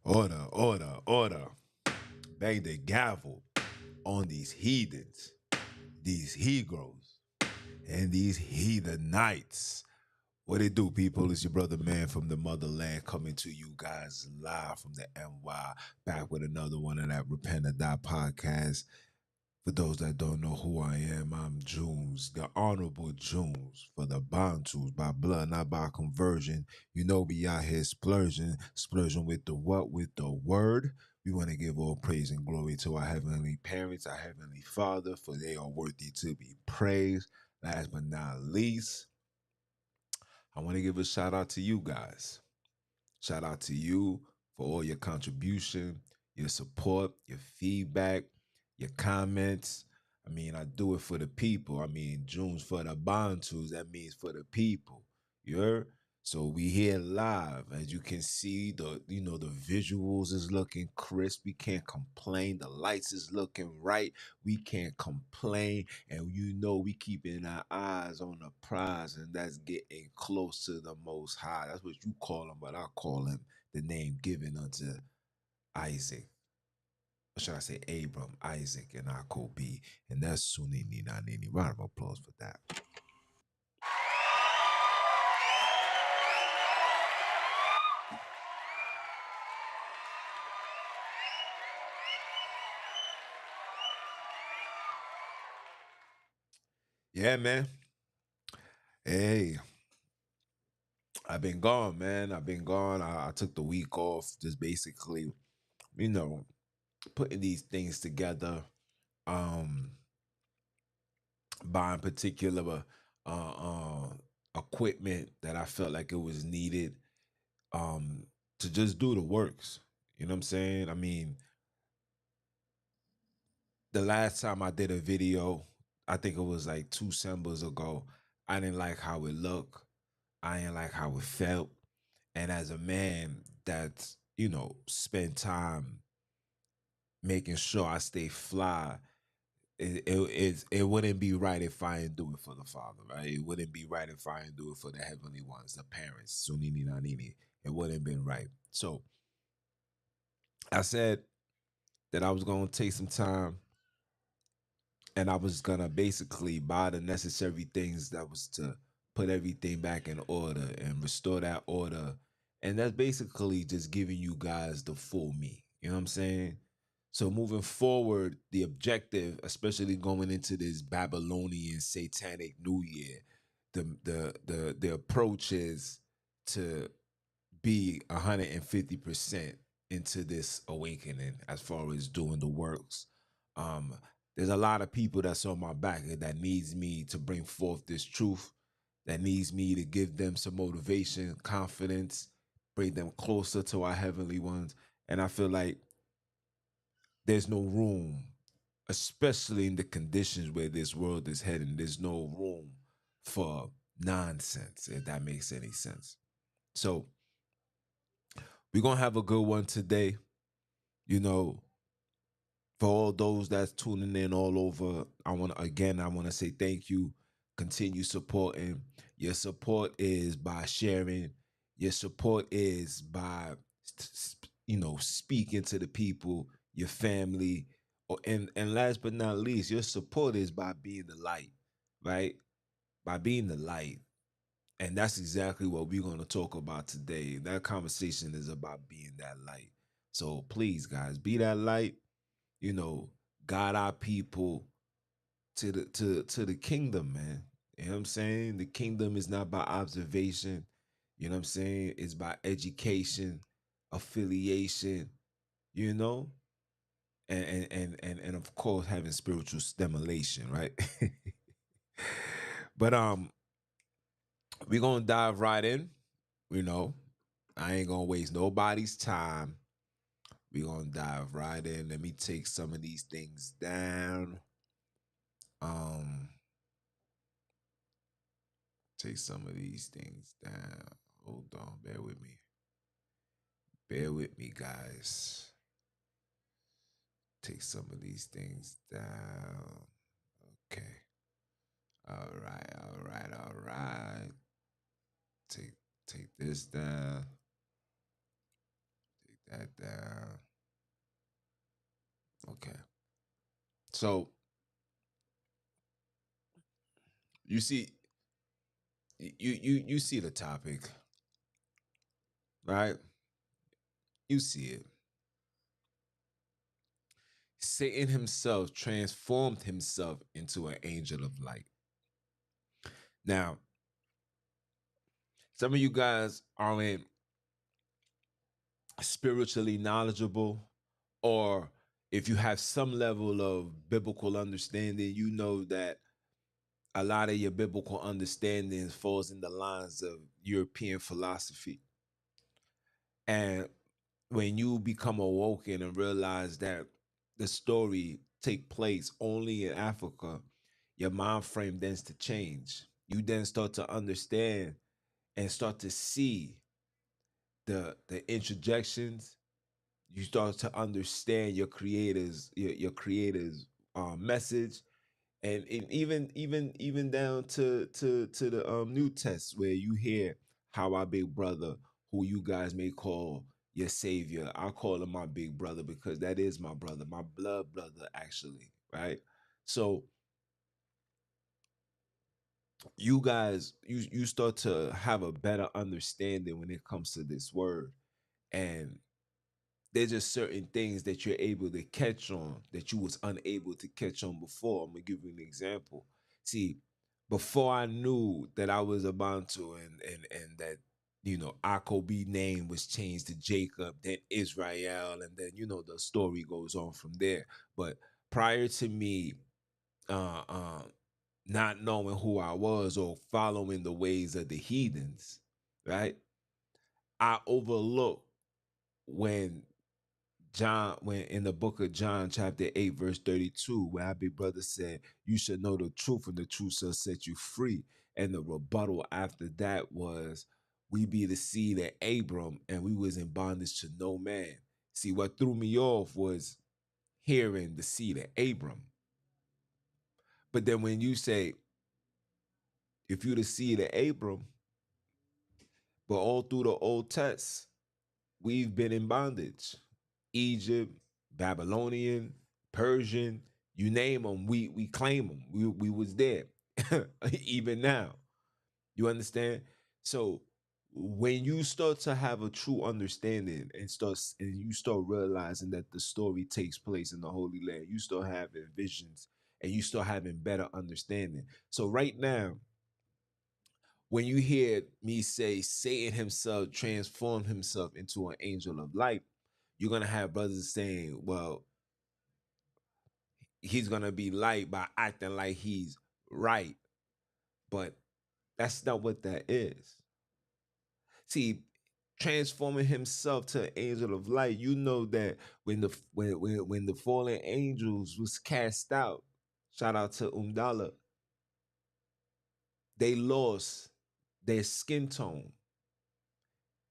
Order, order, order. Bang the gavel on these heathens, these Hebrews, and these heathenites. What it do, people? It's your brother man from the motherland coming to you guys live from the NY, back with another one of that Repent or Die podcast. For those that don't know who I am, I'm Junes, the Honorable Junes, for the Bantus, by blood, not by conversion. You know we out here splurging with the what? With the word. We want to give all praise and glory to our heavenly parents, our heavenly Father, for they are worthy to be praised. Last but not least, I want to give a shout out to you guys. Shout out to you for all your contribution, your support, your feedback, your comments. I mean, I do it for the people. I mean, June's for the Bantus. That means for the people. You heard? So we here live. As you can see, the visuals is looking crisp. We can't complain. The lights is looking right. We can't complain. And we keeping our eyes on the prize, and that's getting close to the most high. That's what you call him, but I call him the name given unto Isaac. Or should I say Abram, Isaac, and Jacob? And that's Sunini Nanini. Round of applause for that. Yeah, man. Hey, I've been gone, man. I've been gone. I took the week off, just basically, you know, putting these things together. Um, Buying particular equipment that I felt like it was needed um, to just do the works. You know what I'm saying? I mean, the last time I did a video, I think it was like 2 Sambas ago. I didn't like how it looked. I didn't like how it felt. And as a man that, spent time making sure I stay fly, it wouldn't be right if I didn't do it for the Father, right? It wouldn't be right if I didn't do it for the heavenly ones, the parents, Sunini Nanini. It wouldn't have been right. So I said that I was going to take some time and I was going to basically buy the necessary things that was to put everything back in order and restore that order. And that's basically just giving you guys the full me. You know what I'm saying? So moving forward, the objective, especially going into this Babylonian satanic New Year, the approach is to be 150% into this awakening as far as doing the works. Um, there's a lot of people that's on my back that needs me to bring forth this truth, that needs me to give them some motivation, confidence, bring them closer to our heavenly ones. And I feel like there's no room, especially in the conditions where this world is heading, there's no room for nonsense, if that makes any sense. So we're gonna have a good one today. You know, for all those that's tuning in all over, I want to say thank you. Continue supporting. Your support is by sharing. Your support is by speaking to the people, your family, and last but not least, your support is by being the light, right? By being the light. And that's exactly what we're going to talk about today. That conversation is about being that light. So please, guys, be that light. You know, guide our people to the kingdom, man. You know what I'm saying? The kingdom is not by observation. You know what I'm saying? It's by education, affiliation, you know, and of course having spiritual stimulation, right? But we're gonna dive right in. You know, I ain't gonna waste nobody's time. We're gonna dive right in. Let me take some of these things down. Um, take some of these things down. Hold on, bear with me. Bear with me, guys. Take some of these things down. Okay. All right, all right, all right. Take take this down. that down. Okay. So you see, you see the topic, right? You see it. Satan himself transformed himself into an angel of light. Now, some of you guys aren't spiritually knowledgeable, or if you have some level of biblical understanding, you know that a lot of your biblical understanding falls in the lines of European philosophy. And when you become awoken and realize that the story take place only in Africa, your mind frame tends to change. You then start to understand and start to see the interjections. You start to understand your creator's message, and even down to the New Test, where you hear how our big brother, who you guys may call your savior, I call him my big brother because that is my brother, my blood brother, actually, right? So you guys, you start to have a better understanding when it comes to this word, and there's just certain things that you're able to catch on that you was unable to catch on before. I'm gonna give you an example. See, before I knew that I was about to, and that Akobe name was changed to Jacob, then Israel, and then the story goes on from there. But prior to me, uh, uh, not knowing who I was or following the ways of the heathens, right? I overlooked when when in the book of John, chapter 8, verse 32, where our big brother said, "You should know the truth, and the truth shall set you free." And the rebuttal after that was, "We be the seed of Abram, and we was in bondage to no man." See, what threw me off was hearing the seed of Abram. But then when you say, if you the seed of Abram, but all through the Old Test, we've been in bondage. Egypt, Babylonian, Persian, you name them, we claim them. We was there, even now. You understand? So when you start to have a true understanding and you start realizing that the story takes place in the Holy Land, you start having visions and you start having better understanding. So right now, when you hear me say Satan himself transformed himself into an angel of light, you're gonna have brothers saying, well, he's gonna be light by acting like he's right. But that's not what that is. See, transforming himself to an angel of light, you know that when the fallen angels was cast out, shout out to Umdala, they lost their skin tone.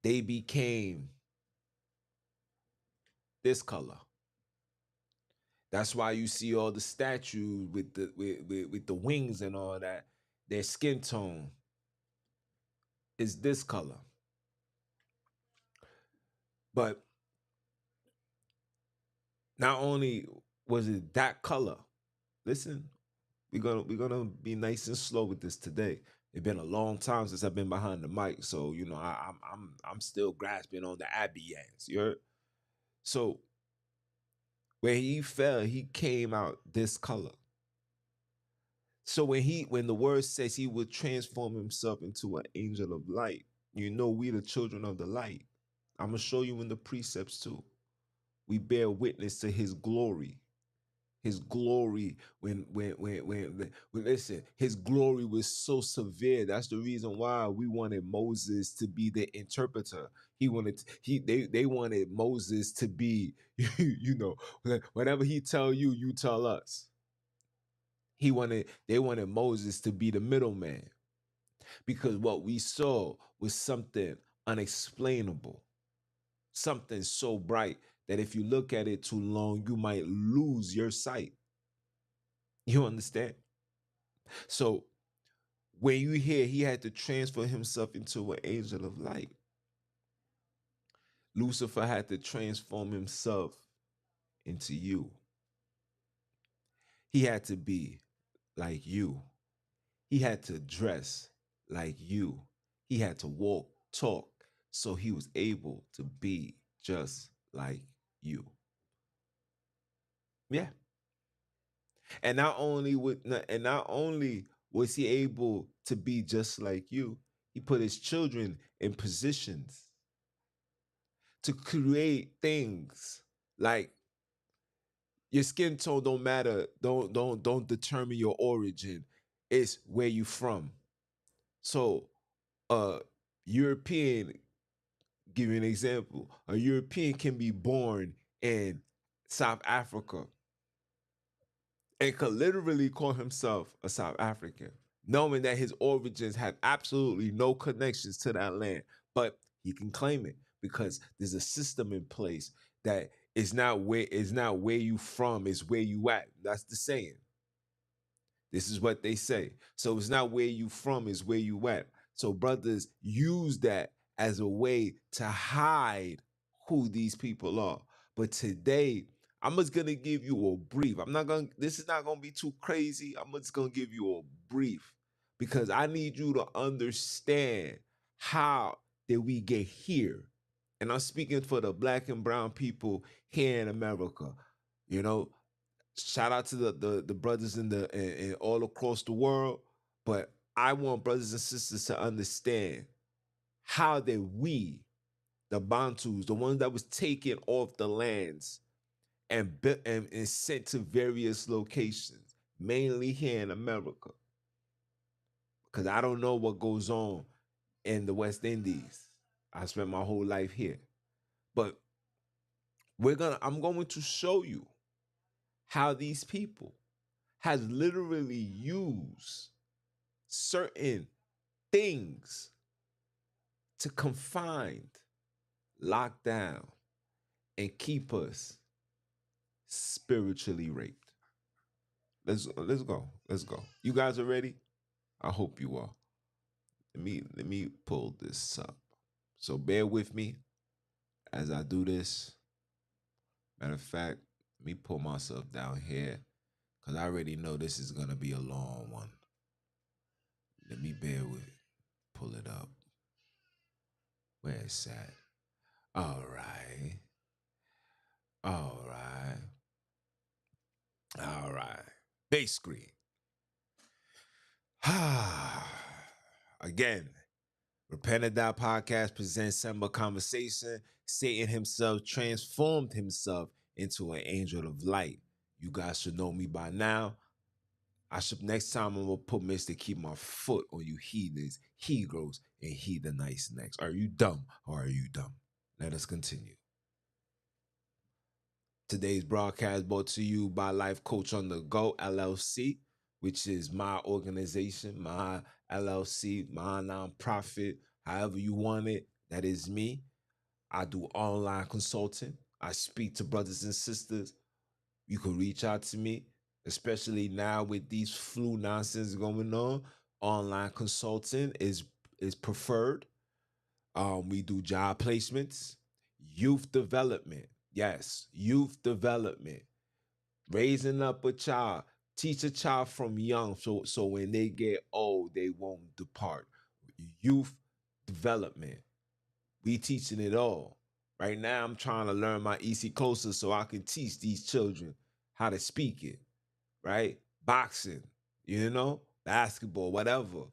They became this color. That's why you see all the statues with with the wings and all that. Their skin tone is this color. But not only was it that color, listen, we're gonna be nice and slow with this today. It's been a long time since I've been behind the mic, so I'm still grasping on the Abiyans. You heard? So when he fell, he came out this color. So when the word says he would transform himself into an angel of light, you know we the children of the light. I'm gonna show you in the precepts too. We bear witness to his glory. His glory, when listen, his glory was so severe. That's the reason why we wanted Moses to be the interpreter. He wanted they wanted Moses to be, whenever he tell you, you tell us. They wanted Moses to be the middleman because what we saw was something unexplainable, something so bright that if you look at it too long, you might lose your sight. You understand? So when you hear he had to transfer himself into an angel of light, Lucifer had to transform himself into you. He had to be like you. He had to dress like you. He had to walk, talk, so he was able to be just like you. Yeah. And not only was he able to be just like you, he put his children in positions to create things like your skin tone don't matter, don't determine your origin. It's where you from. So uh European, give you an example. A European can be born in South Africa and could literally call himself a South African, knowing that his origins have absolutely no connections to that land. But he can claim it because there's a system in place that is not where you from, is where you at. That's the saying. This is what they say. So it's not where you from, it's where you at. So brothers use that as a way to hide who these people are. But today, I'm just gonna give you a brief. This is not gonna be too crazy. I'm just gonna give you a brief because I need you to understand how did we get here. And I'm speaking for the black and brown people here in America. You know, shout out to the brothers in all across the world, but I want brothers and sisters to understand how that we, the Bantus, the ones that was taken off the lands and sent to various locations, mainly here in America, because I don't know what goes on in the West Indies. I spent my whole life here, but I'm going to show you how these people has literally used certain things to confine, lock down, and keep us spiritually raped. Let's go. Let's go. You guys are ready? I hope you are. Let me pull this up. So bear with me as I do this. Matter of fact, let me pull myself down here because I already know this is gonna be a long one. Let me bear with it. Pull it up. Where is that? All right. All right. All right. Base screen. Again, Repent Thou Podcast presents Samba Conversation. Satan himself transformed himself into an angel of light. You guys should know me by now. Next time I'm gonna put Mr. Keep my foot on you heathens, Hebrews, and heathenites next. Are you dumb or are you dumb? Let us continue. Today's broadcast brought to you by Life Coach on the Go LLC, which is my organization, my LLC, my nonprofit, however you want it. That is me. I do online consulting. I speak to brothers and sisters. You can reach out to me, especially now with these flu nonsense going on. Online consulting is preferred. We do job placements, youth development. Yes, youth development. Raising up a child. Teach a child from young so when they get old, they won't depart. Youth development. We teaching it all. Right now, I'm trying to learn my EC closer so I can teach these children how to speak it, right? Boxing, basketball, whatever.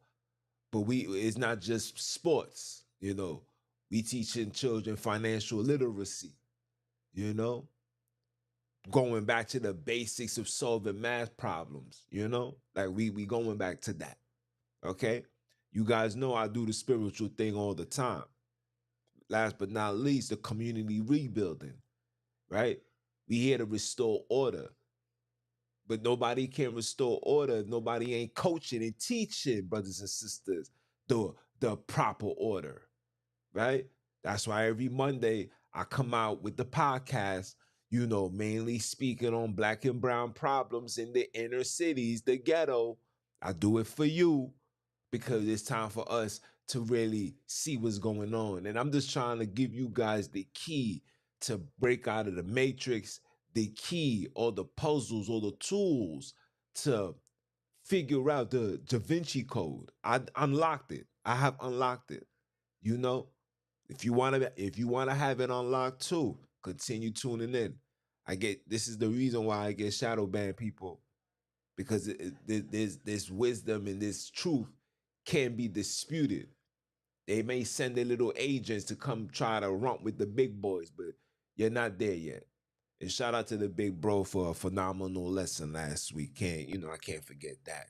But it's not just sports. We teaching children financial literacy, you know, going back to the basics of solving math problems. Like we going back to that. Okay. You guys know I do the spiritual thing all the time. Last but not least, the community rebuilding, right? We here to restore order. But nobody can restore order if nobody ain't coaching and teaching brothers and sisters the proper order, right? That's why every Monday I come out with the podcast, mainly speaking on black and brown problems in the inner cities, the ghetto. I do it for you because it's time for us to really see what's going on. And I'm just trying to give you guys the key to break out of the matrix, the key or the puzzles or the tools to figure out the Da Vinci Code. I unlocked it. I have unlocked it. You know, if you wanna have it unlocked too, continue tuning in. I get this is the reason why I get shadow banned people because there's this wisdom and this truth can be disputed. They may send their little agents to come try to romp with the big boys, but you're not there yet. And shout out to the big bro for a phenomenal lesson last week. I can't forget that.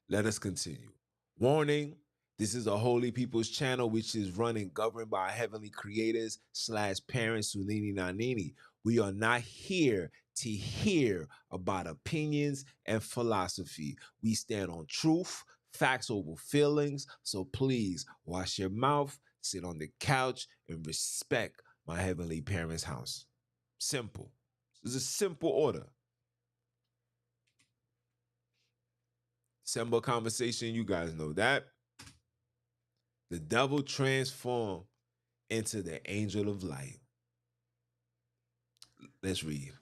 Let us continue. Warning, this is a holy people's channel which is run and governed by heavenly creators slash parents Sunini Nanini. We are not here to hear about opinions and philosophy. We stand on truth, facts over feelings. So please wash your mouth, sit on the couch, and respect my heavenly parents' house. Simple. It's a simple order. Samba Conversation, you guys know that. The devil transformed into the angel of light. Let's read.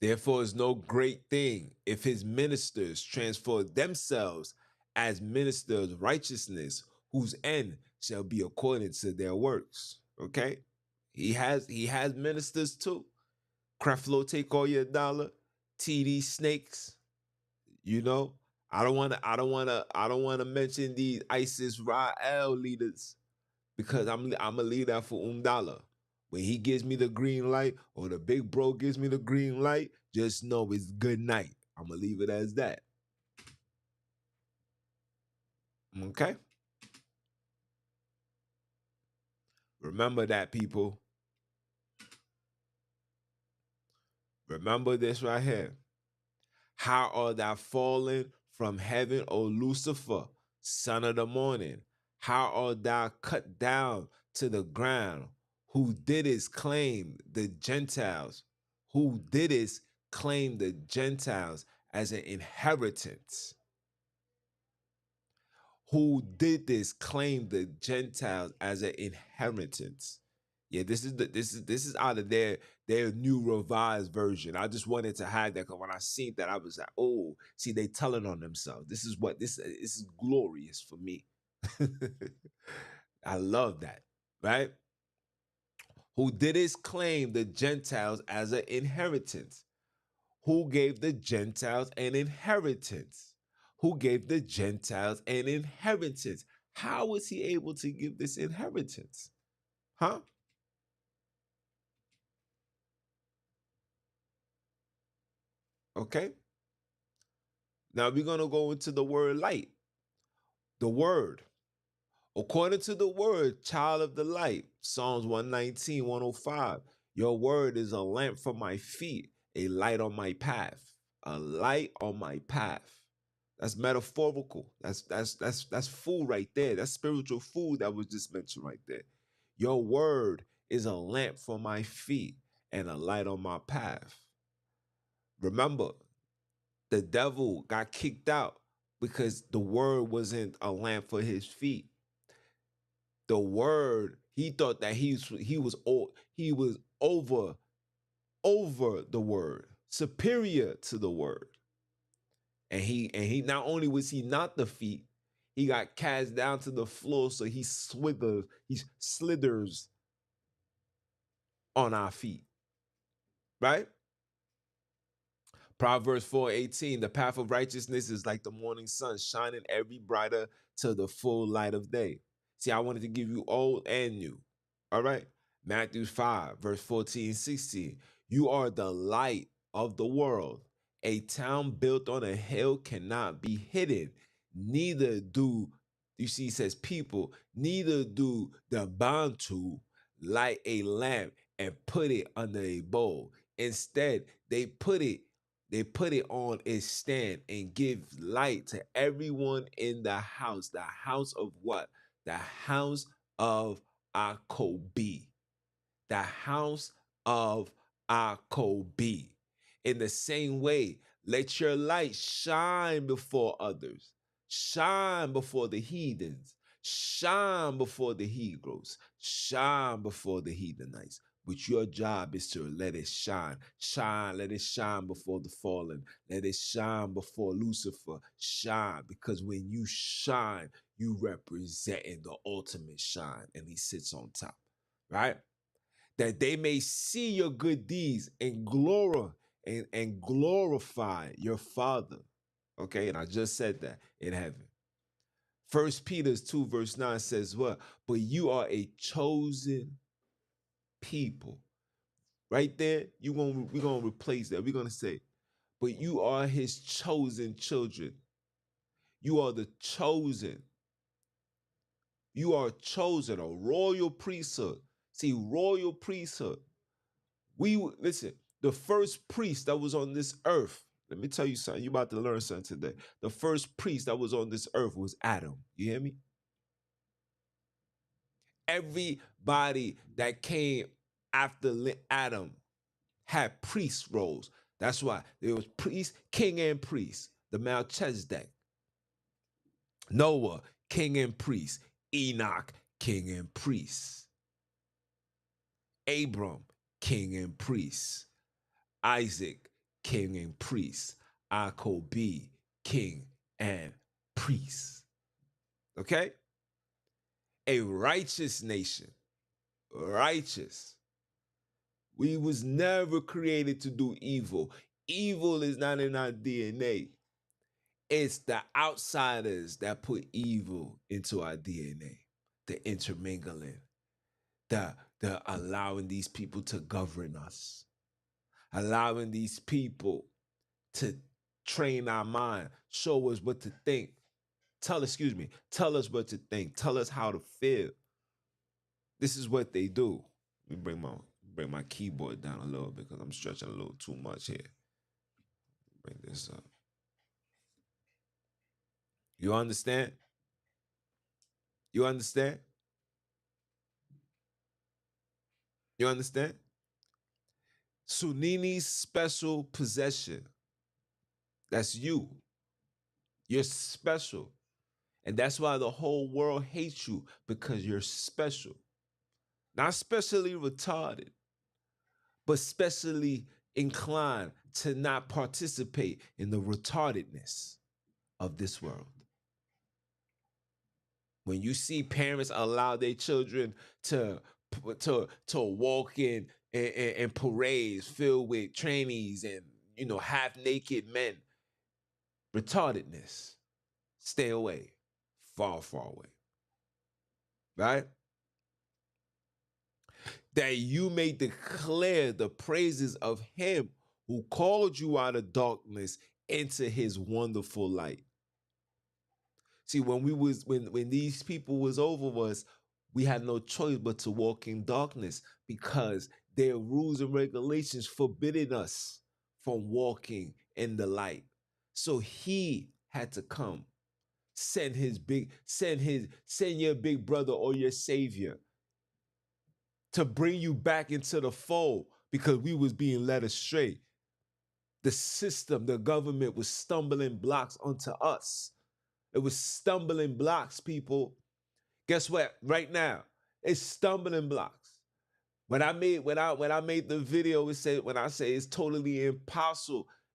Therefore is no great thing if his ministers transform themselves as ministers of righteousness, whose end shall be according to their works. Okay? He has ministers too. Creflo take all your dollar. TD snakes. You know, I don't wanna mention these ISIS Rael leaders because I'm a leader for Umdala. When he gives me the green light or the big bro gives me the green light, just know it's good night. I'm gonna leave it as that. Okay? Remember that, people. Remember this right here. How art thou fallen from heaven, O Lucifer, son of the morning? How art thou cut down to the ground? Who didst claim the Gentiles? Who didst claim the Gentiles as an inheritance? Who did this claim the Gentiles as an inheritance? Yeah, this is out of their new revised version. I just wanted to hide that because when I seen that, I was like, oh, see, they telling on themselves. This is glorious for me. I love that, right? Who did his claim the Gentiles as an inheritance? Who gave the Gentiles an inheritance? Who gave the Gentiles an inheritance? How was he able to give this inheritance? Huh? Okay. Now we're going to go into the word light. The word. According to the word, child of the light, Psalms 119, 105. Your word is a lamp for my feet, a light on my path. A light on my path. That's metaphorical. That's food right there. That's spiritual food that was just mentioned right there. Your word is a lamp for my feet and a light on my path. Remember, the devil got kicked out because the word wasn't a lamp for his feet. The word, he thought that he was over the word, superior to the word. And he not only was he not the feet, he got cast down to the floor, so he slithers on our feet, right? Proverbs 4:18, the path of righteousness is like the morning sun, shining every brighter to the full light of day. See, I wanted to give you old and new. All right. Matthew 5, verse 14, 16. You are the light of the world. A town built on a hill cannot be hidden. Neither do, you see, it says people, neither do the Bantu light a lamp and put it under a bowl. Instead, they put it on its stand and give light to everyone in the house. The house of what? The house of Akobi. The house of Akobi. In the same way, Let your light shine before others. Shine before the heathens. Shine before the Hebrews. Shine before the heathenites. But your job is to let it shine. Shine, let it shine before the fallen. Let it shine before Lucifer. Shine, because when you shine, you representing the ultimate shine, and he sits on top, right? That they may see your good deeds and glorify your Father. Okay, and I just said that in heaven. First Peter 2 verse 9 says what? But you are a chosen people. Right there, we're gonna replace that. We're gonna say, but you are his chosen children. You are the chosen. You are chosen, a royal priesthood. See, royal priesthood. Listen, the first priest that was on this earth. Let me tell you something. You're about to learn something today. The first priest that was on this earth was Adam. You hear me? Everybody that came after Adam had priest roles. That's why there was priest, king, and priest. The Melchizedek, Noah, king and priest. Enoch, king and priest. Abram, king and priest. Isaac, king and priest. Jacob, king and priest. Okay? A righteous nation. Righteous. We was never created to do evil. Evil is not in our DNA. It's the outsiders that put evil into our DNA. The intermingling. The allowing these people to govern us. Allowing these people to train our mind, show us what to think, tell us what to think, tell us how to feel. This is what they do. Let me bring my keyboard down a little bit because I'm stretching a little too much here. Bring this up. You understand? You understand? You understand? Sunini's special possession. That's you. You're special. And that's why the whole world hates you, because you're special. Not specially retarded, but specially inclined to not participate in the retardedness of this world. When you see parents allow their children to walk in parades filled with trainees and half naked men, retardedness. Stay away, far, far away. Right? That you may declare the praises of him who called you out of darkness into his wonderful light. See, when these people was over us, we had no choice but to walk in darkness because their rules and regulations forbidding us from walking in the light. So he had to come, send your big brother or your savior to bring you back into the fold because we was being led astray. The system, the government was stumbling blocks onto us. It was stumbling blocks, people. Guess what? Right now, it's stumbling blocks. When I made the video, it said when I say it's totally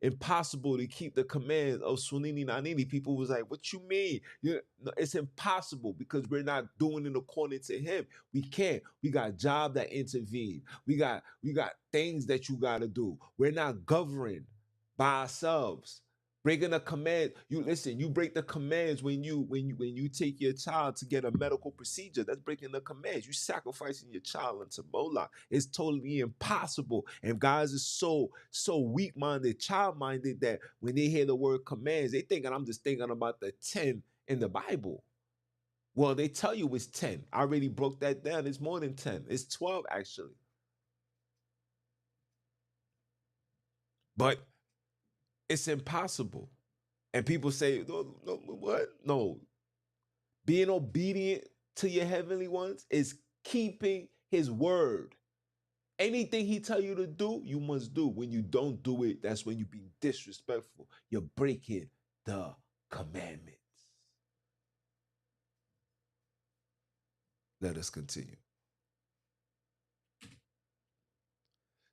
impossible to keep the commands of Sunini Nanini, people was like, "What you mean? No, it's impossible because we're not doing it according to him. We can't. We got job that intervene. We got things that you got to do. We're not governed by ourselves." Breaking a command, you break the commands when you take your child to get a medical procedure. That's breaking the commands. You sacrificing your child unto Moloch. It's totally impossible. And guys are so weak-minded, child-minded that when they hear the word commands, they thinking I'm just thinking about the 10 in the Bible. Well, they tell you it's 10. I already broke that down. It's more than 10. It's 12 actually. But it's impossible. And people say, no, what? No. Being obedient to your heavenly ones is keeping his word. Anything he tell you to do, you must do. When you don't do it, that's when you being disrespectful. You're breaking the commandments. Let us continue.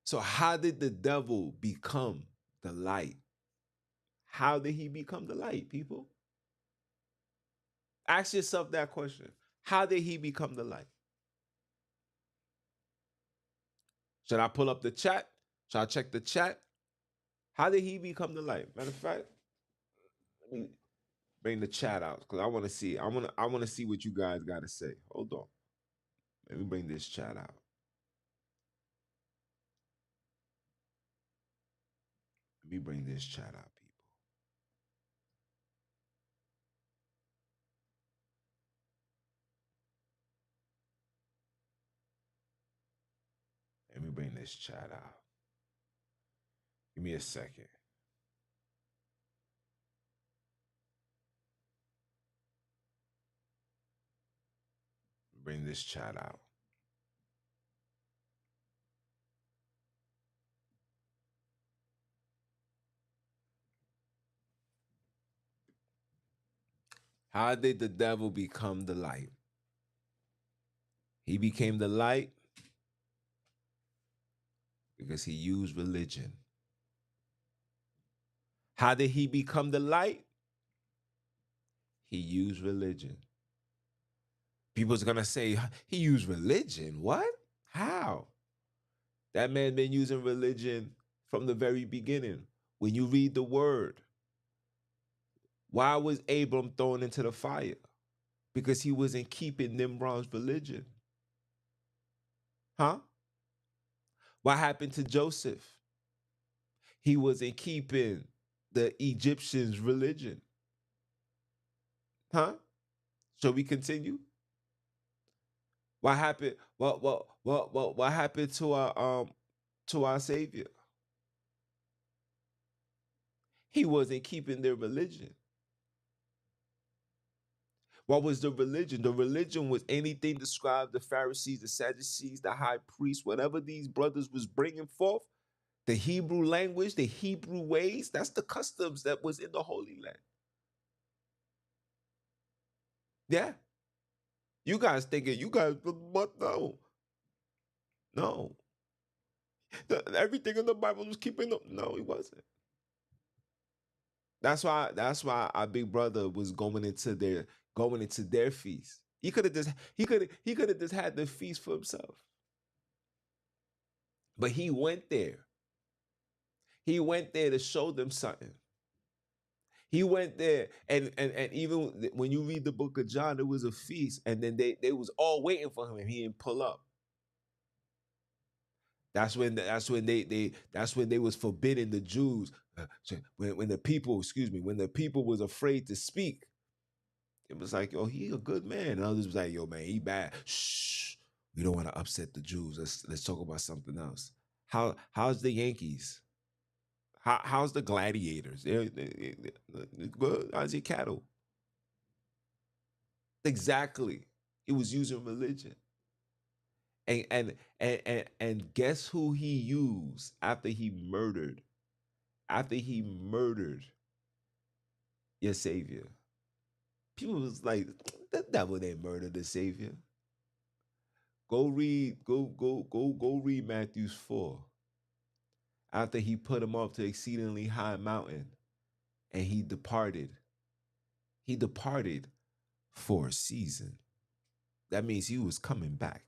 So, how did the devil become the light? How did he become the light, people? Ask yourself that question. How did he become the light? Should I pull up the chat? Should I check the chat? How did he become the light? Matter of fact, let me bring the chat out because I want to see. I want to see what you guys got to say. Hold on. Let me bring this chat out. Let me bring this chat out, people. Let me bring this chat out. Give me a second. Bring this chat out. How did the devil become the light? He became the light because he used religion. How did he become the light? He used religion. People's gonna say he used religion. What? How? That man been using religion from the very beginning. When you read the word, why was Abram thrown into the fire? Because he wasn't keeping Nimrod's religion. Huh? What happened to Joseph? He wasn't keeping the Egyptians' religion. Huh? Shall we continue? What happened? What happened to our Savior? He wasn't keeping their religion. What was the religion? The religion was anything described the Pharisees, the Sadducees, the high priests, whatever these brothers was bringing forth, the Hebrew language, the Hebrew ways, that's the customs that was in the Holy Land. Yeah. You guys thinking, but no. No. Everything in the Bible was keeping up. No, it wasn't. That's why our big brother was going into their feast. He could have just had the feast for himself. But he went there. He went there to show them something. He went there, and even when you read the book of John, it was a feast, and then they was all waiting for him, and he didn't pull up. That's when they was forbidding the Jews. When the people, when the people was afraid to speak, it was like, yo, he a good man. And others was like, yo, man, he bad. Shh. We don't want to upset the Jews. Let's talk about something else. How's the Yankees? How's the Gladiators? Good. How's your cattle? Exactly. He was using religion. And guess who he used after he murdered? After he murdered your savior. People was like, the devil didn't murder the savior. Go read Matthew 4. After he put him up to exceedingly high mountain and he departed for a season. That means he was coming back.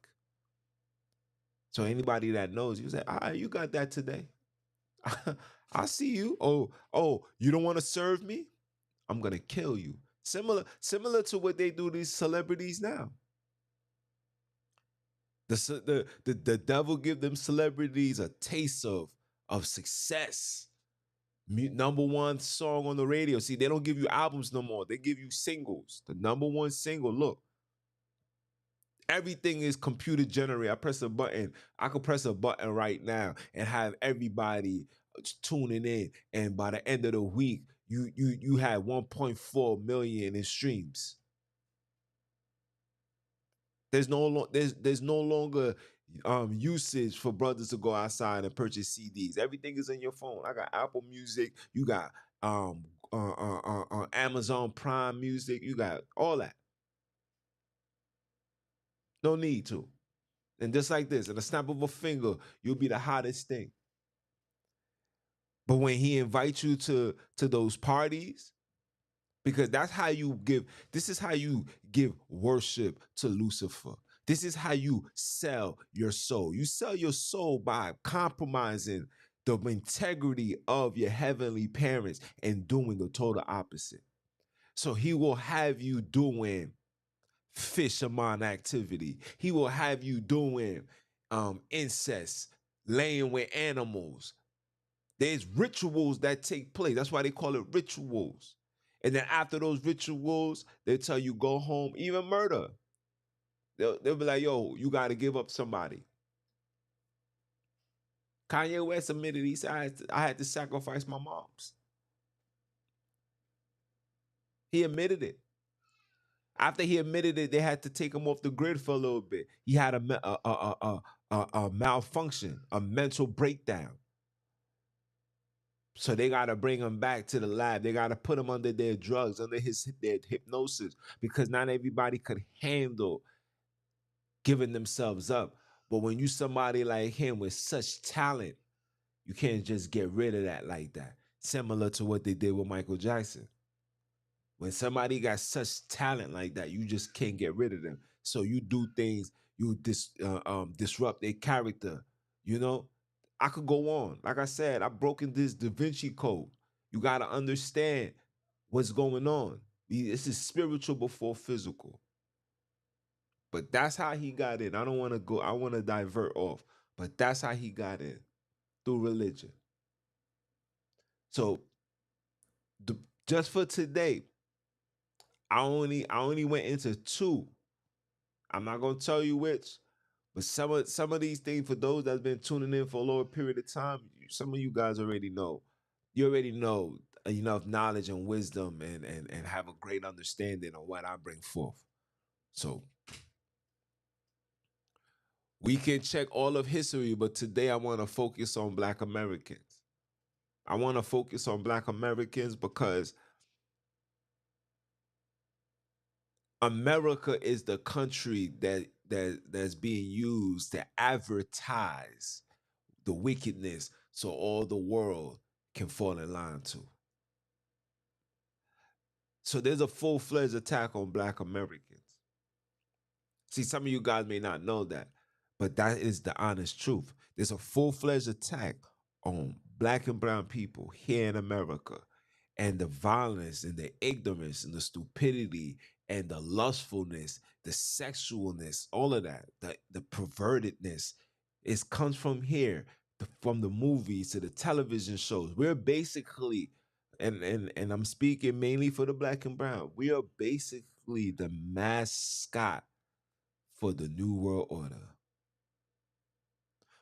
So anybody that knows, you say, all right, you got that today. I see you. Oh, you don't want to serve me? I'm gonna kill you. Similar to what they do to these celebrities now. The devil give them celebrities a taste of success. Number one song on the radio. See, they don't give you albums no more. They give you singles. The number one single. Look, everything is computer generated. I press a button. I could press a button right now and have everybody tuning in. And by the end of the week, you had 1.4 million in streams. There's no longer usage for brothers to go outside and purchase CDs. Everything is in your phone. I got Apple Music. You got um Amazon Prime Music. You got all that. No need to. And just like this, in a snap of a finger, you'll be the hottest thing. But when he invites you to those parties, because that's how you give, this is how you give worship to Lucifer. This is how you sell your soul. You sell your soul by compromising the integrity of your heavenly parents and doing the total opposite. So he will have you doing fisherman activity. He will have you doing incest, laying with animals. There's rituals that take place. That's why they call it rituals. And then after those rituals, they tell you go home, even murder. They'll be like, yo, you got to give up somebody. Kanye West admitted, he said, I had to sacrifice my moms. He admitted it. After he admitted it, they had to take him off the grid for a little bit. He had a malfunction, a mental breakdown. So they got to bring him back to the lab. They got to put him under their drugs, under their hypnosis, because not everybody could handle giving themselves up. But when you somebody like him with such talent, you can't just get rid of that like that. Similar to what they did with Michael Jackson. When somebody got such talent like that, you just can't get rid of them. So you do things, you disrupt their character. You know, I could go on. Like I said, I've broken this Da Vinci Code. You got to understand what's going on. This is spiritual before physical. But that's how he got in. I don't want to go, I want to divert off. But that's how he got in, through religion. So the, just for today, I only went into two. I'm not gonna tell you which, but some of these things, for those that's been tuning in for a longer period of time, some of you guys already know. You already know enough knowledge and wisdom and have a great understanding of what I bring forth. So we can check all of history, but today I want to focus on Black Americans. I want to focus on Black Americans because America is the country that's being used to advertise the wickedness so all the world can fall in line to. So there's a full-fledged attack on Black Americans. See, some of you guys may not know that, but that is the honest truth. There's a full-fledged attack on Black and brown people here in America. And the violence and the ignorance and the stupidity and the lustfulness, the sexualness, all of that, the pervertedness, it comes from here, from the movies to the television shows. We're basically, and I'm speaking mainly for the Black and brown, we are basically the mascot for the New World Order.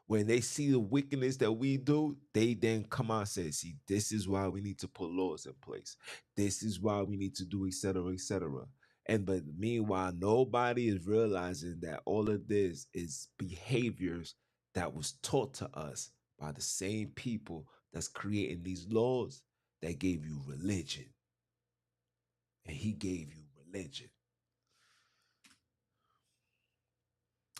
When they see the wickedness that we do, they then come out and say, see, this is why we need to put laws in place. This is why we need to do, et cetera, et cetera. And but meanwhile, nobody is realizing that all of this is behaviors that was taught to us by the same people that's creating these laws that gave you religion. And he gave you religion.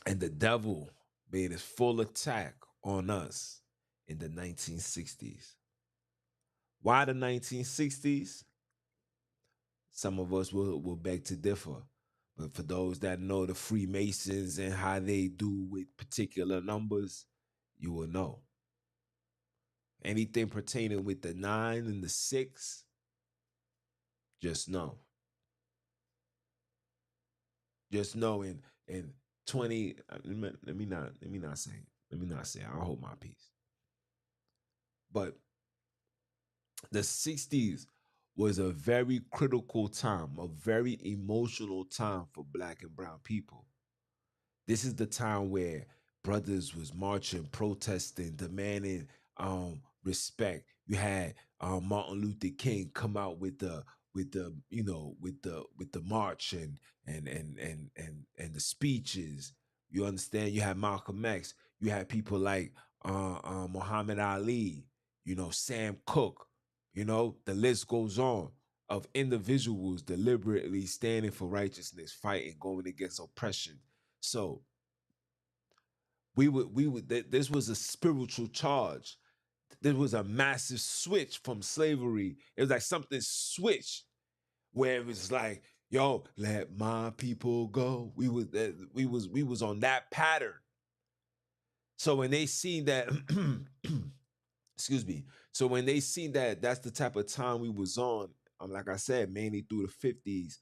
And the devil made his full attack on us in the 1960s. Why the 1960s? Some of us will beg to differ. But for those that know the Freemasons and how they do with particular numbers, you will know. Anything pertaining with the 9 and the 6, just know. Just know in 20, let me not say, I'll hold my peace. But the 60s was a very critical time, a very emotional time for Black and brown people. This is the time where brothers was marching, protesting, demanding respect. You had Martin Luther King come out with the with the march and the speeches. You understand? You had Malcolm X. You had people like Muhammad Ali. Sam Cooke. The list goes on of individuals deliberately standing for righteousness, fighting, going against oppression. So this was a spiritual charge. There was a massive switch from slavery. It was like something switched where it was like, yo, let my people go. We was on that pattern. So when they seen that, excuse me. So when they seen that that's the type of time we was on, like I said, mainly through the 50s,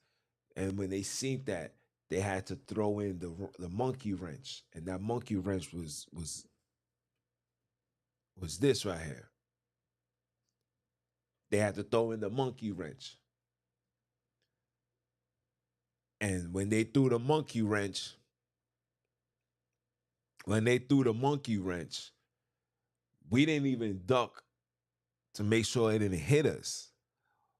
and when they seen that, they had to throw in the monkey wrench, and that monkey wrench was this right here. They had to throw in the monkey wrench. And when they threw the monkey wrench, we didn't even duck to make sure it didn't hit us.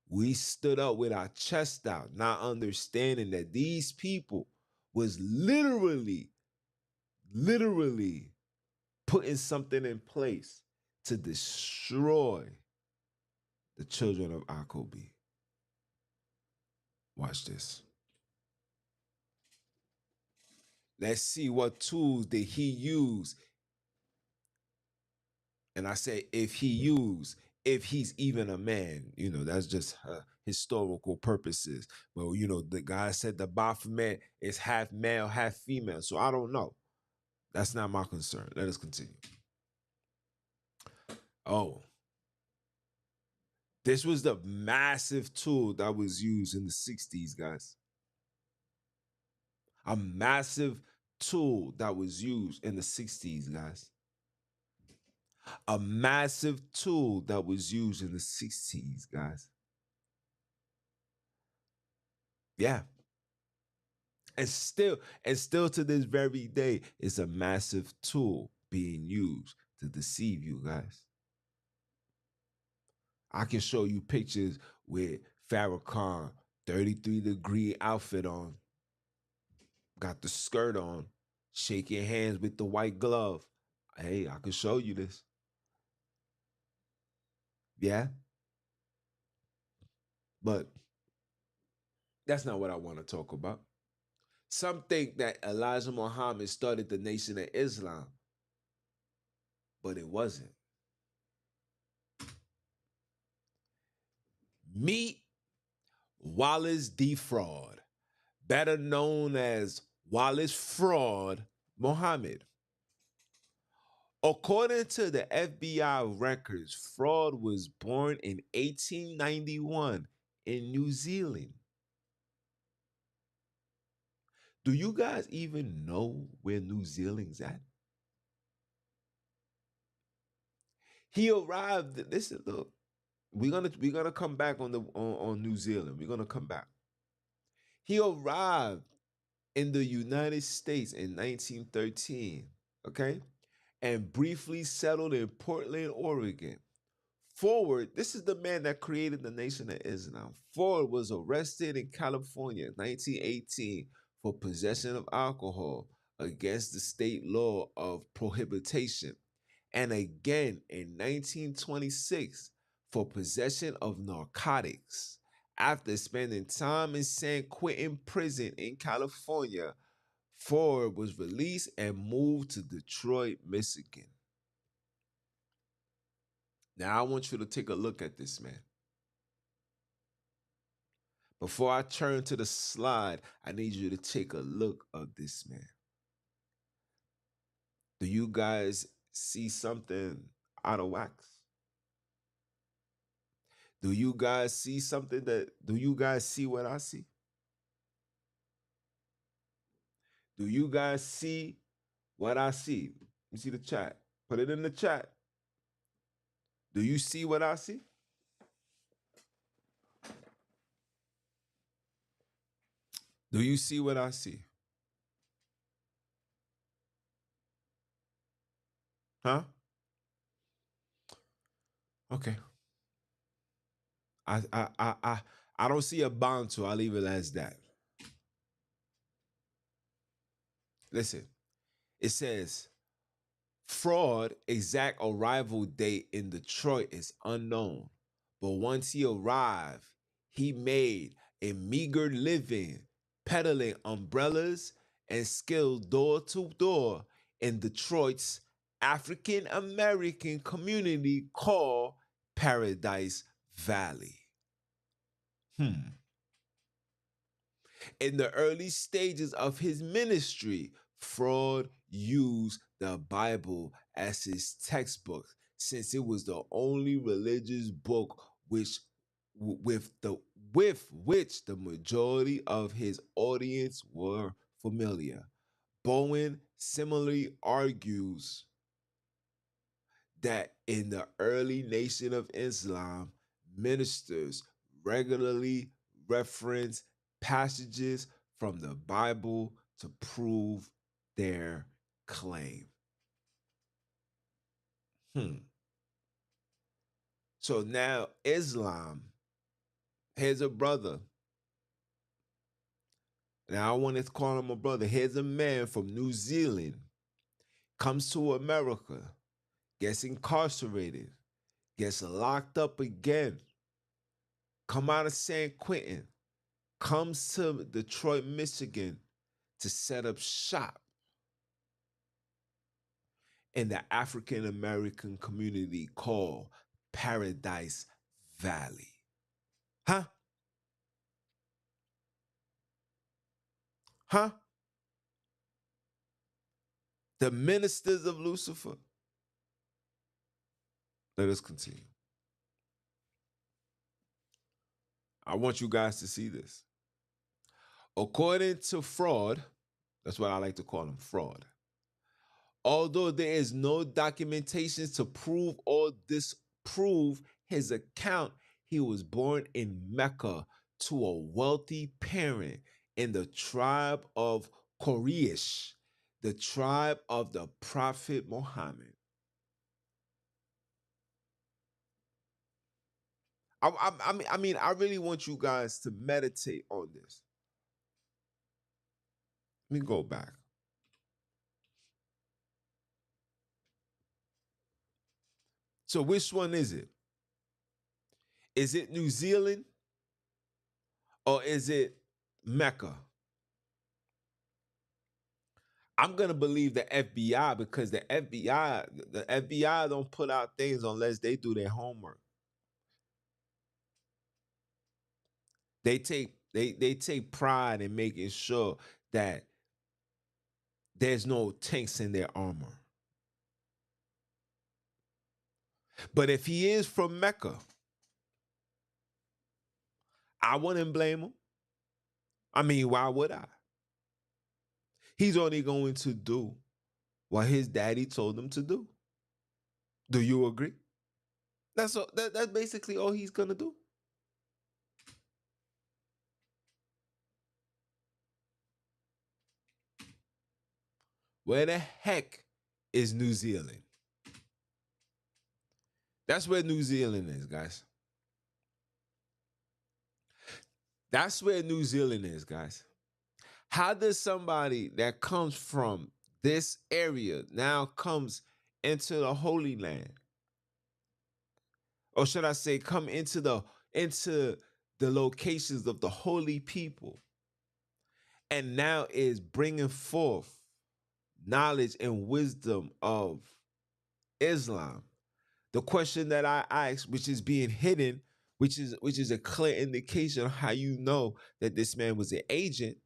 We stood up with our chest out, not understanding that these people was literally putting something in place to destroy the children of Akobi. Watch this. Let's see what tools did he use. And I say if he used, if he's even a man, that's just historical purposes. But the guy said the Baphomet is half male, half female. So I don't know. That's not my concern. Let us continue. Oh, this was the massive tool that was used in the 60s, guys. A massive tool that was used in the 60s, guys. A massive tool that was used in the 60s, guys. Yeah. And still to this very day, it's a massive tool being used to deceive you guys. I can show you pictures with Farrakhan, 33-degree outfit on, got the skirt on, shaking hands with the white glove. Hey, I can show you this. Yeah. But that's not what I want to talk about. Some think that Elijah Muhammad started the Nation of Islam, but it wasn't. Meet Wallace D. Fraud, better known as Wallace Fraud Muhammad. According to the FBI records, Fraud was born in 1891 in New Zealand. Do you guys even know where New Zealand's at? He arrived. Listen, look, we're gonna come back on New Zealand. We're gonna come back. He arrived in the United States in 1913. Okay, and briefly settled in Portland, Oregon. Forward, this is the man that created the Nation of Islam. Forward was arrested in California in 1918 for possession of alcohol against the state law of prohibition, and again in 1926 for possession of narcotics. After spending time in San Quentin prison in California, Ford was released and moved to Detroit, Michigan. Now I want you to take a look at this man. Before I turn to the slide, I need you to take a look of this man. Do you guys see something out of wax? Do you guys see do you guys see what I see? Do you guys see what I see? You see the chat? Put it in the chat. Do you see what I see? Do you see what I see? Huh? Okay. I don't see a bound to. I'll leave it as that. Listen, It says, Fraud exact arrival date in Detroit is unknown, but once he arrived, he made a meager living peddling umbrellas and skilled door to door in Detroit's African American community called Paradise Valley. In the early stages of his ministry, Fraud used the Bible as his textbook since it was the only religious book with the with which the majority of his audience were familiar. Bowen similarly argues that in the early Nation of Islam, ministers regularly reference passages from the Bible to prove their claim. So now Islam, here's a brother. Now I want to call him a brother. Here's a man from New Zealand, comes to America, gets incarcerated, gets locked up again, come out of San Quentin, comes to Detroit, Michigan to set up shop in the African American community called Paradise Valley. Huh? Huh? The ministers of Lucifer. Let us continue. I want you guys to see this. According to Fraud, that's what I like to call him, Fraud. Although there is no documentation to prove or disprove his account, he was born in Mecca to a wealthy parent in the tribe of Quraysh, the tribe of the Prophet Muhammad. I really want you guys to meditate on this. Let me go back. So which one is it? Is it New Zealand or is it Mecca? I'm gonna believe the FBI because the FBI don't put out things unless they do their homework. They take pride in making sure that there's no tanks in their armor. But if he is from Mecca, I wouldn't blame him. I mean, why would I? He's only going to do what his daddy told him to do. Do you agree? That's basically all he's gonna do. Where the heck is New Zealand? That's where New Zealand is, guys. That's where New Zealand is, guys. How does somebody that comes from this area now comes into the Holy Land? Or should I say come into the locations of the holy people and now is bringing forth knowledge and wisdom of Islam? The question that I asked, which is being hidden, which is a clear indication of how you know that this man was an agent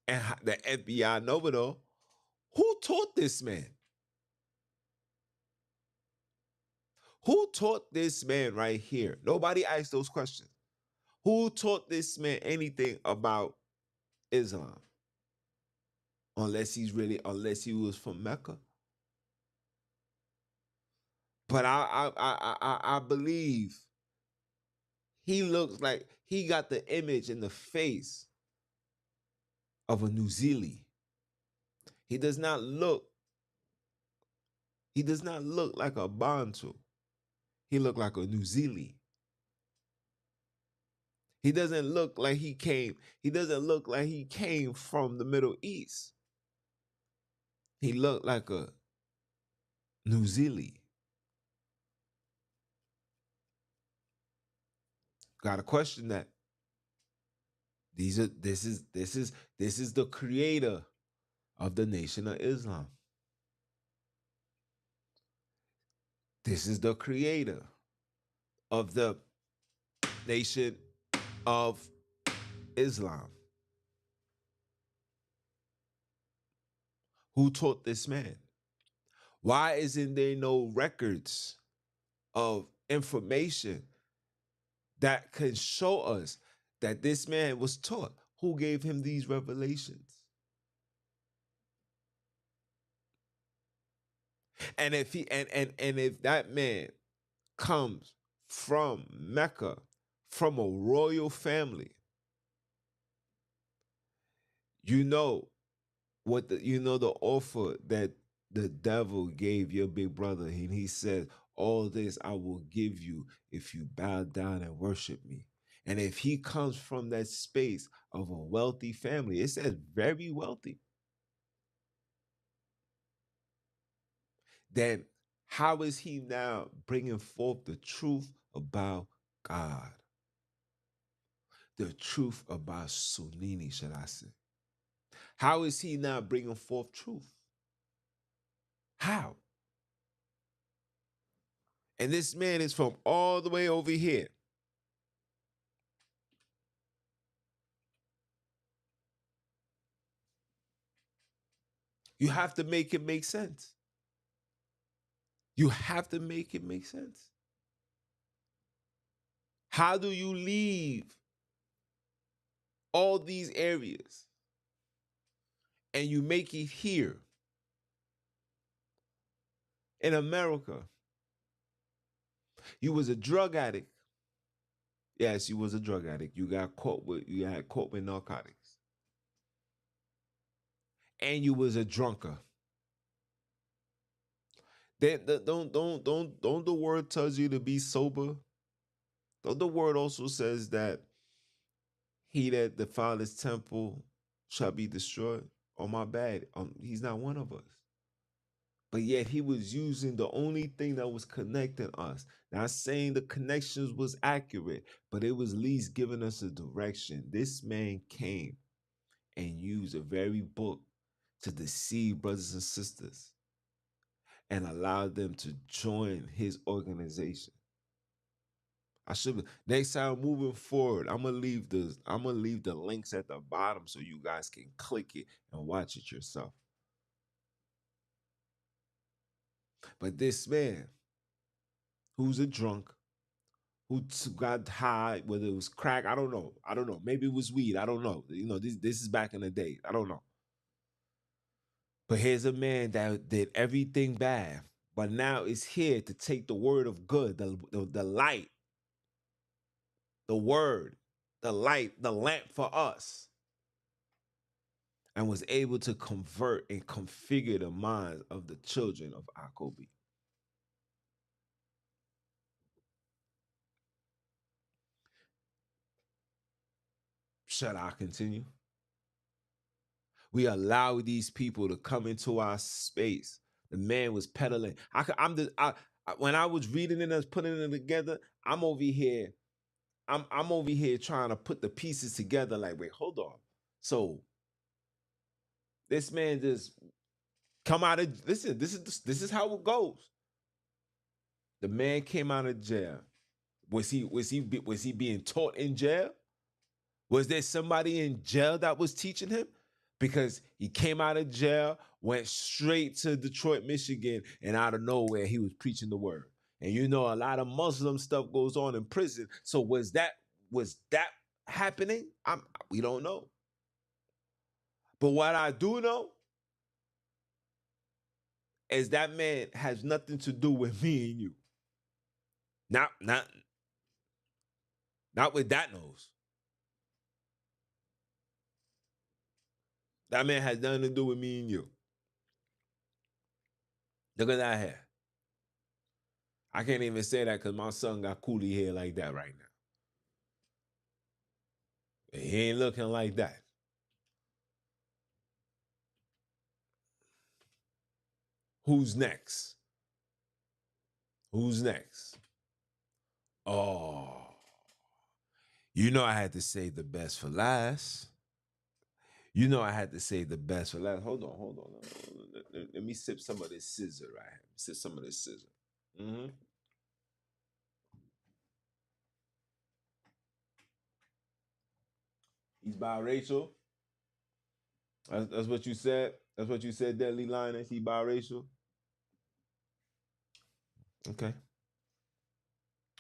and the FBI know it all. Who taught this man? Who taught this man right here? Nobody asked those questions. Who taught this man anything about Islam? Unless he was from Mecca. But I believe he looks like he got the image in the face of a New Zealand. He does not look like a Bantu. He looked like a New Zealand. He doesn't look like he came from the Middle East. He looked like a New Zealand. Gotta question that. These are this is the creator of the Nation of Islam. This is the creator of the Nation of Islam. Who taught this man? Why isn't there no records of information that can show us that this man was taught? Who gave him these revelations? And if he and if that man comes from Mecca, from a royal family, you know the offer that the devil gave your big brother, and he said, all this I will give you if you bow down and worship me. And if he comes from that space of a wealthy family, it says very wealthy, then how is he now bringing forth the truth about God? The truth about Sunini, should I say? How is he now bringing forth truth? How? And this man is from all the way over here. You have to make it make sense. You have to make it make sense. How do you leave all these areas and you make it here in America? You was a drug addict. Yes, you was a drug addict. You got caught with narcotics. And you was a drunker. Don't the word tells you to be sober? Don't the word also says that he that defiled his temple shall be destroyed? Oh, my bad. He's not one of us. But yet he was using the only thing that was connecting us. Not saying the connections was accurate, but it was at least giving us a direction. This man came and used a very book to deceive brothers and sisters and allow them to join his organization. I should next time moving forward, I'm gonna leave the links at the bottom so you guys can click it and watch it yourself. But this man, who's a drunk, who got high, whether it was crack, I don't know. I don't know. Maybe it was weed. I don't know. You know, this is back in the day. I don't know. But here's a man that did everything bad, but now is here to take the word of good, the light, the word, the light, the lamp for us, and was able to convert and configure the minds of the children of Akobi. Shall I continue? We allow these people to come into our space. The man was peddling. When I was reading it and putting it together, I'm over here. I'm over here trying to put the pieces together. Like, wait, hold on. So this man just come out of listen. This is how it goes. The man came out of jail. Was he being taught in jail? Was there somebody in jail that was teaching him? Because he came out of jail, went straight to Detroit, Michigan, and out of nowhere, he was preaching the word. And you know, a lot of Muslim stuff goes on in prison. So was that happening? We don't know. But what I do know is that man has nothing to do with me and you. Not with that nose. That man has nothing to do with me and you. Look at that hair. I can't even say that because my son got coolie hair like that right now. He ain't looking like that. Who's next? Who's next? Oh, you know I had to save the best for last. You know I had to save the best for last. Hold on, hold on. Let me sip some of this scissor right here. Sip some of this scissor. Mm-hmm. He's biracial. That's what you said. That's what you said, Deadly Lioness. He biracial. Okay.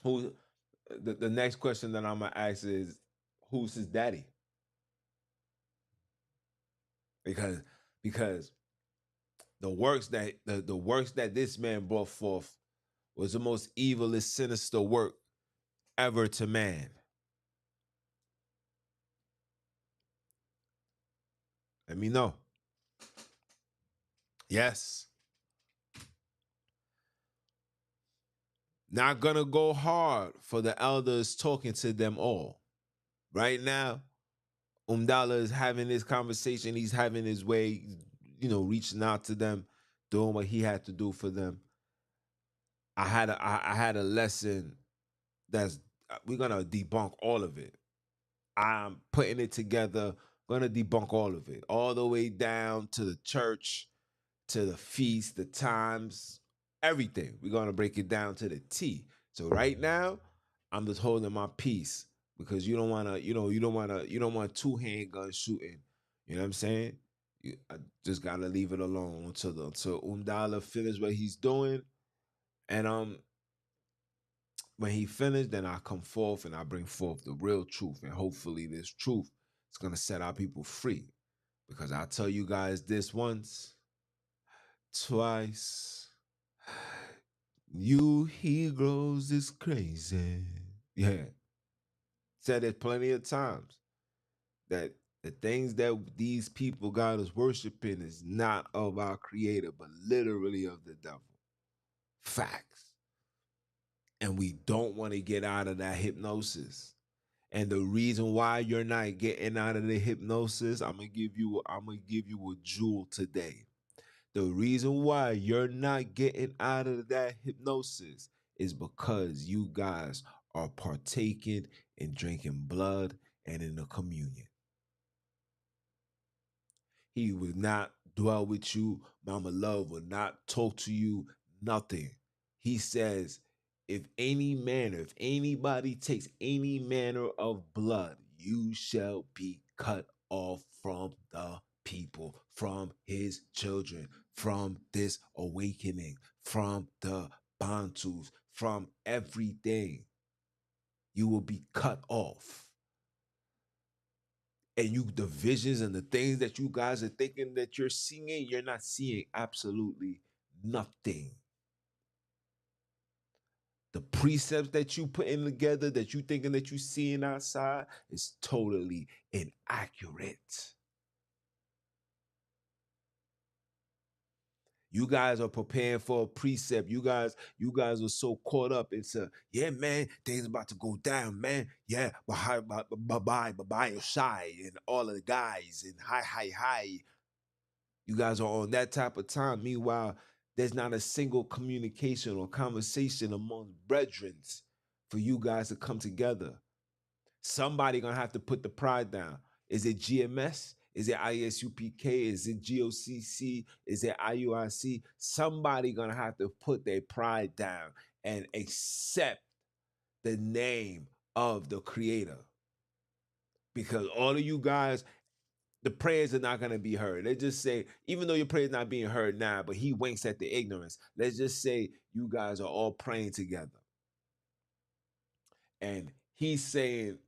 Who? The next question that I'm gonna ask is, who's his daddy? Because because the works that this man brought forth was the most evilest, sinister work ever to man. Let me know. Yes. Not gonna go hard for the elders talking to them all. Right now, Umdala is having this conversation. He's having his way, reaching out to them, doing what he had to do for them. I had a lesson that's we're gonna debunk all of it. I'm putting it together, gonna debunk all of it, all the way down to the church, to the feast, the times, everything. We're gonna break it down to the T. So right now, I'm just holding my peace because you don't want two handguns shooting. You know what I'm saying? I just gotta leave it alone until Umdala finish what he's doing, and when he finished, then I come forth and I bring forth the real truth, and hopefully this truth is gonna set our people free. Because I tell you guys this once, twice. You Hebrews is crazy. Yeah. Said it plenty of times that the things that these people got us worshiping is not of our creator, but literally of the devil. Facts. And we don't want to get out of that hypnosis. And the reason why you're not getting out of the hypnosis, I'm gonna give you a jewel today. The reason why you're not getting out of that hypnosis is because you guys are partaking in drinking blood and in the communion. He will not dwell with you. Mama Love will not talk to you, nothing. He says, if anybody takes any manner of blood, you shall be cut off from the people, from his children, from this awakening, from the Bantus, from everything. You will be cut off. And the visions and the things that you guys are thinking that you're seeing, you're not seeing absolutely nothing. The precepts that you putting together, that you thinking that you seeing outside, is totally inaccurate. You guys are preparing for a precept. You guys are so caught up into, yeah, man, things about to go down, man. Yeah, bye, shy, and all of the guys, and hi. You guys are on that type of time. Meanwhile, there's not a single communication or conversation among brethren for you guys to come together. Somebody gonna have to put the pride down. Is it GMS? Is it ISUPK? Is it GOCC? Is it IUIC? Somebody gonna have to put their pride down and accept the name of the creator. Because all of you guys, the prayers are not going to be heard. Let's just say, even though your prayer is not being heard now, but he winks at the ignorance. Let's just say you guys are all praying together. And he's saying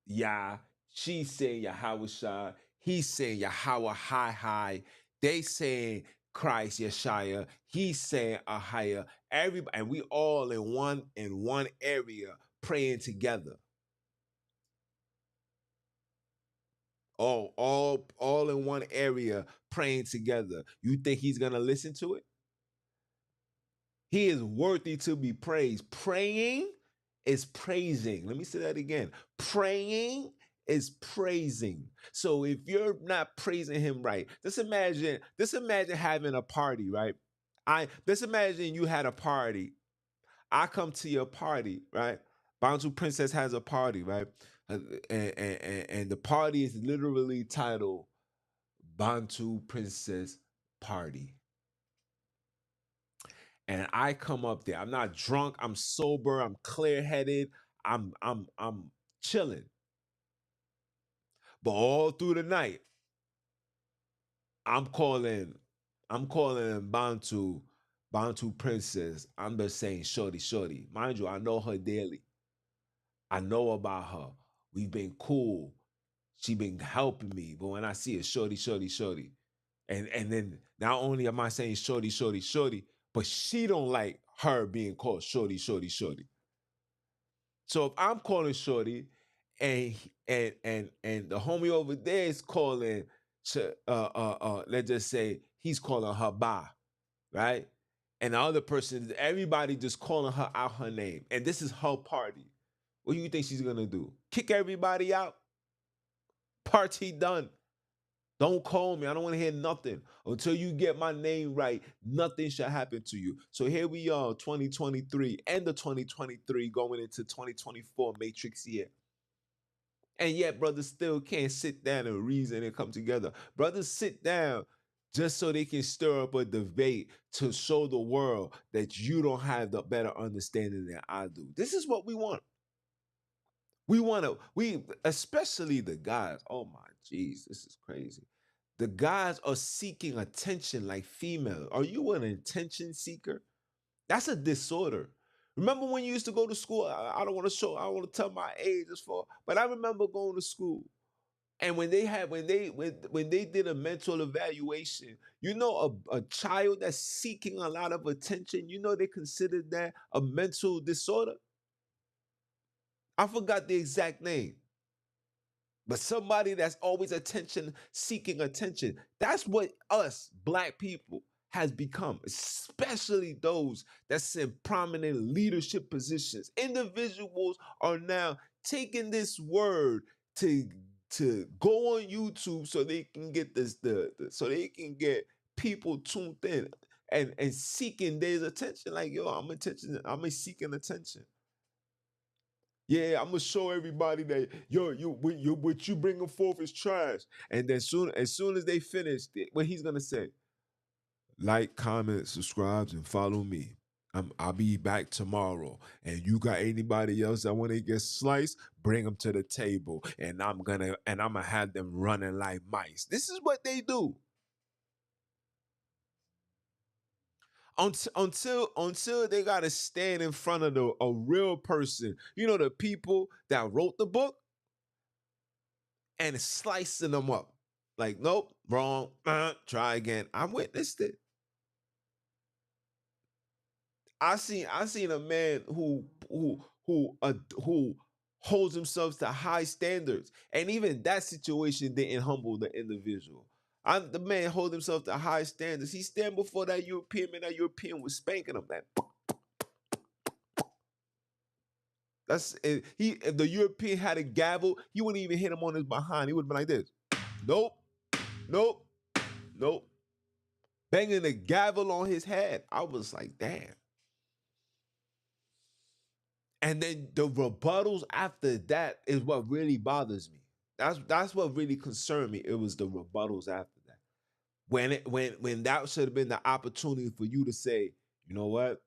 Yah, she's saying Yahweh Shai, he's saying Yahweh High. They saying Christ Yeshaya, he's saying Ahaya. Everybody, and we all in one area praying together. All in one area praying together. You think he's gonna listen to it? He is worthy to be praised. Praying is praising. Let me say that again. Praying is praising. So if you're not praising him right, just imagine having a party, right? I Let's imagine you had a party. I come to your party, right? Bantu Princess has a party, right? And the party is literally titled Bantu Princess Party. And I come up there. I'm not drunk. I'm sober. I'm clear headed. I'm chilling. But all through the night, I'm calling, I'm calling Bantu Princess. I'm just saying shorty, shorty. Mind you, I know her daily. I know about her. We've been cool. She been helping me. But when I see it, shorty, shorty, shorty. And then not only am I saying shorty, shorty, shorty, but she don't like her being called shorty, shorty, shorty. So if I'm calling shorty and and the homie over there is calling let's just say he's calling her ba, right? And the other person, everybody just calling her out her name. And this is her party. What do you think she's gonna do? Kick everybody out? Party done. Don't call me. I don't want to hear nothing. Until you get my name right, nothing shall happen to you. So here we are, 2023, end of 2023, going into 2024 Matrix year. And yet, brothers still can't sit down and reason and come together. Brothers sit down just so they can stir up a debate to show the world that you don't have the better understanding than I do. This is what we want. We especially the guys. Oh my jeez, this is crazy. The guys are seeking attention like females. Are you an attention seeker? That's a disorder. Remember when you used to go to school? I don't want to show, I don't want to tell my age as for, but I remember going to school. And when they did a mental evaluation, you know, a child that's seeking a lot of attention, you know, they considered that a mental disorder. I forgot the exact name. But somebody that's always attention seeking attention. That's what us black people has become, especially those that's in prominent leadership positions. Individuals are now taking this word to go on YouTube so they can get so they can get people tuned in and seeking their attention. Like, yo, I'm seeking attention. Yeah, I'm gonna show everybody that what you bringing forth is trash. And then as soon as they finish, what he's gonna say: like, comment, subscribe, and follow me. I'll be back tomorrow. And you got anybody else that want to get sliced? Bring them to the table, and I'm gonna have them running like mice. This is what they do. Until they gotta stand in front of a real person. You know, the people that wrote the book and slicing them up. Like, nope, wrong. Try again. I witnessed it. I seen a man who holds himself to high standards, and even that situation didn't humble the individual. The man hold himself to high standards. He stand before that European man. That European was spanking him. If the European had a gavel, he wouldn't even hit him on his behind. He would have been like this. Nope, nope, nope. Banging the gavel on his head. I was like, damn. And then the rebuttals after that is what really bothers me. That's what really concerned me. It was the rebuttals after that. When that should have been the opportunity for you to say, you know what?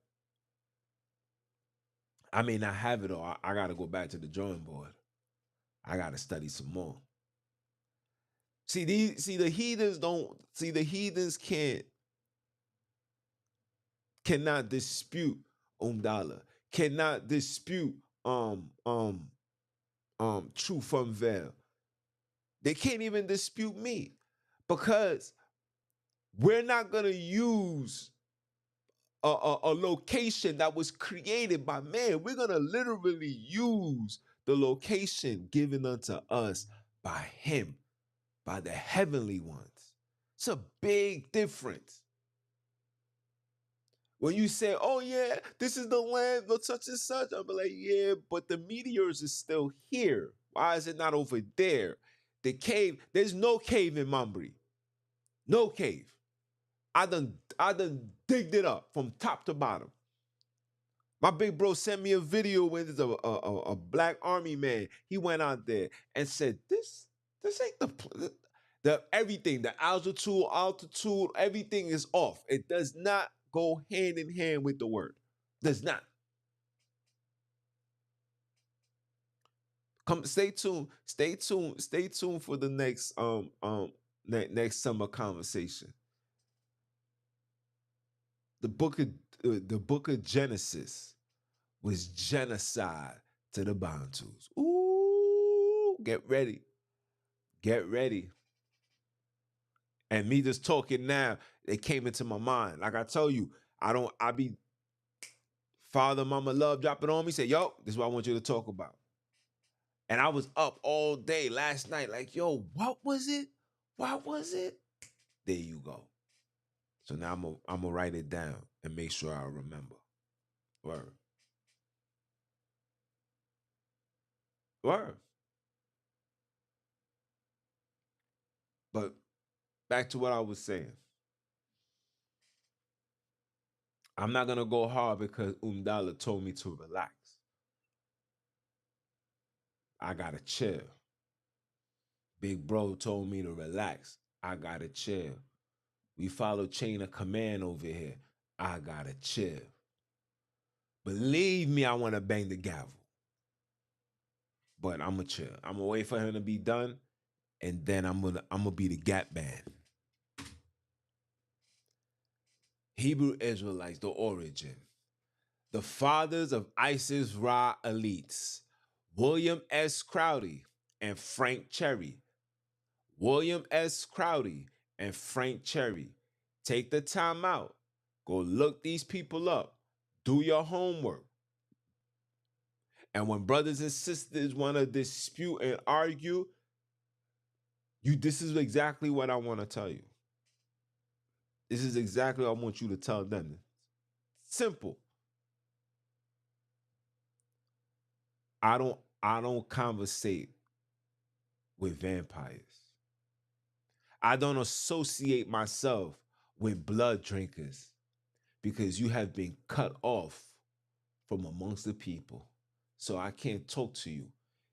I may not have it all. I gotta go back to the drawing board. I gotta study some more. The heathens don't see the heathens cannot dispute Umdala, cannot dispute truth unveiled. They can't even dispute me because we're not gonna use a location that was created by man. We're gonna literally use the location given unto us by him, by the heavenly ones. It's a big difference. When you say, oh yeah, this is the land of such and such, I'm like, yeah, but the meteors is still here. Why is it not over there? The cave, there's no cave in Mambri. No cave. I done digged it up from top to bottom. My big bro sent me a video where there's a black army man. He went out there and said, this ain't the everything, the altitude, everything is off. It does not go hand in hand with the word. Does not. Come, stay tuned for the next summer conversation. The book of Genesis was genocide to the Bantus. Ooh, get ready. Get ready. And me just talking now, it came into my mind. Like I tell you, I be father, mama, love dropping on me, say, yo, this is what I want you to talk about. And I was up all day last night, like, yo, what was it? What was it? There you go. So now I'm gonna write it down and make sure I remember. Word. Word. But back to what I was saying. I'm not gonna go hard because Umdala told me to relax. I gotta chill. Big bro told me to relax. I gotta chill. We follow chain of command over here. I gotta chill. Believe me, I wanna bang the gavel. But I'ma chill. I'ma wait for him to be done, and then I'm gonna be the gap band. Hebrew Israelites, the origin. The fathers of ISIS Ra elites, William S. Crowdy and Frank Cherry. William S. Crowdy and Frank Cherry. Take the time out. Go look these people up. Do your homework. And when brothers and sisters want to dispute and argue, this is exactly what I want to tell you. This is exactly what I want you to tell them. Simple. I don't conversate with vampires. I don't associate myself with blood drinkers because you have been cut off from amongst the people. So I can't talk to you.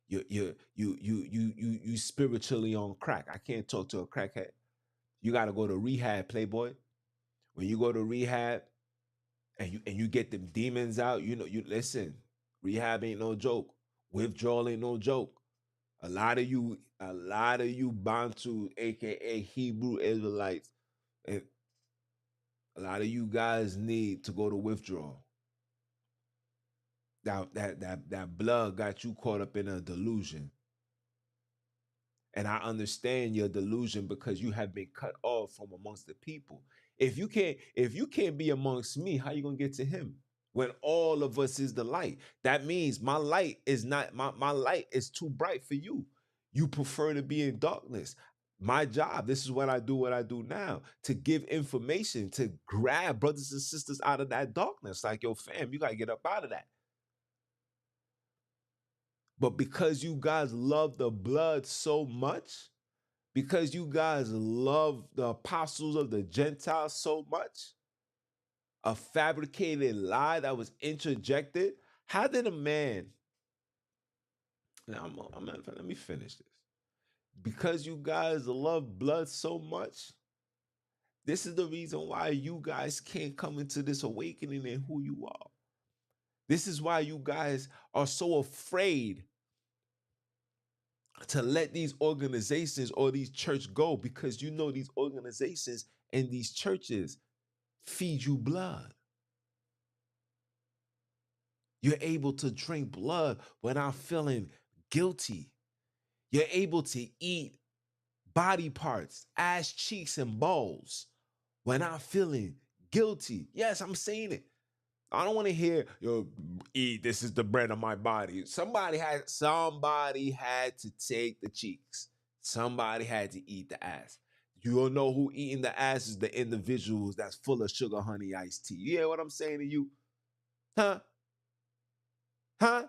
You spiritually on crack. I can't talk to a crackhead. You got to go to rehab, playboy. When you go to rehab and you get them demons out, you listen. Rehab ain't no joke. Withdrawal ain't no joke. A lot of you Bantu, aka Hebrew Israelites, and a lot of you guys need to go to withdrawal. That blood got you caught up in a delusion. And I understand your delusion because you have been cut off from amongst the people. If you can't be amongst me, how you gonna get to him? When all of us is the light. That means my light is not my light is too bright for you. You prefer to be in darkness. My job, this is what I do now, to give information, to grab brothers and sisters out of that darkness. Like, yo, fam, you gotta get up out of that. But because you guys love the blood so much, because you guys love the apostles of the Gentiles so much, a fabricated lie that was interjected. How did a man? Now, let me finish this. Because you guys love blood so much, this is the reason why you guys can't come into this awakening in who you are. This is why you guys are so afraid to let these organizations or these church go, because you know these organizations and these churches feed you blood. You're able to drink blood without feeling guilty. You're able to eat body parts, ass cheeks, and balls without feeling guilty. Yes, I'm saying it. I don't want to hear, yo, eat, this is the bread of my body. Somebody had to take the cheeks. Somebody had to eat the ass. You don't know who eating the ass is the individuals that's full of sugar, honey, iced tea. You hear what I'm saying to you? Huh? Huh?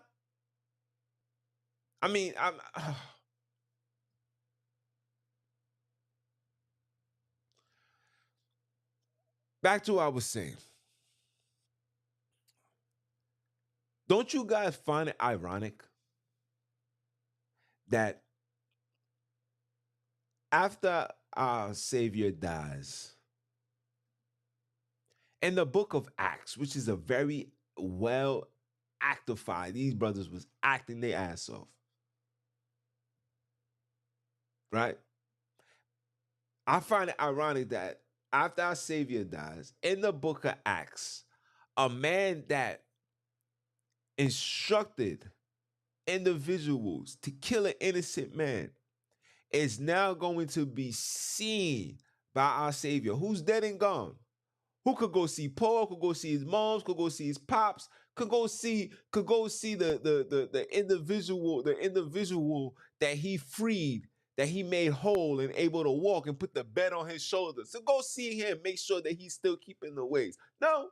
I mean, Back to what I was saying. Don't you guys find it ironic that after our Savior dies, in the book of Acts, which is a very well actified, these brothers was acting their ass off, right? I find it ironic that after our Savior dies, in the book of Acts, a man that instructed individuals to kill an innocent man is now going to be seen by our Savior, who's dead and gone. Who could go see Paul, could go see his moms, could go see his pops, could go see the individual that he freed, that he made whole and able to walk and put the bed on his shoulders. So go see him, make sure that he's still keeping the ways. No,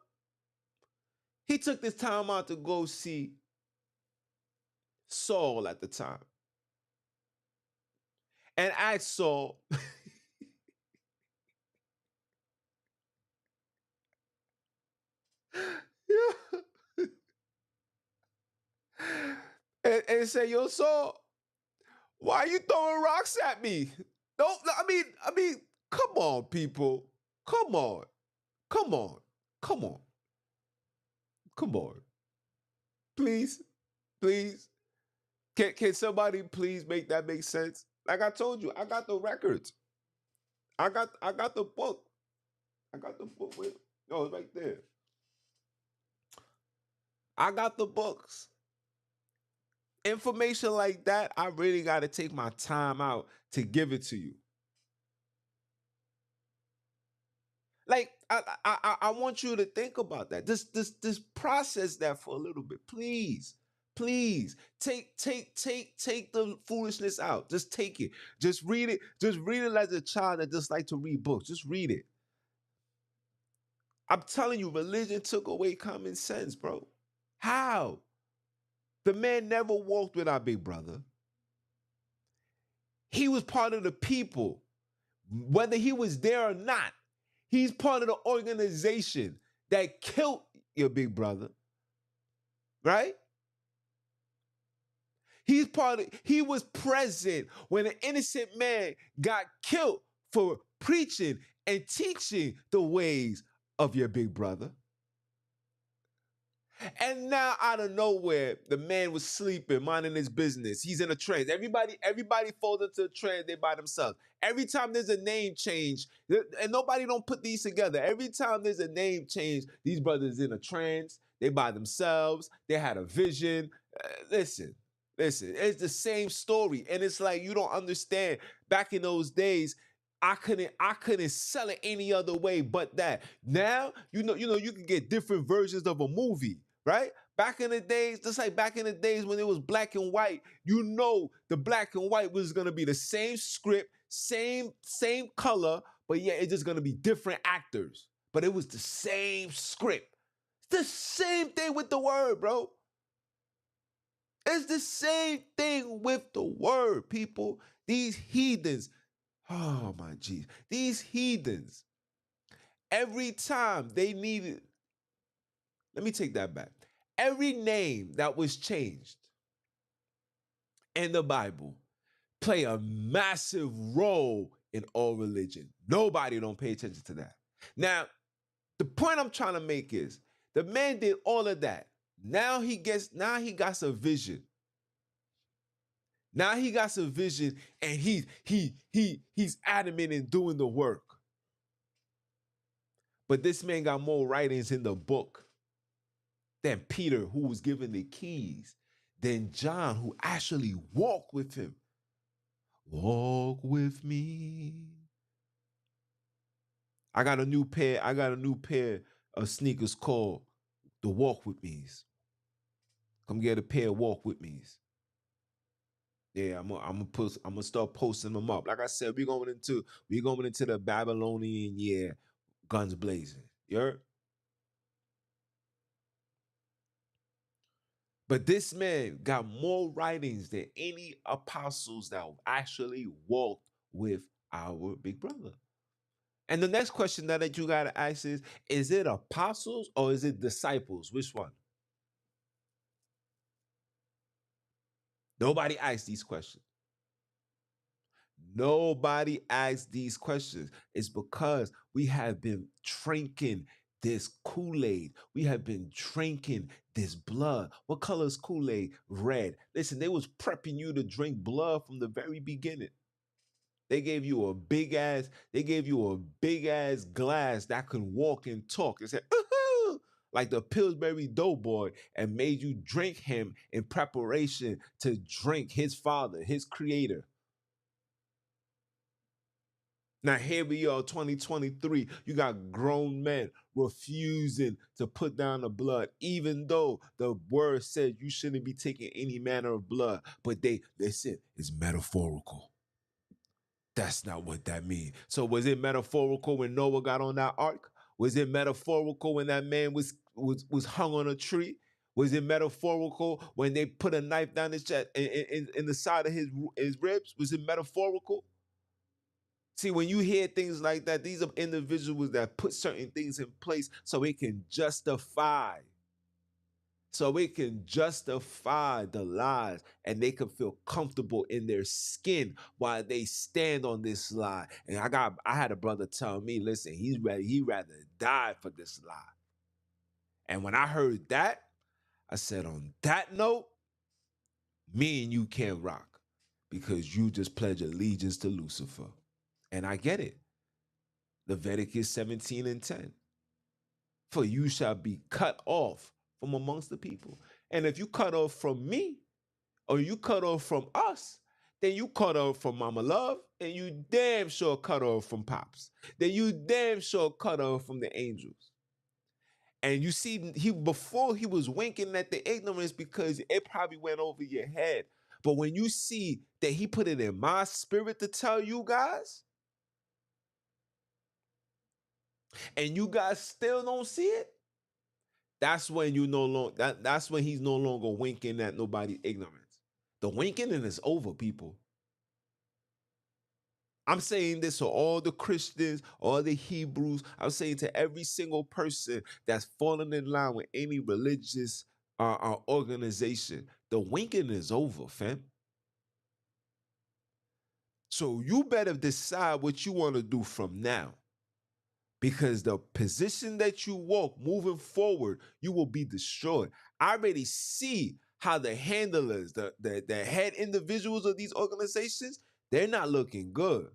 he took this time out to go see Saul at the time and asked Saul, yeah, and say, "Yo, Saul, why are you throwing rocks at me? Don't. I mean, come on, people. Come on, come on, come on, come on. Please, please. Can somebody please make that make sense? Like I told you, I got the records. I got the book. I got the book with. No, it's right there. I got the books. Information like that, I really got to take my time out to give it to you. Like I want you to think about that. This process that for a little bit, please. Please take the foolishness out. Just take it. Just read it. Just read it as a child that just like to read books. Just read it. I'm telling you, religion took away common sense, bro. How? The man never walked with our big brother. He was part of the people, whether he was there or not. He's part of the organization that killed your big brother, right? He was present when an innocent man got killed for preaching and teaching the ways of your big brother. And now out of nowhere, the man was sleeping, minding his business. He's in a trance. Everybody falls into a trance, they by themselves. Every time there's a name change, and nobody don't put these together. Every time there's a name change, these brothers in a trance, they by themselves, they had a vision. Listen, listen, it's the same story. And it's like you don't understand. Back in those days, I couldn't sell it any other way but that. Now, you can get different versions of a movie, right? Back in the days, just like back in the days when it was black and white, the black and white was gonna be the same script, same color, but yeah, it's just gonna be different actors. But it was the same script. It's the same thing with the word, bro. It's the same thing with the word, people. These heathens, oh my geez, these heathens, every time they needed, let me take that back. Every name that was changed in the Bible play a massive role in all religion. Nobody don't pay attention to that. Now, the point I'm trying to make is the man did all of that. Now he got some vision. Now he got some vision and he's adamant in doing the work. But this man got more writings in the book than Peter, who was given the keys, than John, who actually walked with him. Walk with me. I got a new pair of sneakers called the Walk With Me's. Come get a pair of Walk With Me's. Yeah, I'm gonna start posting them up. Like I said, we going into the Babylonian year, guns blazing. You heard? But this man got more writings than any apostles that actually walked with our big brother. And the next question that you gotta ask is it apostles or is it disciples? Which one? Nobody asks these questions. Nobody asks these questions. It's because we have been drinking this Kool-Aid. We have been drinking this blood. What color is Kool-Aid? Red. Listen, they was prepping you to drink blood from the very beginning. They gave you a big ass glass that can walk and talk. It said, "Ooh," like the Pillsbury Doughboy, and made you drink him in preparation to drink his father, his creator. Now here we are, 2023. You got grown men refusing to put down the blood, even though the word said you shouldn't be taking any manner of blood. But they listen, it's metaphorical. That's not what that means. So was it metaphorical when Noah got on that ark? Was it metaphorical when that man was hung on a tree? Was it metaphorical when they put a knife down his chest in the side of his ribs? Was it metaphorical? See, when you hear things like that, these are individuals that put certain things in place so it can justify the lies, and they can feel comfortable in their skin while they stand on this lie. And I had a brother tell me, listen, he'd rather die for this lie. And when I heard that, I said, on that note, me and you can't rock because you just pledge allegiance to Lucifer. And I get it. Leviticus 17 and 10. For you shall be cut off from amongst the people. And if you cut off from me, or you cut off from us, then you cut off from Mama Love, and you damn sure cut off from Pops. Then you damn sure cut off from the angels. And you see, before he was winking at the ignorance because it probably went over your head. But when you see that he put it in my spirit to tell you guys, and you guys still don't see it, that's when you no longer that's when he's no longer winking at nobody's ignorance. The winking is over, people. I'm saying this to all the Christians, all the Hebrews. I'm saying to every single person that's fallen in line with any religious organization. The winking is over, fam. So you better decide what you want to do from now. Because the position that you walk moving forward, you will be destroyed. I already see how the handlers, the head individuals of these organizations, they're not looking good.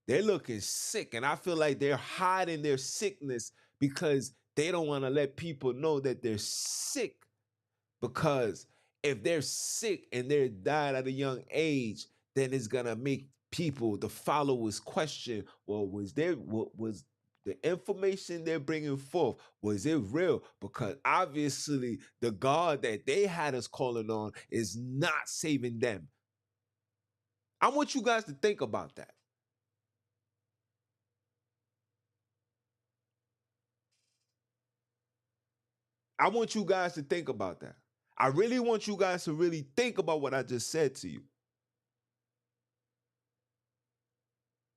They're looking sick. And I feel like they're hiding their sickness because they don't want to let people know that they're sick. Because if they're sick and they're died at a young age, then it's gonna make people, the followers, question, well, was the information they're bringing forth, was it real? Because obviously the God that they had us calling on is not saving them. I want you guys to think about that. I want you guys to think about that. I really want you guys to really think about what I just said to you.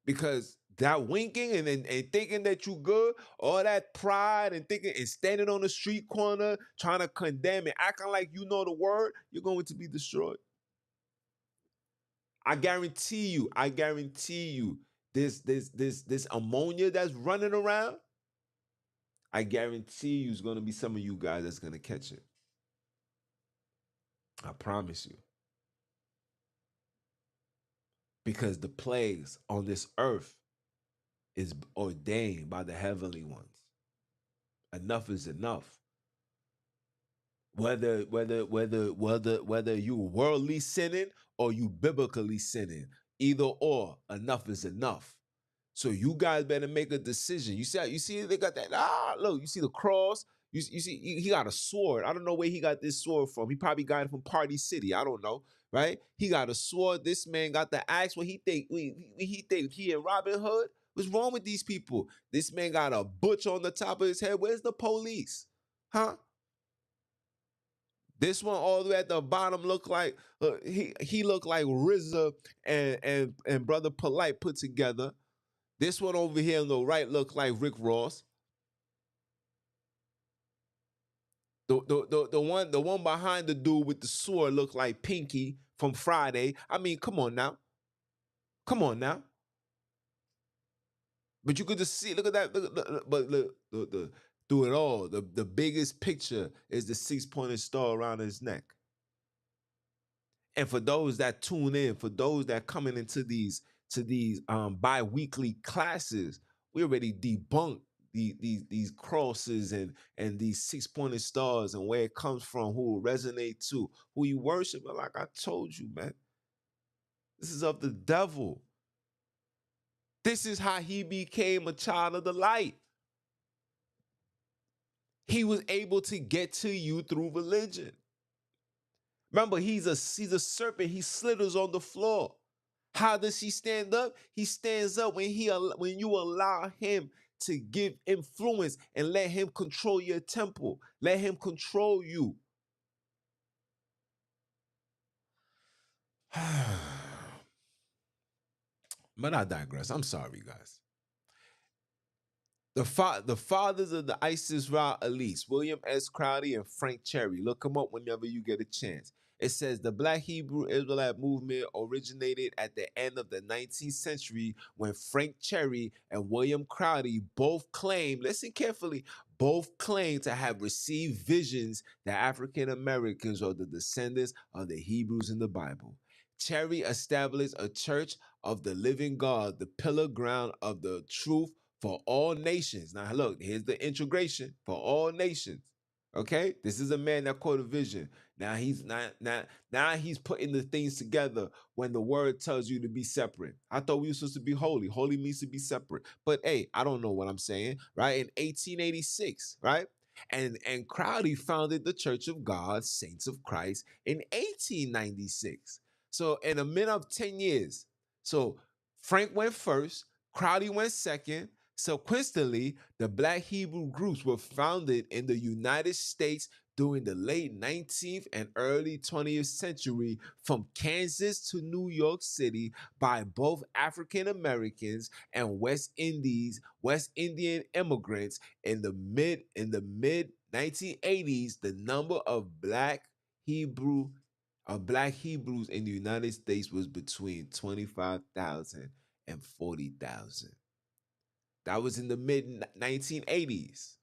Because that winking and thinking that you good, all that pride and thinking and standing on the street corner trying to condemn and acting like you know the word, you're going to be destroyed. I guarantee you, this ammonia that's running around, I guarantee you is going to be some of you guys that's going to catch it. I promise you. Because the plagues on this earth is ordained by the heavenly ones. Enough is enough. Whether you worldly sinning or you biblically sinning, either or, enough is enough. So you guys better make a decision. You see they got that, look, you see the cross. You see he got a sword. I don't know where he got this sword from. He probably got it from Party City. I don't know, right? He got a sword. This man got the axe. When he in Robin Hood. What's wrong with these people? This man got a butch on the top of his head. Where's the police? Huh? This one all the way at the bottom looked like he looked like RZA and Brother Polite put together. This one over here on the right look like Rick Ross. The one behind the dude with the sword looked like Pinky from Friday. I mean, come on now. Come on now. But you could just see, look at that. But look, through it all, the biggest picture is the six-pointed star around his neck. And for those that tune in, for those that coming into these bi-weekly classes, we already debunked these crosses and these six-pointed stars and where it comes from, who it resonate to, who you worship. But like I told you, man, this is of the devil. This is how he became a child of the light. He was able to get to you through religion. Remember, he's a serpent. He slithers on the floor. How does he stand up? He stands up when you allow him to give influence and let him control your temple. Let him control you. But I digress. I'm sorry, guys. The fathers of the ISIS Ra elites, William S. Crowdy and Frank Cherry. Look them up whenever you get a chance. It says the Black Hebrew Israelite movement originated at the end of the 19th century when Frank Cherry and William Crowdy both claimed, listen carefully, both claimed to have received visions that African Americans are the descendants of the Hebrews in the Bible. Cherry established a church of the living God, the pillar ground of the truth for all nations. Now, look, here's the integration for all nations. Okay, this is a man that caught a vision. Now he's not now he's putting the things together when the word tells you to be separate. I thought we were supposed to be holy. Holy means to be separate. But hey, I don't know what I'm saying, right? In 1886, right? And Crowley founded the Church of God, Saints of Christ in 1896. So in a minute of 10 years. So Frank went first, Crowley went second. So coincidentally, the Black Hebrew groups were founded in the United States during the late 19th and early 20th century from Kansas to New York City by both African Americans and West Indian immigrants. In the mid 1980s, the number of Black Hebrews in the United States was between 25,000 and 40,000. That was in the mid 1980s.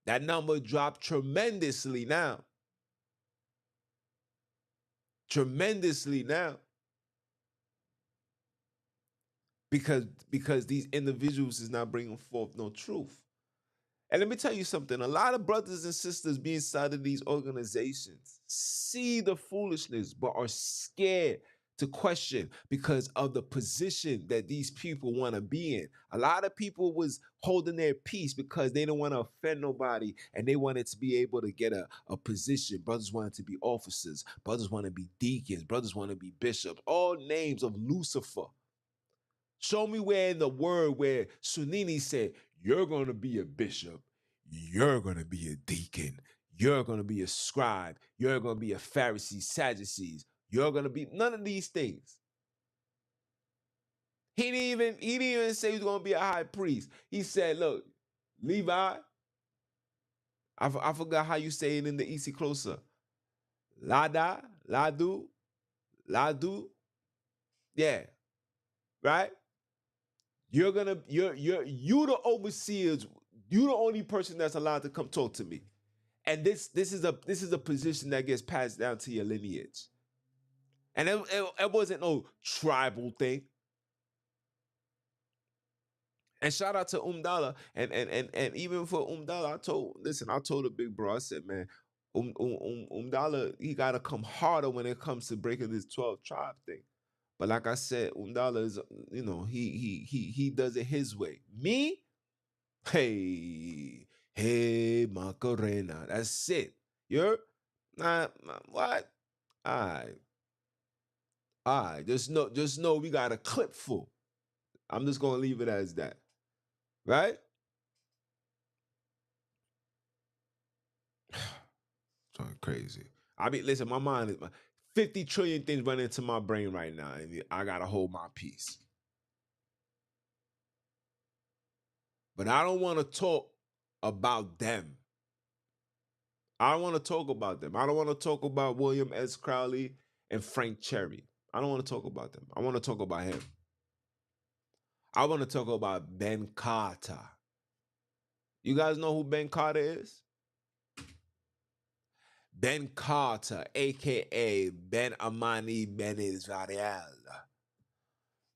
That number dropped tremendously now. Tremendously now. Because these individuals is not bringing forth no truth. And let me tell you something. A lot of brothers and sisters be inside of these organizations see the foolishness, but are scared to question because of the position that these people want to be in. A lot of people was holding their peace because they don't want to offend nobody and they wanted to be able to get a position. Brothers wanted to be officers. Brothers want to be deacons. Brothers want to be bishops. All names of Lucifer. Show me where in the word where Sunini said, you're going to be a bishop, you're going to be a deacon, you're going to be a scribe, you're going to be a Pharisee, Sadducees, you're going to be none of these things. He didn't even say he was going to be a high priest. He said, look, Levi, I forgot how you say it in the Easy Closer. Lada, Ladu, Ladu. Yeah, right? You the overseers. You the only person that's allowed to come talk to me. And this is a position that gets passed down to your lineage. And it wasn't no tribal thing. And shout out to and even for Umdala, I told the big bro, I said, man, Umdala, he gotta come harder when it comes to breaking this 12 tribe thing. But like I said, Umdala is, he does it his way. Me, hey, hey, Macarena. That's it. You're what? Alright. Alright. Just know we got a clip full. I'm just gonna leave it as that. Right? Sound crazy. I mean, listen, my mind is 50 trillion things running into my brain right now, and I gotta hold my peace. But I don't want to talk about them. I don't want to talk about them. I don't want to talk about William S. Crowley and Frank Cherry. I don't want to talk about them. I want to talk about him. I want to talk about Ben Carter. You guys know who Ben Carter is? Ben Carter, aka Ben Amani Ben Israel.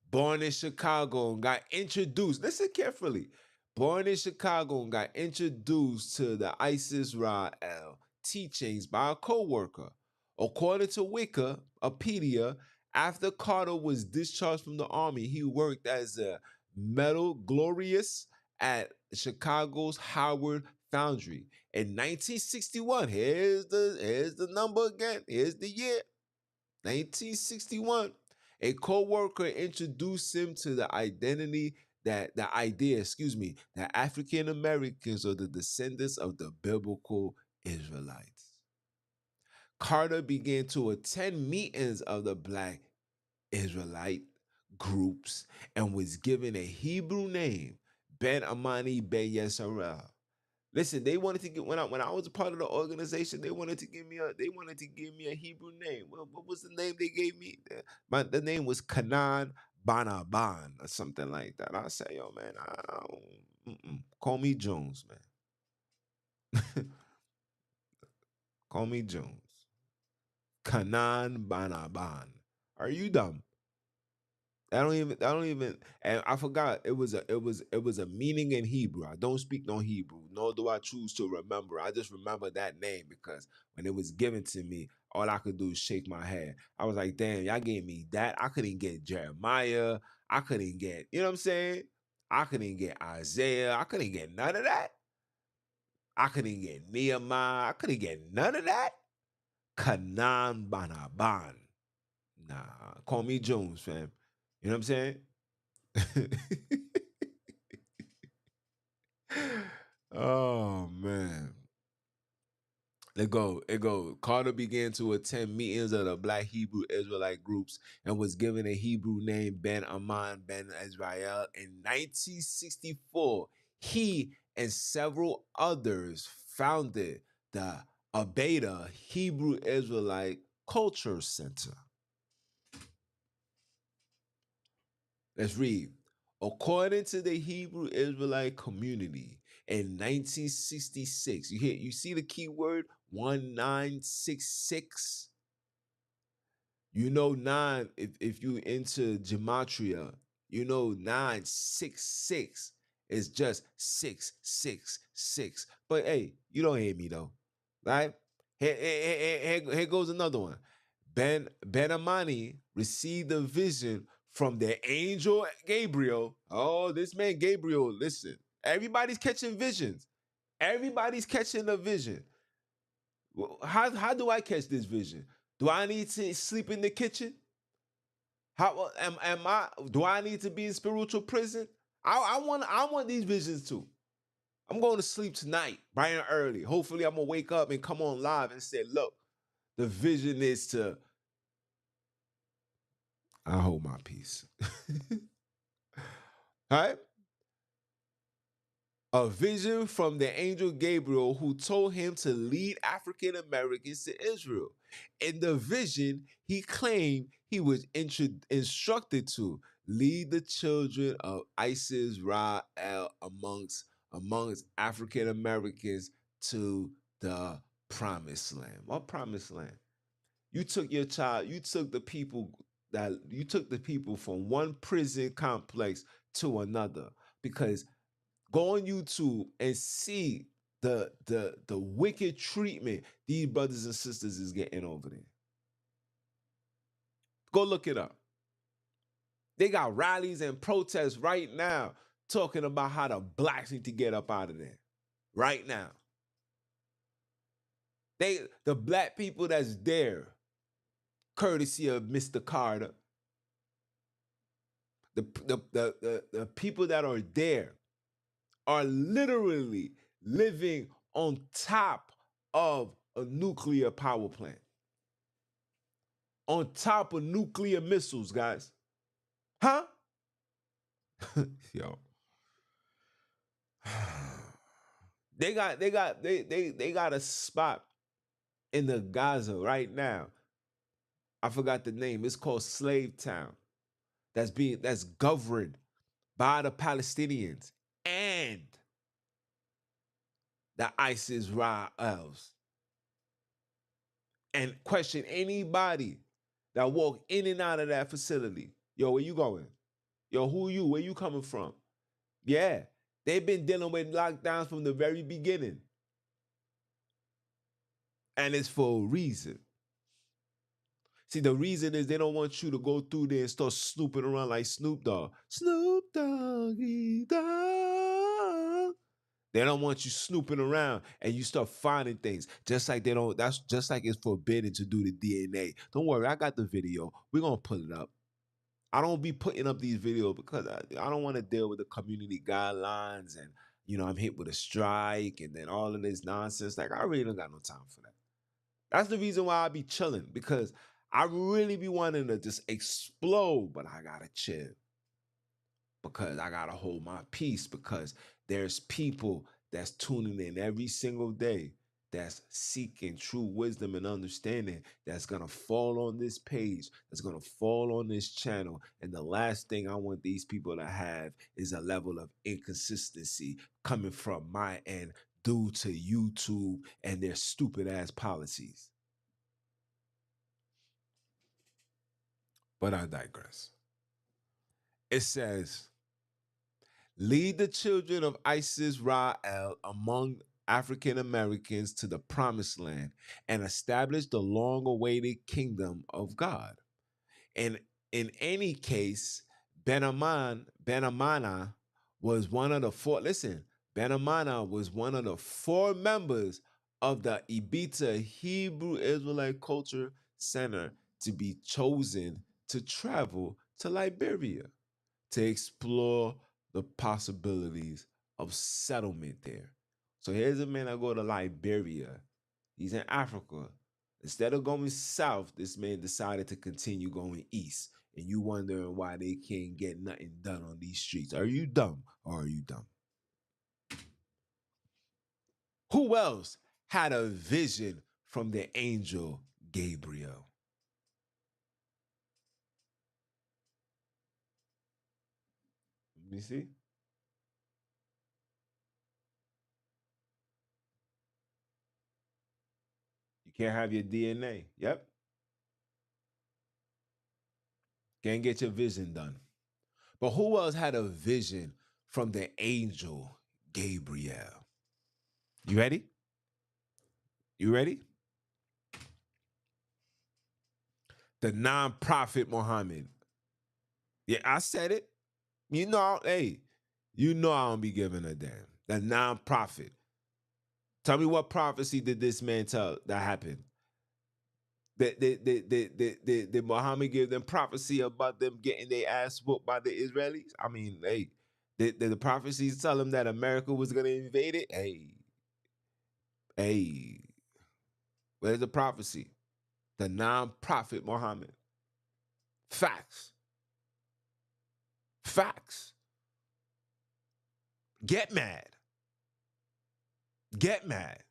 Born in Chicago and got introduced. Listen carefully. Born in Chicago and got introduced to the Isis Ra teachings by a co-worker. According to Wikipedia, after Carter was discharged from the army, he worked as a metal glorious at Chicago's Howard Foundry. In 1961, here's the number again. Here's the year. 1961, a co-worker introduced him to the idea, that African Americans are the descendants of the biblical Israelites. Carter began to attend meetings of the Black Israelite groups and was given a Hebrew name, Ben Amani Ben Yisrael. Listen, they wanted to get when I was a part of the organization, they wanted to give me a Hebrew name. Well, what was the name they gave me? The name was Kanan Banaban or something like that. I say, yo, man, call me Jones, man. Call me Jones. Kanan Banaban. Are you dumb? I don't even and I forgot it was a meaning in Hebrew. I don't speak no Hebrew, nor do I choose to remember. I just remember that name because when it was given to me, all I could do is shake my head. I was like, damn, y'all gave me that. I couldn't get Jeremiah. I couldn't get, you know what I'm saying? I couldn't get Isaiah. I couldn't get none of that. I couldn't get Nehemiah. I couldn't get none of that. Kanan Banaban. Nah, call me Jones, fam. You know what I'm saying? Oh man. It go. Carter began to attend meetings of the Black Hebrew Israelite groups and was given a Hebrew name Ben Aman Ben Israel. In 1964, he and several others founded the Abeda Hebrew Israelite Culture Center. Let's read. According to the Hebrew Israelite community in 1966, you see the key word 1966. You know nine if you into gematria, you know 966 is just 666. But hey, you don't hear me though, right? Here goes another one. Ben Amani received a vision from the angel Gabriel. Oh, this man Gabriel, listen. Everybody's catching visions. Everybody's catching a vision. How do I catch this vision? Do I need to sleep in the kitchen? How am I? Do I need to be in spiritual prison? I want these visions too. I'm going to sleep tonight, bright and early. Hopefully, I'm gonna wake up and come on live and say, "Look, the vision is to." I hold my peace. All right. A vision from the angel Gabriel who told him to lead African Americans to Israel. In the vision, he claimed he was instructed to lead the children of Isis Ra El amongst African Americans to the promised land. What promised land? You took your child, you took the people from one prison complex to another because go on YouTube and see the wicked treatment these brothers and sisters is getting over there. Go look it up. They got rallies and protests right now talking about how the blacks need to get up out of there. Right now. The black people that's there, courtesy of Mr. Carter, the people that are there are literally living on top of a nuclear power plant. On top of nuclear missiles, guys. Huh? Yo. They got a spot in the Gaza right now. I forgot the name. It's called Slave Town. That's governed by the Palestinians and the ISIS Raels. And question anybody that walk in and out of that facility. Yo, where you going? Yo, who you? Where you coming from? Yeah, they've been dealing with lockdowns from the very beginning. And it's for a reason. See, the reason is they don't want you to go through there and start snooping around like Snoop Dogg. Snoop Doggy Dogg. They don't want you snooping around and you start finding things. Just like they don't, that's just like it's forbidden to do the DNA. Don't worry, I got the video. We're gonna put it up. I don't be putting up these videos because I don't want to deal with the community guidelines and I'm hit with a strike and then all of this nonsense. Like I really don't got no time for that. That's the reason why I be chilling because I really be wanting to just explode, but I gotta chill because I gotta hold my peace because there's people that's tuning in every single day that's seeking true wisdom and understanding that's gonna fall on this page, that's gonna fall on this channel. And the last thing I want these people to have is a level of inconsistency coming from my end due to YouTube and their stupid ass policies. But I digress. It says, lead the children of Isis Ra'el among African Americans to the promised land and establish the long awaited kingdom of God. And in any case, Benamana was one of the four, listen, Benamana was one of the four members of the Ibita Hebrew Israelite Culture Center to be chosen to travel to Liberia to explore the possibilities of settlement there. So here's a man that go to Liberia. He's in Africa. Instead of going south, this man decided to continue going east. And you wondering why they can't get nothing done on these streets. Are you dumb or are you dumb? Who else had a vision from the angel Gabriel? Let me see. You can't have your DNA. Yep. Can't get your vision done. But who else had a vision from the angel Gabriel? You ready? You ready? The non-prophet Muhammad. Yeah, I said it. Hey, you know I don't be giving a damn. The non-prophet. Tell me what prophecy did this man tell that happened? Did Muhammad give them prophecy about them getting their ass whooped by the Israelis? I mean, hey, did the prophecies tell them that America was gonna invade it? Hey, where's the prophecy? The non-prophet Muhammad. Facts. Facts. Get mad. Get mad.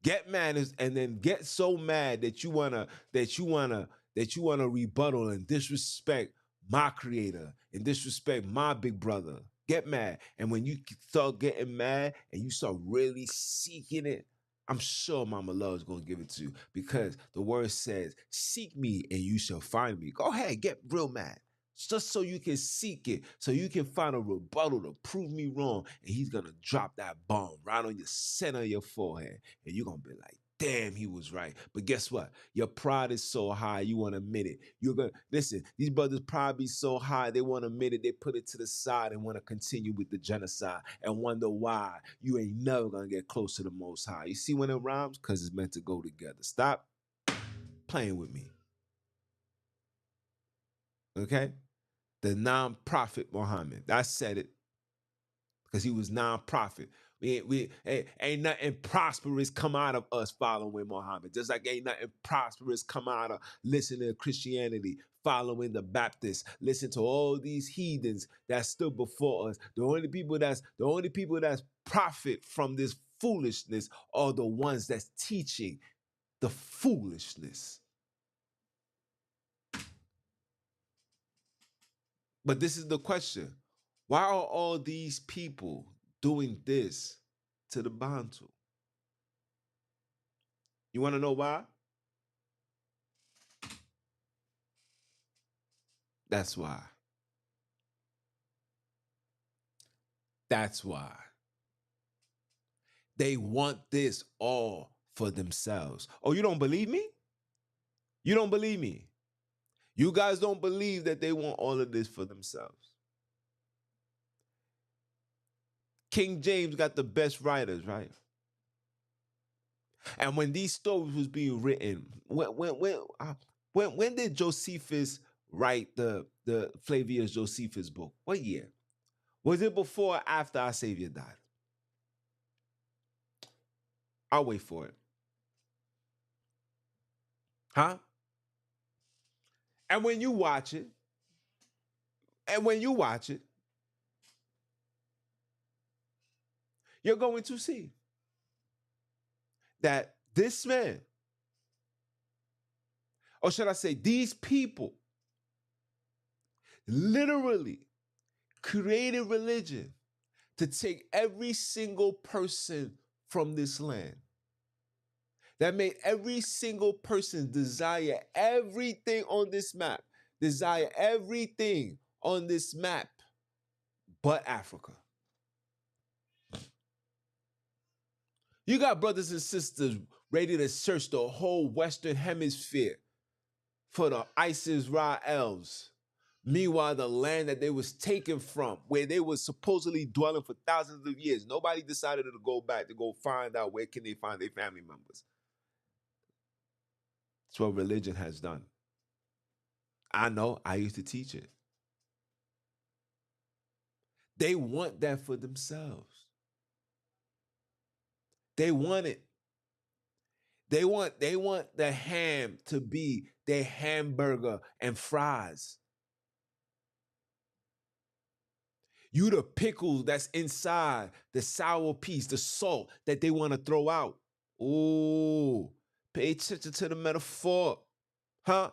Get mad and then get so mad that you wanna rebuttal and disrespect my creator and disrespect my big brother. Get mad. And when you start getting mad and you start really seeking it, I'm sure Mama Love is gonna give it to you because the word says, seek me and you shall find me. Go ahead, get real mad. Just so you can seek it, so you can find a rebuttal to prove me wrong. And he's gonna drop that bomb right on your center of your forehead. And you're gonna be like, damn, he was right. But guess what? Your pride is so high, you want to admit it. You're gonna listen, these brothers pride be so high, they want to admit it, they put it to the side and want to continue with the genocide and wonder why you ain't never gonna get close to the most high. You see when it rhymes? Because it's meant to go together. Stop playing with me. Okay? The non-prophet Muhammad. I said it because he was non-prophet. Ain't nothing prosperous come out of us following Muhammad. Just like ain't nothing prosperous come out of listening to Christianity, following the Baptists, listen to all these heathens that stood before us. The only people that's profit from this foolishness are the ones that's teaching the foolishness. But this is the question. Why are all these people doing this to the Bantu? You want to know why? That's why. That's why. They want this all for themselves. Oh, you don't believe me? You don't believe me? You guys don't believe that they want all of this for themselves. King James got the best writers, right? And when these stories was being written, when did Josephus write the Flavius Josephus book? What year? Was it before or after our Savior died? I'll wait for it. Huh? And when you watch it, you're going to see that this man, or should I say, these people, literally created religion to take every single person from this land. That made every single person desire everything on this map, but Africa. You got brothers and sisters ready to search the whole Western Hemisphere for the Isis Ra elves. Meanwhile, the land that they was taken from, where they was supposedly dwelling for thousands of years, nobody decided to go back to go find out where can they find their family members. That's what religion has done. I know, I used to teach it. They want that for themselves. They want it. They want the ham to be their hamburger and fries. You the pickle that's inside, the sour piece, the salt that they want to throw out. Ooh, pay attention to the metaphor. Huh?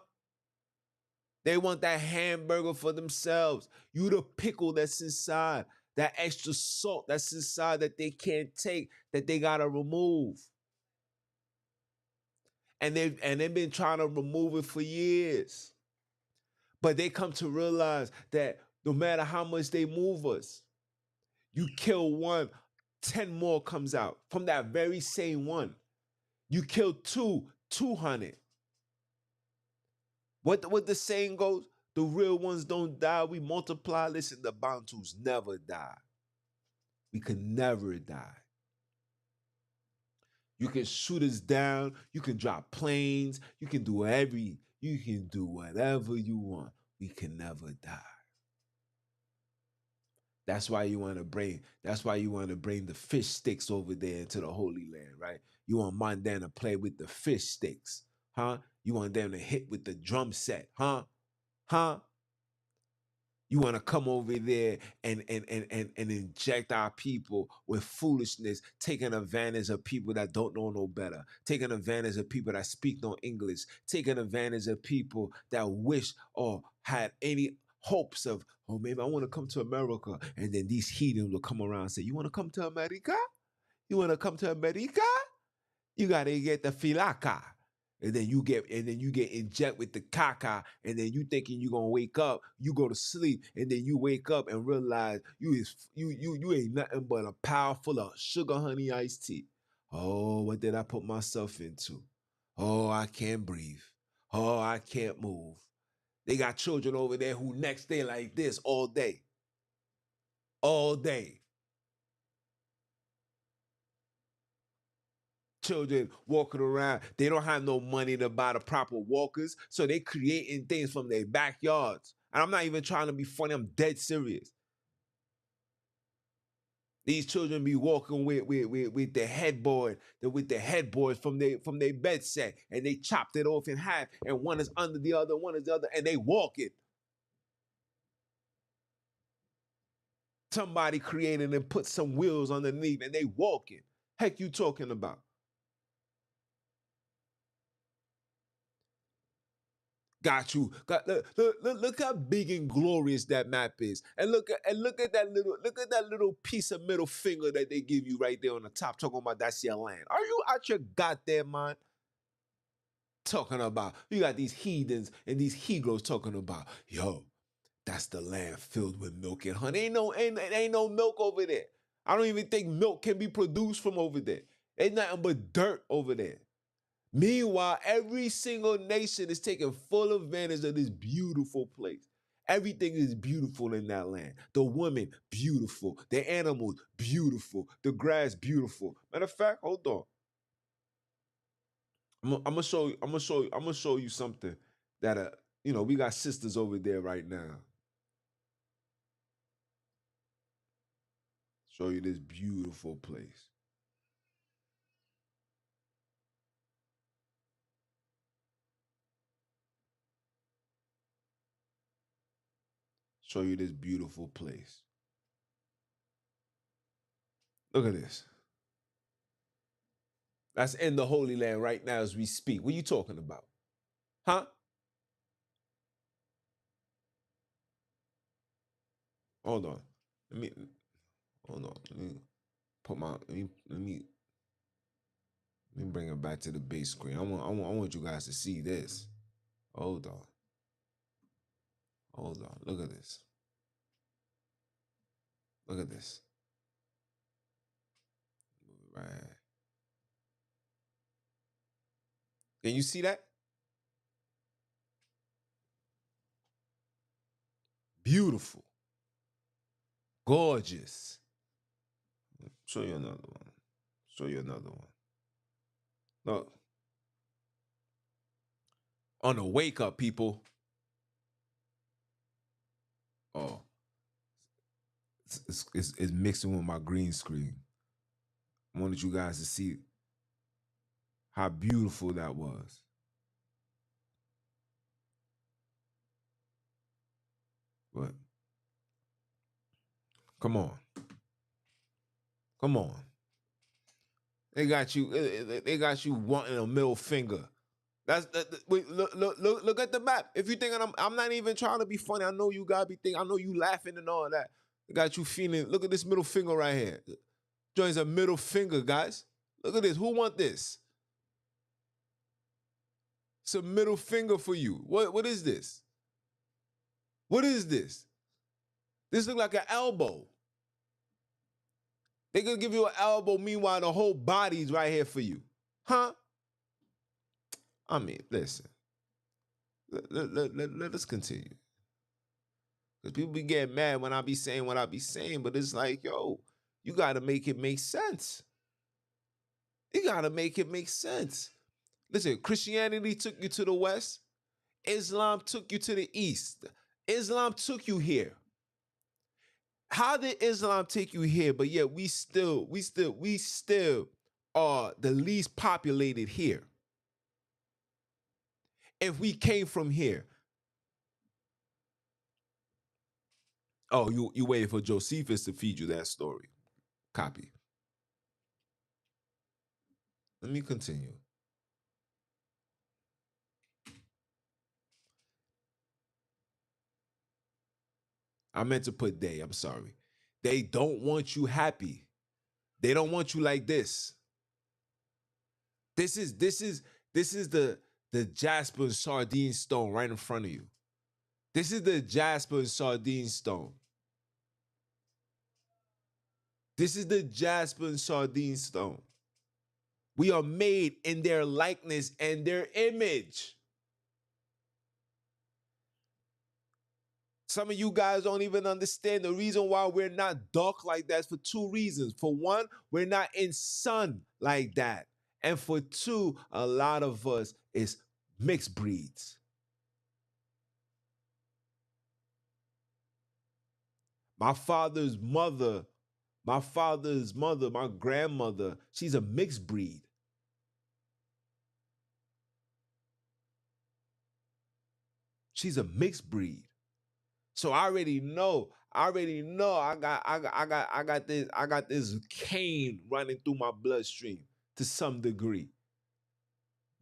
They want that hamburger for themselves. You the pickle that's inside, that extra salt that's inside that they can't take, that they gotta remove. And they've been trying to remove it for years. But they come to realize that no matter how much they move us, you kill one, 10 more comes out from that very same one. You kill two, 200. What the saying goes, the real ones don't die, we multiply. Listen, the Bantus never die. We can never die. You can shoot us down, you can drop planes, you can do whatever you want. We can never die. That's why you want to bring the fish sticks over there into the Holy Land, right? You want Mandan to play with the fish sticks, huh? You want them to hit with the drum set, huh? Huh? You want to come over there and inject our people with foolishness, taking advantage of people that don't know no better, taking advantage of people that speak no English, taking advantage of people that wish or had any hopes of, oh, maybe I want to come to America. And then these heathens will come around and say, you want to come to America? You want to come to America? You got to get the filaka. And then you get injected with the caca, and then you thinking you're gonna wake up, you go to sleep, and then you wake up and realize you ain't nothing but a pile full of sugar honey iced tea. Oh, what did I put myself into? Oh, I can't breathe. Oh, I can't move. They got children over there who next day like this all day. All day. Children walking around, they don't have no money to buy the proper walkers, so they creating things from their backyards. And I'm not even trying to be funny, I'm dead serious. These children be walking with the headboard, with the headboards from their bed set, and they chopped it off in half, and one is under the other, one is the other, and they walk it. Somebody created and put some wheels underneath, and they walk it. Heck, you talking about? Got you. Look how big and glorious that map is, and look at that little piece of middle finger that they give you right there on the top, talking about that's your land. Are you out your goddamn mind? Talking about you got these heathens and these Hebrews talking about, yo, that's the land filled with milk and honey. Ain't no milk over there. I don't even think milk can be produced from over there. Ain't nothing but dirt over there. Meanwhile, every single nation is taking full advantage of this beautiful place. Everything is beautiful in that land. The women, beautiful. The animals, beautiful. The grass, beautiful. Matter of fact, hold on. I'm gonna show you. I'm gonna show you something that we got sisters over there right now. Show you this beautiful place. Show you this beautiful place. Look at this. That's in the Holy Land right now as we speak. What are you talking about? Huh? Hold on. Let me hold on. Let me put my let me bring it back to the base screen. I want you guys to see this. Hold on. Hold on. Look at this. Look at this. Right. Can you see that? Beautiful. Gorgeous. Show you another one. Show you another one. Look. On the wake up, people. Oh. It's mixing with my green screen. I wanted you guys to see how beautiful that was. But come on. Come on. They got you. They got you wanting a middle finger. Wait, look at the map. If you thinking I'm not even trying to be funny. I know you gotta be thinking. I know you laughing and all that. It got you feeling. Look at this middle finger right here. Joins a middle finger, guys. Look at this. Who want this? It's a middle finger for you. What is this? What is this? This look like an elbow. They gonna give you an elbow. Meanwhile, the whole body's right here for you, huh? I mean, listen. Let us continue. Because people be getting mad when I be saying what I be saying, but it's like, yo, you got to make it make sense. You got to make it make sense. Listen, Christianity took you to the West. Islam took you to the East. Islam took you here. How did Islam take you here? But yet we still are the least populated here. If we came from here. Oh, you waited for Josephus to feed you that story. Copy. Let me continue. I meant to put they. I'm sorry. They don't want you happy. They don't want you like this. This is the jasper and sardine stone right in front of you. This is the jasper and sardine stone. This is the jasper and sardine stone. We are made in their likeness and their image. Some of you guys don't even understand the reason why we're not dark like that is for two reasons. For one, we're not in sun like that. And for two, a lot of us is mixed breeds. My father's mother My father's mother, my grandmother, she's a mixed breed. She's a mixed breed. So I already know. I already know. I got this cane running through my bloodstream to some degree.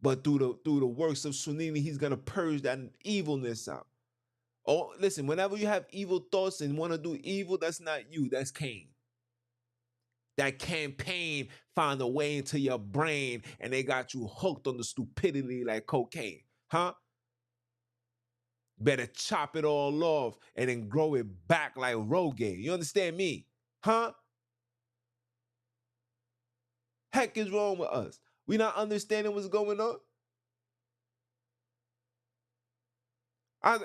But through the works of Sunini, he's gonna purge that evilness out. Oh, listen, whenever you have evil thoughts and want to do evil, that's not you, that's Cain. That campaign found a way into your brain and they got you hooked on the stupidity like cocaine. Huh? Better chop it all off and then grow it back like Rogaine. You understand me? Huh? Heck is wrong with us? We not understanding what's going on? I,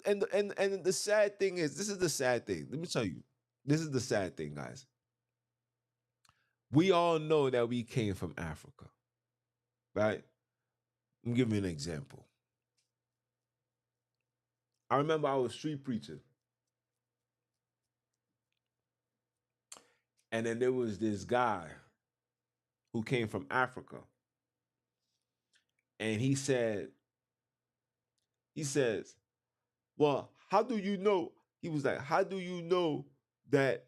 and the sad thing is, this is the sad thing. Let me tell you. This is the sad thing, guys. We all know that we came from Africa, right? I'm giving you an example. I remember I was street preaching, and then there was this guy who came from Africa, and he says, "Well, how do you know?" He was like, "How do you know that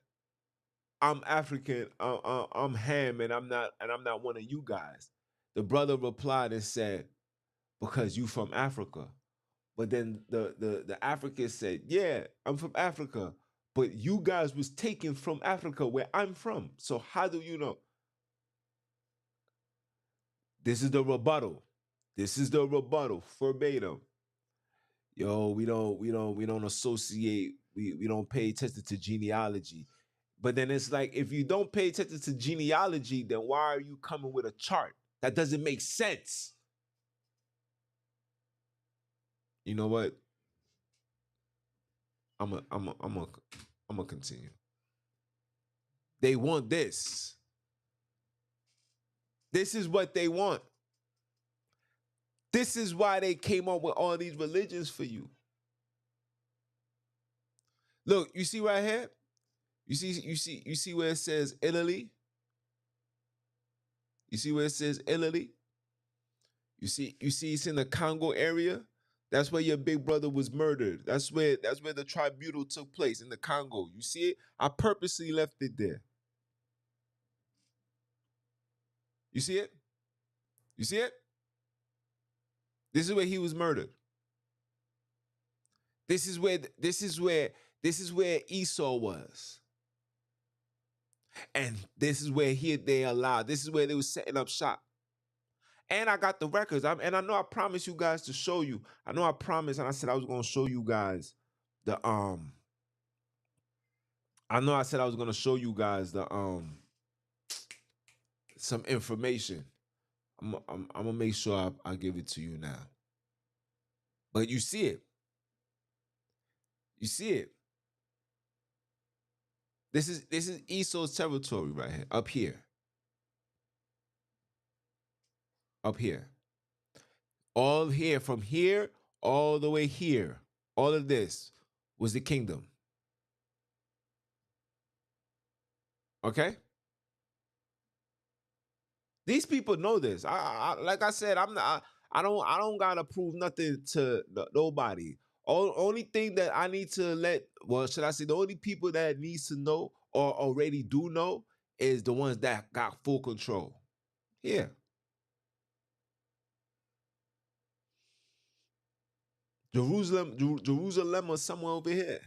I'm African? I'm Ham, and I'm not one of you guys." The brother replied and said, "Because you from Africa." But then the African said, "Yeah, I'm from Africa, but you guys was taken from Africa where I'm from. So how do you know?" This is the rebuttal. This is the rebuttal verbatim. Yo, we don't associate. We don't pay attention to genealogy. But then it's like, if you don't pay attention to genealogy, then why are you coming with a chart? That doesn't make sense. You know what? I'm a continue. They want this. This is what they want. This is why they came up with all these religions for you. Look, you see right here? You see where it says Italy? You see where it says Italy? You see it's in the Congo area? That's where your big brother was murdered. That's where the tribunal took place in the Congo. You see it? I purposely left it there. You see it? You see it? This is where he was murdered. This is where this is where Esau was. And this is where they allowed. This is where they were setting up shop. And I got the records. And I know I promised you guys to show you. I know I promised, and I said I was gonna show you guys the I know I said I was gonna show you guys the some information. I'm gonna make sure I give it to you now. But you see it. You see it. This is Esau's territory right here. Up here. Up here. All here, from here all the way here. All of this was the kingdom. Okay? These people know this. Like I said, I'm not. I don't gotta prove nothing to nobody. Only thing that I need to well, should I say, the only people that needs to know or already do know is the ones that got full control. Yeah, Jerusalem or somewhere over here.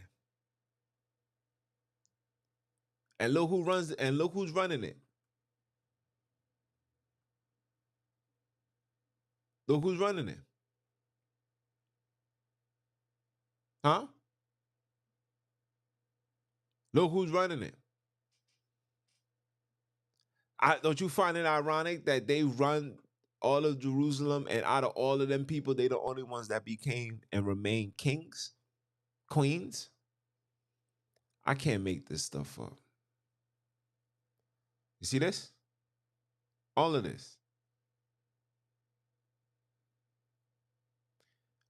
And look who runs. And look who's running it. Look who's running it. Huh? Look who's running it. Don't you find it ironic that they run all of Jerusalem, and out of all of them people, they the only ones that became and remain kings, queens? I can't make this stuff up. You see this? All of this.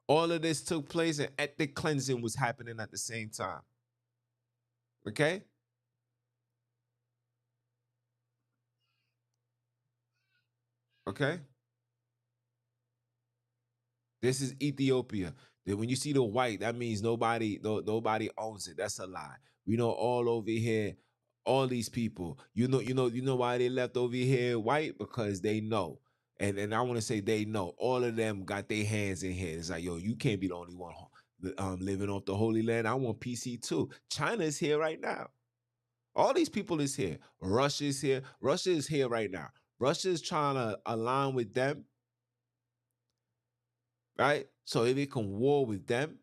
All of this took place, and ethnic cleansing was happening at the same time. Okay? Okay, this is Ethiopia. Then when you see the white, that means nobody, nobody owns it. That's a lie. We know all over here, all these people. You know why they left over here white? Because they know. And I want to say they know. All of them got their hands in here. It's like, yo, you can't be the only one living off the Holy Land. I want PC too. China is here right now. All these people is here. Russia is here. Russia is here right now. Russia is trying to align with them, right? So if it can war with them,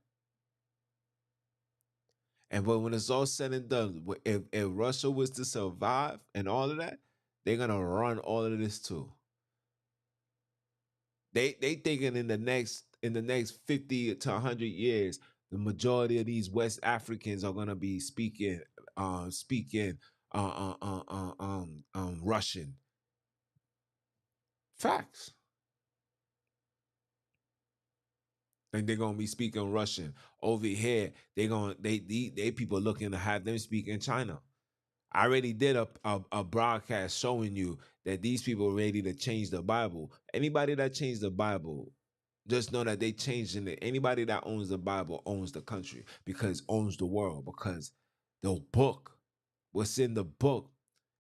and but when it's all said and done, if Russia was to survive and all of that, they're gonna run all of this too. They thinking in the next 50 to 100 years, the majority of these West Africans are gonna be speaking Russian. Facts. And they're gonna be speaking Russian over here. They people looking to have them speak in China. I already did a broadcast showing you that these people are ready to change the Bible. Anybody that changed the Bible, just know that they changing it. Anybody that owns the Bible owns the country, because owns the world, because the book, what's in the book,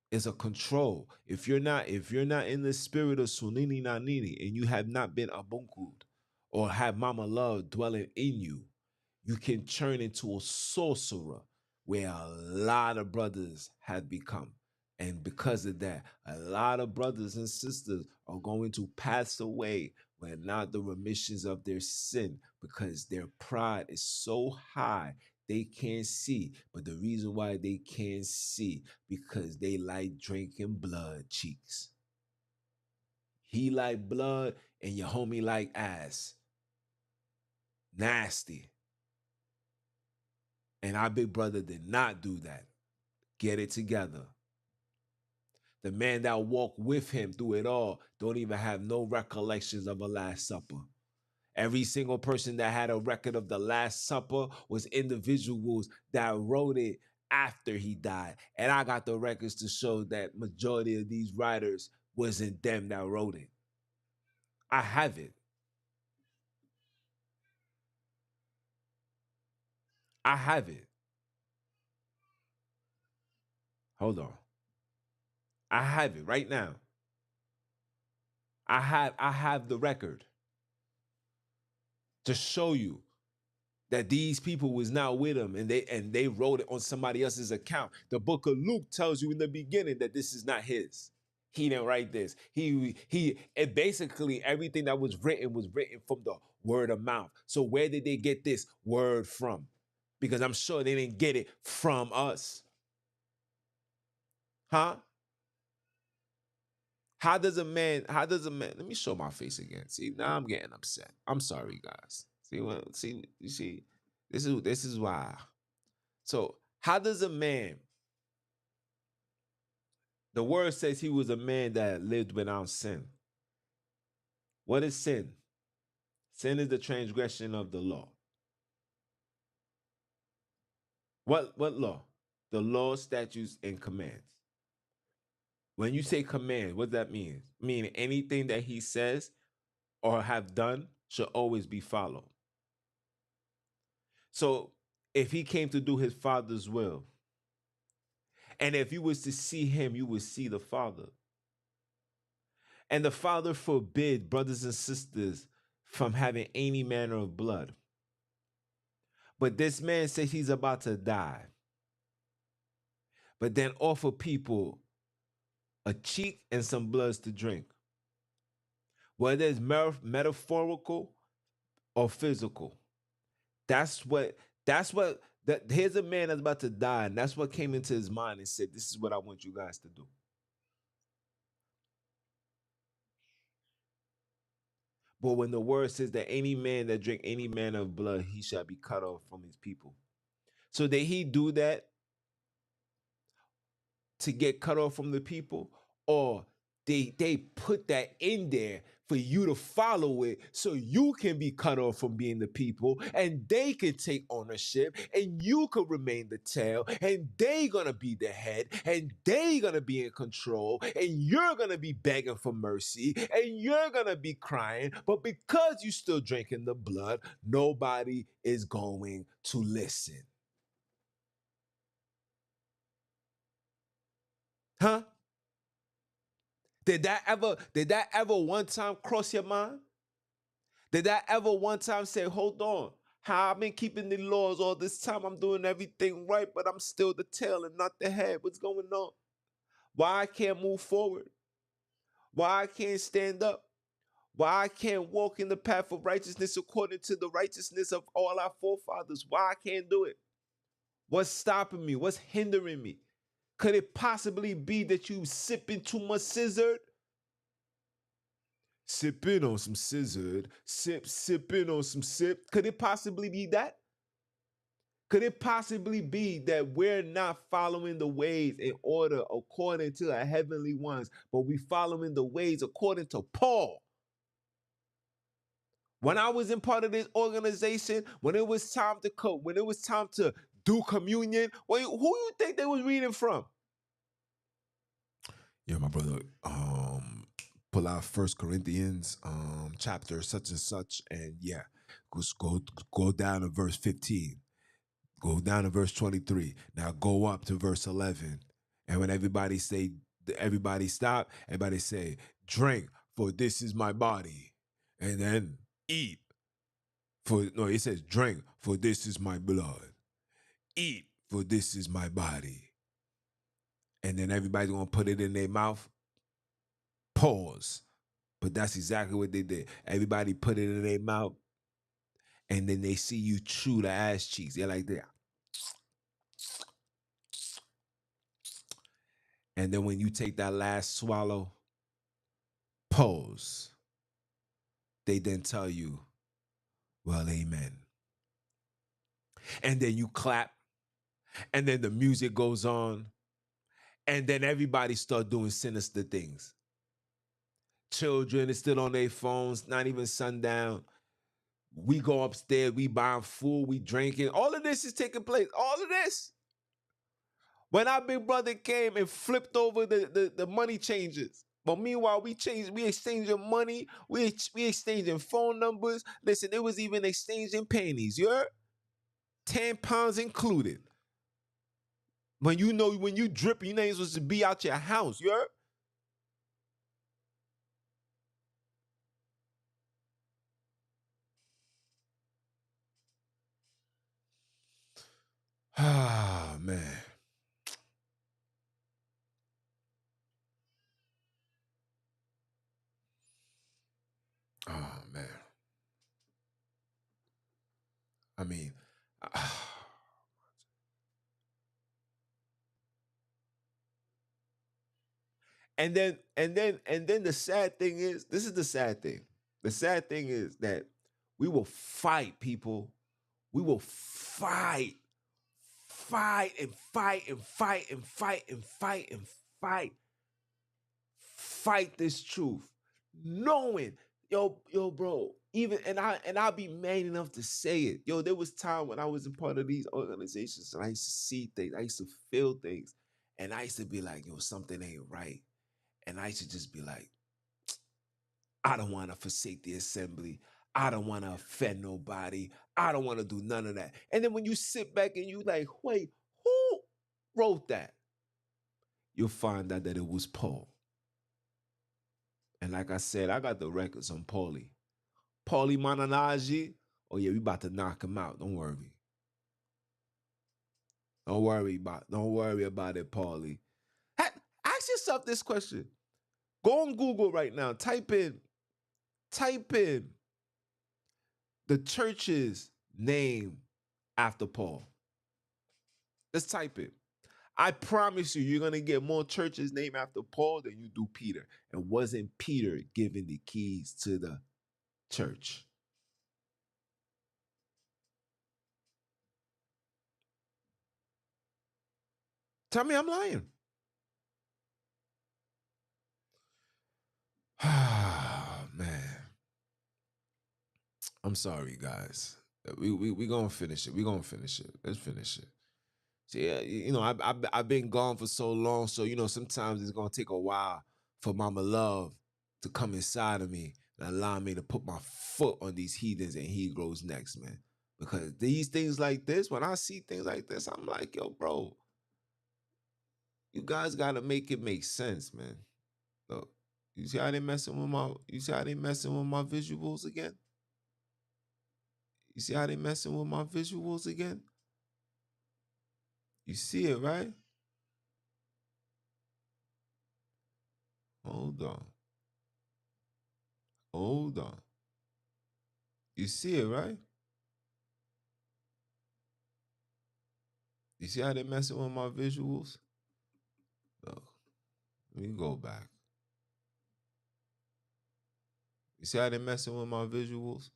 is a control. If you're not in the spirit of Sunini Nanini, and you have not been abunkud or have Mama Love dwelling in you, you can turn into a sorcerer, where a lot of brothers have become. And because of that, a lot of brothers and sisters are going to pass away when not the remissions of their sin, because their pride is so high they can't see. But the reason why they can't see, because they like drinking blood, cheeks. He like blood and your homie like ass. Nasty. And our big brother did not do that. Get it together. The man that walked with him through it all don't even have no recollections of a Last Supper. Every single person that had a record of the Last Supper was individuals that wrote it after he died. And I got the records to show that majority of these writers wasn't them that wrote it. I have it. I have it. Hold on. I have it right now. I have the record to show you that these people was not with him, and they wrote it on somebody else's account. The book of Luke tells you in the beginning that this is not his. He didn't write this. He it basically everything that was written from the word of mouth. So where did they get this word from? Because I'm sure they didn't get it from us. Huh? How does a man, let me show my face again. See, now I'm getting upset. I'm sorry, guys. See, you see, this is why. So, how does a man, the word says he was a man that lived without sin. What is sin? Sin is the transgression of the law. What law? The law, statutes, and commands. When you say command, what that means? Meaning anything that he says or have done should always be followed. So if he came to do his father's will, and if you was to see him, you would see the Father. And the Father forbid brothers and sisters from having any manner of blood. But this man says he's about to die. But then offer people a cheek and some bloods to drink. Whether it's metaphorical or physical. That's what that here's a man that's about to die, and that's what came into his mind and said, this is what I want you guys to do. But when the word says that any man that drink any manner of blood, he shall be cut off from his people. So did he do that to get cut off from the people? Or they put that in there for you to follow it so you can be cut off from being the people and they can take ownership and you can remain the tail and they gonna be the head and they gonna be in control and you're gonna be begging for mercy and you're gonna be crying, but because you still drinking the blood, nobody is going to listen. Huh? Did that ever one time cross your mind? Did that ever one time say, hold on, how I've been keeping the laws all this time, I'm doing everything right, but I'm still the tail and not the head. What's going on? Why I can't move forward? Why I can't stand up? Why I can't walk in the path of righteousness according to the righteousness of all our forefathers? Why I can't do it? What's stopping me? What's hindering me? Could it possibly be that you sipping too much scissor? Sipping on some scissored, sipping on some sip. Could it possibly be that? Could it possibly be that we're not following the ways in order according to our heavenly ones, but we following the ways according to Paul? When I was in part of this organization, when it was time to cook, when it was time to do communion, who you think they was reading from? Yeah, my brother. Pull out First Corinthians, chapter such and such, and yeah, go down to verse 15. Go down to verse 23. Now go up to verse 11. And when everybody stop, everybody say, drink, for this is my body. And then eat. No, it says drink, for this is my blood. Eat, for this is my body. And then everybody's gonna put it in their mouth. Pause. But that's exactly what they did. Everybody put it in their mouth. And then they see you chew the ass cheeks. They're like that. And then when you take that last swallow, pause. They then tell you, well, amen. And then you clap. And then the music goes on. And then everybody start doing sinister things. Children is still on their phones, not even sundown. We go upstairs, we buying food, we drinking. All of this is taking place. All of this. When our big brother came and flipped over the money changes. But meanwhile, we exchanging money, we exchanging phone numbers. Listen, it was even exchanging panties. You heard? £10 included. When you drip, you ain't supposed to be out your house. You heard? Ah, man. Oh, man. I mean, and then the sad thing is, this is the sad thing. The sad thing is that we will fight people. We will fight and fight and fight and fight and fight and fight this truth, knowing, bro. Even I'll be man enough to say it. Yo, there was time when I was a part of these organizations and I used to see things, I used to feel things, and I used to be like, yo, something ain't right. And I used to just be like, I don't want to forsake the assembly. I don't want to offend nobody. I don't want to do none of that. And then when you sit back and you like, wait, who wrote that? You'll find out that it was Paul. And like I said, I got the records on Paulie. Paulie Mananaji. Oh yeah, we about to knock him out. Don't worry. Don't worry about it, Paulie. Ask yourself this question. Go on Google right now. Type in the church's name after Paul. Let's type it. I promise you're going to get more churches named after Paul than you do Peter. And wasn't Peter given the keys to the church? Tell me I'm lying. Ah, man. I'm sorry, guys. We gonna finish it. We gonna finish it. Let's finish it. See, I've been gone for so long, so sometimes it's gonna take a while for Mama Love to come inside of me and allow me to put my foot on these heathens and he grows next, man. Because these things like this, when I see things like this, I'm like, yo, bro, you guys gotta make it make sense, man. Look, you see how they messing with my visuals again? You see how they messing with my visuals again? You see it, right? Hold on. Hold on. You see it, right? You see how they messing with my visuals? Look, let me go back. You see how they messing with my visuals?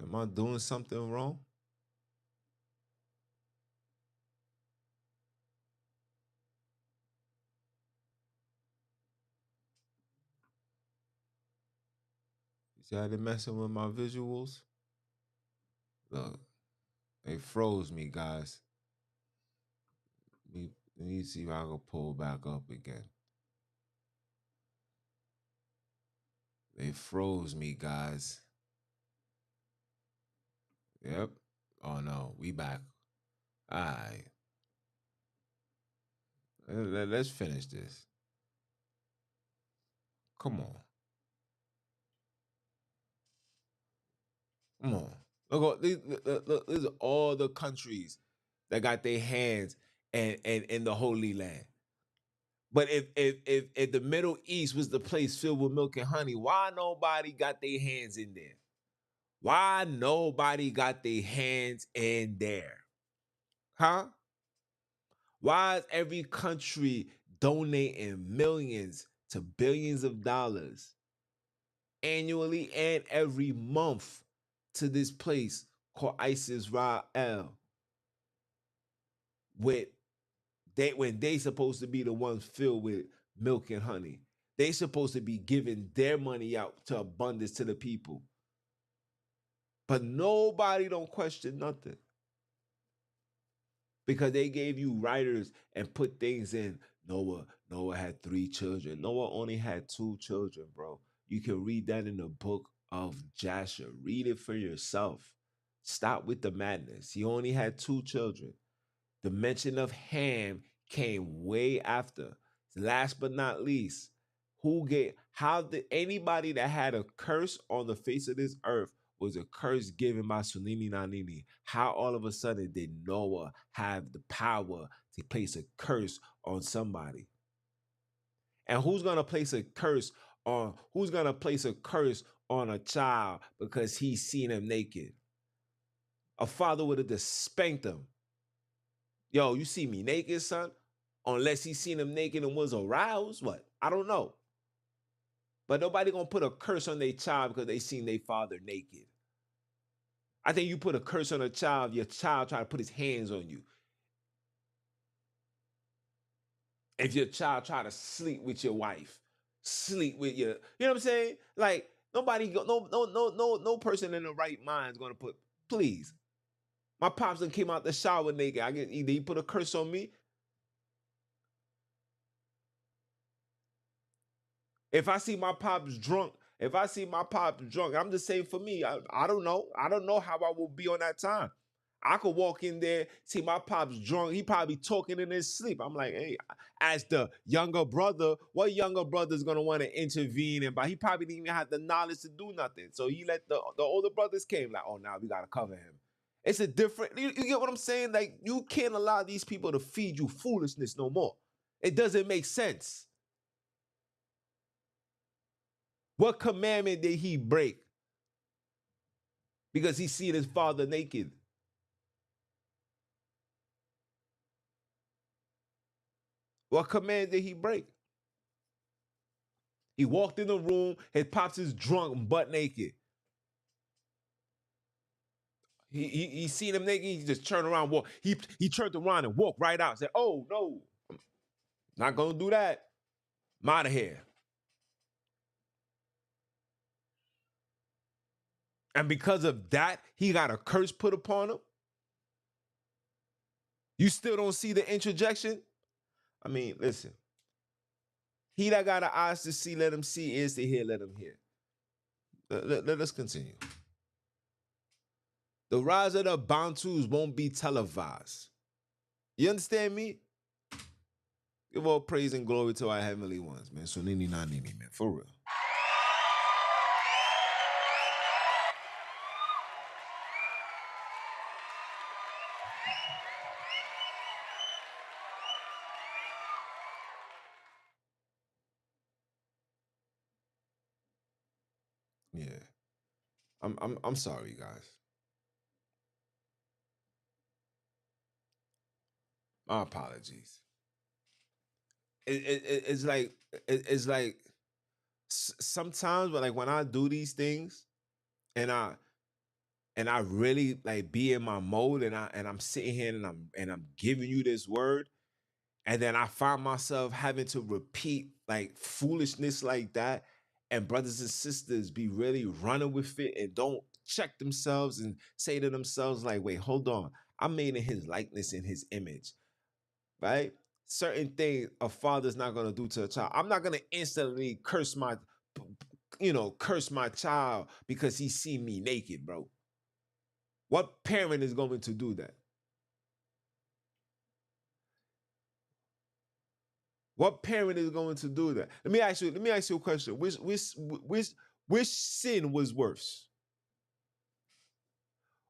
Am I doing something wrong? You see how they messing with my visuals? Look, they froze me, guys. Let me see if I can pull back up again. They froze me, guys. Yep. Oh no, we back. All right. Let's finish this. Come on. Come on. These are all the countries that got their hands and in the Holy Land. But if the Middle East was the place filled with milk and honey, why nobody got their hands in there? Why nobody got their hands in there? Huh? Why is every country donating millions to billions of dollars annually and every month to this place called Israel with when they supposed to be the ones filled with milk and honey? They supposed to be giving their money out to abundance to the people. But nobody don't question nothing. Because they gave you writers and put things in. Noah had 3 children. Noah only had 2 children, bro. You can read that in the book of Jasher. Read it for yourself. Stop with the madness. He only had 2 children. The mention of Ham came way after. Last but not least, how did anybody that had a curse on the face of this earth was a curse given by Sunini Nanini? How all of a sudden did Noah have the power to place a curse on somebody? And who's gonna place a curse on a child because he's seen him naked? A father would have just spanked him. Yo, you see me naked, son? Unless he seen him naked and was aroused. What? I don't know. But nobody gonna put a curse on their child because they seen their father naked. I think you put a curse on a child, your child try to put his hands on you. If your child try to sleep with your wife, sleep with your, you know what I'm saying? Like no person in the right mind is gonna put, please. My pops done came out the shower naked. I get either he put a curse on me. If I see my pops drunk, I'm just saying for me, I don't know. I don't know how I will be on that time. I could walk in there, see my pops drunk. He probably talking in his sleep. I'm like, hey, as the younger brother, what younger brother's gonna want to intervene? And but he probably didn't even have the knowledge to do nothing. So he let the older brothers came like, oh, now we gotta cover him. It's a different. You get what I'm saying? Like you can't allow these people to feed you foolishness no more. It doesn't make sense. What commandment did he break? Because he seen his father naked. What command did he break? He walked in the room, his pops is drunk, butt naked. He seen him naked, he just turned around, walk. He turned around and walked right out. Said, oh no, not gonna do that. I'm out of here. And because of that, he got a curse put upon him. You still don't see the interjection? I mean, listen. He that got eyes to see, let him see, ears to hear, let him hear. Let us continue. The rise of the Bantus won't be televised. You understand me? Give all praise and glory to our heavenly ones, man. So nini na nini, man. For real. Yeah. I'm sorry, guys. My apologies. It's like it's like sometimes, but like when I do these things, and I really like be in my mode, and I'm sitting here and I'm giving you this word, and then I find myself having to repeat like foolishness like that, and brothers and sisters be really running with it and don't check themselves and say to themselves like, wait, hold on, I'm made in his likeness and his image, right? Certain things a father's not gonna do to a child. I'm not gonna instantly curse my child because he see me naked, bro. What parent is going to do that? What parent is going to do that? Let me ask you a question. Which sin was worse?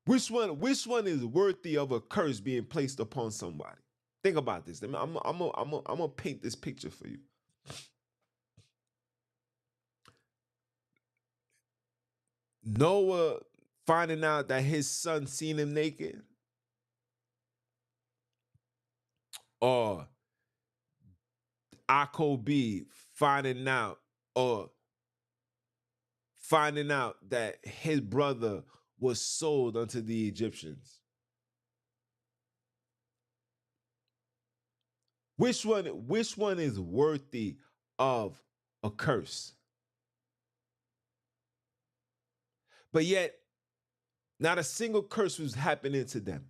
Which one is worthy of a curse being placed upon somebody? Think about this. I'm gonna paint this picture for you. Noah finding out that his son seen him naked, or Akob finding out, or finding out that his brother was sold unto the Egyptians. Which one is worthy of a curse? But yet, not a single curse was happening to them.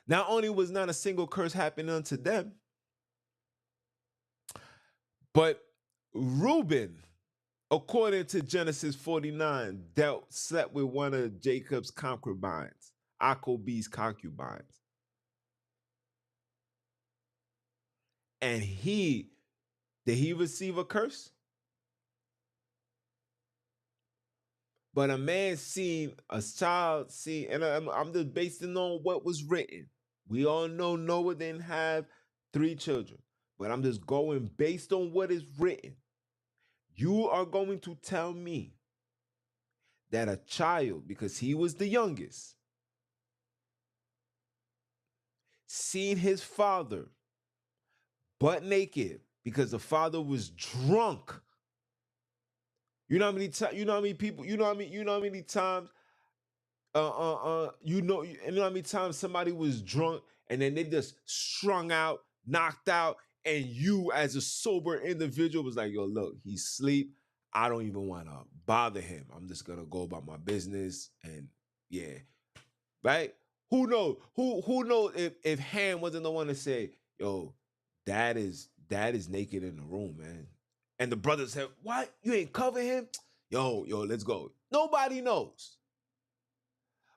Not only was not a single curse happening unto them, but Reuben, according to Genesis 49, slept with one of Jacob's concubines, Akob's concubines. And did he receive a curse? But a man seen, a child seen, and I'm just basing on what was written. We all know Noah didn't have 3 children, but I'm just going based on what is written. You are going to tell me that a child, because he was the youngest, seen his father butt naked because the father was drunk. You know how many times? You know how many people? You know how many? You know how many times? You know how many times somebody was drunk and then they just strung out, knocked out, and you as a sober individual was like, yo, look, he's asleep. I don't even want to bother him. I'm just gonna go about my business, and yeah, right? Who knows? Who knows if Ham wasn't the one to say, yo, dad is naked in the room, man. And the brother said, what? You ain't cover him? Yo, let's go. Nobody knows.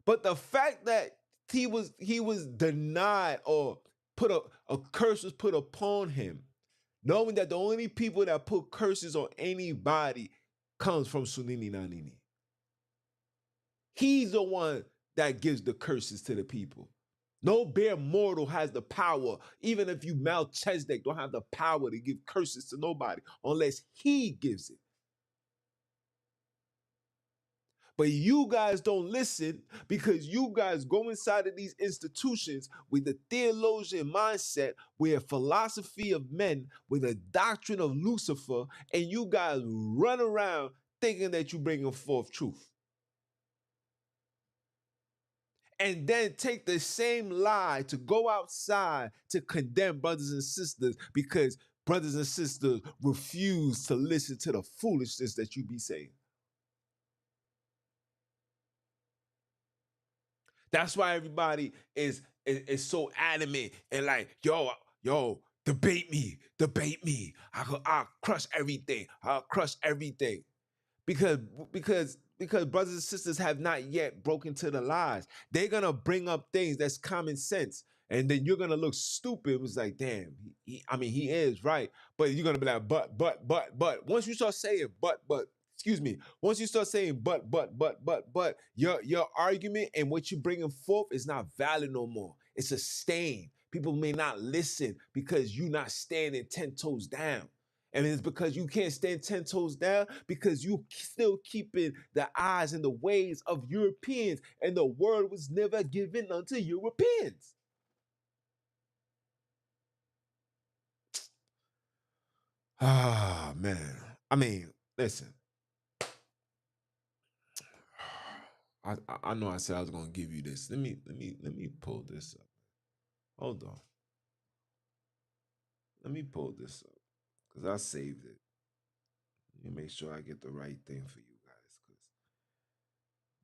But the fact that he was denied, or put a curse was put upon him, knowing that the only people that put curses on anybody comes from Sunini Nanini. He's the one that gives the curses to the people. No bare mortal has the power, even if you Melchizedek don't have the power to give curses to nobody unless he gives it. But you guys don't listen because you guys go inside of these institutions with the theologian mindset, with a philosophy of men, with a doctrine of Lucifer, and you guys run around thinking that you're bringing forth truth. And then take the same lie to go outside to condemn brothers and sisters because brothers and sisters refuse to listen to the foolishness that you be saying. That's why everybody is so adamant and like, yo, debate me. I'll crush everything. I'll crush everything. because because brothers and sisters have not yet broken to the lies. They're gonna bring up things that's common sense, and then you're gonna look stupid. It was like, damn, I mean, he is right, but you're gonna be like, but. Once you start saying excuse me, once you start saying but, your argument and what you bringing forth is not valid no more. It's a stain. People may not listen because you're not standing 10 toes down. And it's because you can't stand 10 toes down because you still keeping the eyes and the ways of Europeans, and the word was never given unto Europeans. Ah, man. I mean, listen. I know I said I was gonna give you this. Let me pull this up. Hold on. Let me pull this up because I saved it. Let me make sure I get the right thing for you guys because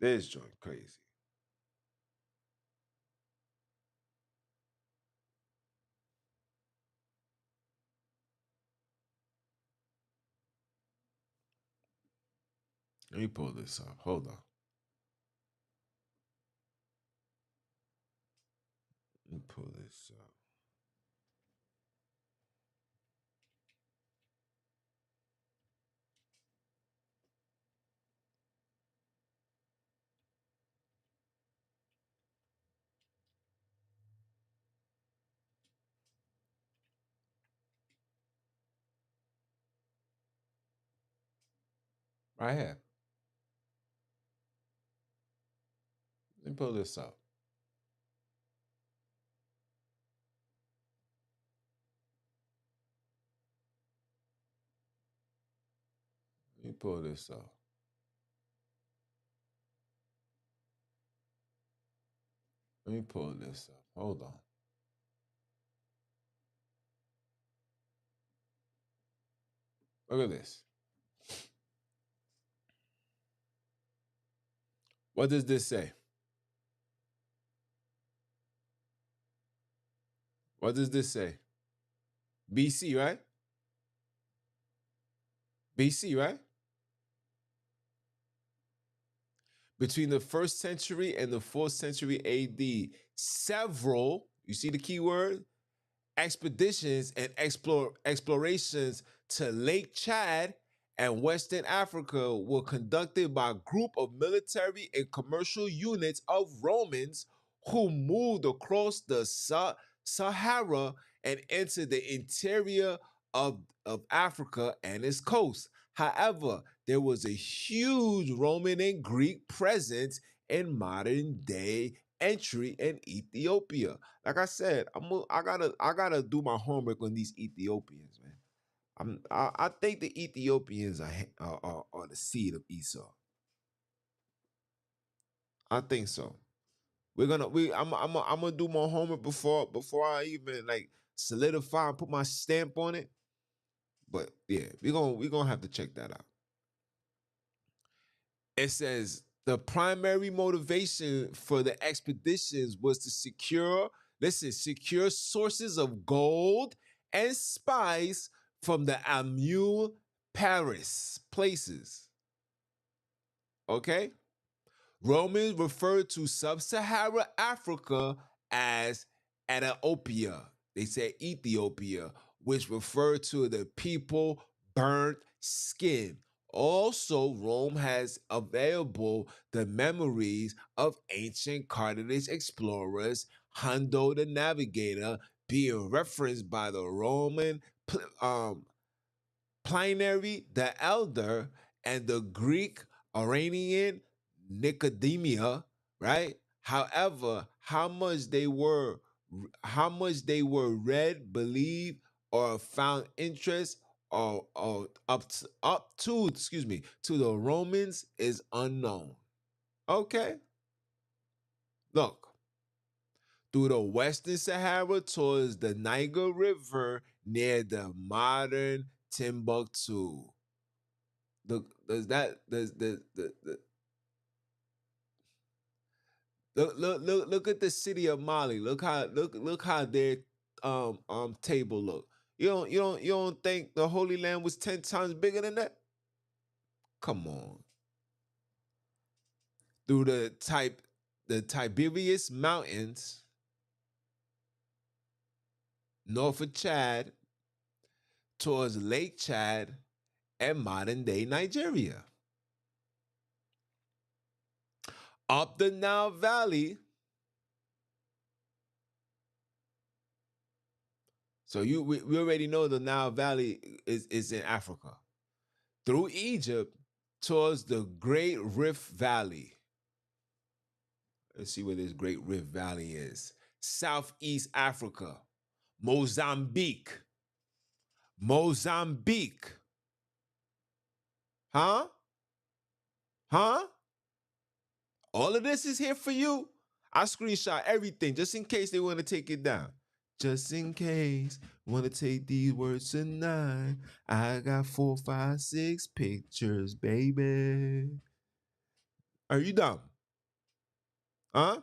this joint crazy. Let me pull this up. Hold on. Let me pull this up. Right here. Let me pull this up. Let me pull this up. Let me pull this up. Hold on. Look at this. What does this say? What does this say? BC, right? BC, right? Between the first century and the fourth century AD, several, you see the key word? Expeditions and explorations to Lake Chad and Western Africa were conducted by a group of military and commercial units of Romans who moved across the Sahara and entered the interior of Africa and its coast. However, there was a huge Roman and Greek presence in modern day entry in Ethiopia. Like I said, I gotta do my homework on these Ethiopians, man. I think the Ethiopians are the seed of Esau. I think so. I'm gonna do my homework before I even like solidify and put my stamp on it. But yeah, we gonna have to check that out. It says the primary motivation for the expeditions was to secure sources of gold and spice from the Amul Paris places. Okay? Romans referred to sub-Saharan Africa as Ethiopia. They said Ethiopia, which referred to the people burnt skin. Also, Rome has available the memories of ancient Carthage explorers, Hundo the Navigator, being referenced by the Roman Plinary the Elder and the Greek Iranian Nicodemia, right? However, how much they were read, believed, or found interest or up to excuse me to the Romans is unknown. Okay, look through the Western Sahara towards the Niger River near the modern Timbuktu. Does that the look at the city of Mali. Look how their table look. You don't think the Holy Land was 10 times bigger than that? Come on. Through the Tiberias Mountains, north of Chad, towards Lake Chad and modern day Nigeria. Up the Nile Valley. So we already know the Nile Valley is in Africa. Through Egypt towards the Great Rift Valley. Let's see where this Great Rift Valley is. Southeast Africa. Mozambique. Mozambique. Huh? Huh? All of this is here for you. I screenshot everything just in case they want to take it down. Just in case want to take these words tonight. I got 4, 5, 6 pictures, baby. Are you dumb? Huh?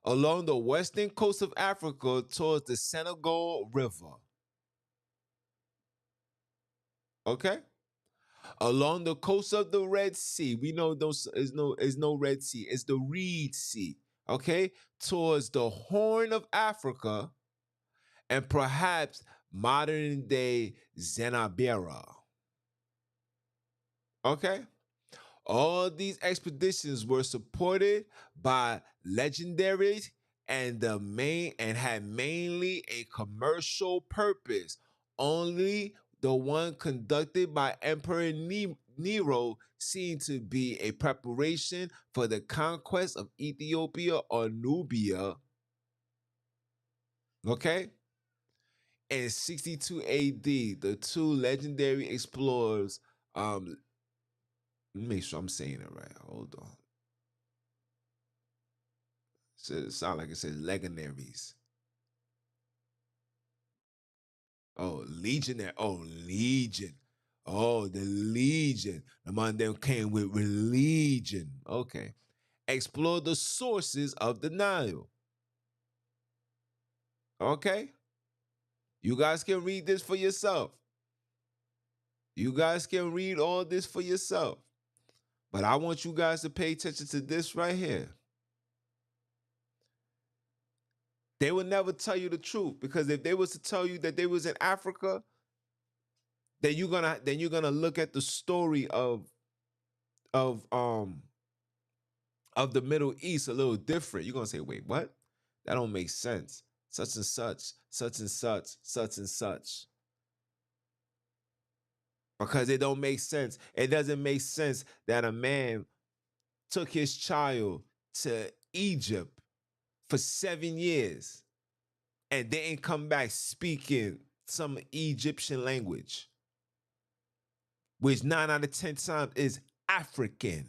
Along the western coast of Africa towards the Senegal River. Okay? Along the coast of the Red Sea. We know those is no Red Sea. It's the Reed Sea. Okay? Towards the Horn of Africa and perhaps modern day Zenabera. Okay? All these expeditions were supported by legendaries and had mainly a commercial purpose. Only the one conducted by Emperor Nero seemed to be a preparation for the conquest of Ethiopia or Nubia. Okay? In 62 AD, the two legendary explorers, let me make sure I'm saying it right. Hold on. It sound like it says legendaries. Oh, legionary. Oh, legion. Oh, the legion. The man them came with religion. Okay. Explore the sources of the Nile. Okay. You guys can read this for yourself. You guys can read all this for yourself. But I want you guys to pay attention to this right here. They will never tell you the truth, because if they was to tell you that they was in Africa, then you're gonna look at the story of of the Middle East a little different. You're gonna say, wait, what? That don't make sense. Such and such, such and such, such and such. Because it don't make sense. It doesn't make sense that a man took his child to Egypt for 7 years and didn't come back speaking some Egyptian language, which 9 out of 10 times is African.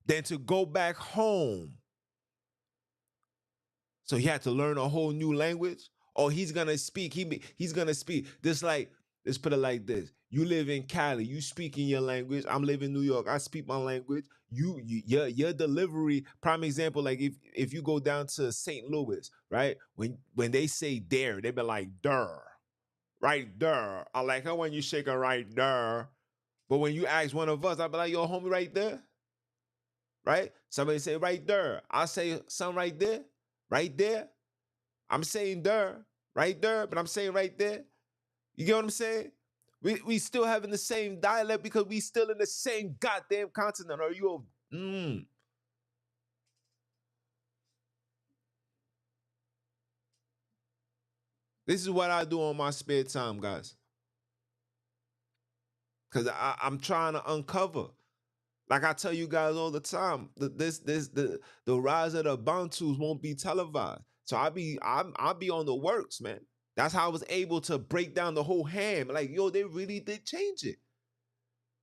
Then to go back home, so he had to learn a whole new language. Or he's gonna speak. He's gonna speak. This like, let's put it like this: you live in Cali, you speak in your language. I'm living in New York, I speak my language. Your delivery. Prime example, like if you go down to St. Louis, right? When they say there, they be like der, right there. I like how when you shake a right there. But when you ask one of us, I be like, yo, homie, right there, right? Somebody say right there. I say some right there, right there. I'm saying there, right there, but I'm saying right there. You get what I'm saying? We still having the same dialect because we still in the same goddamn continent. Are you This is what I do on my spare time, guys. Cause I'm trying to uncover. Like I tell you guys all the time, the rise of the Bantus won't be televised. So I'll be on the works, man. That's how I was able to break down the whole ham. Like, yo, they really did change it.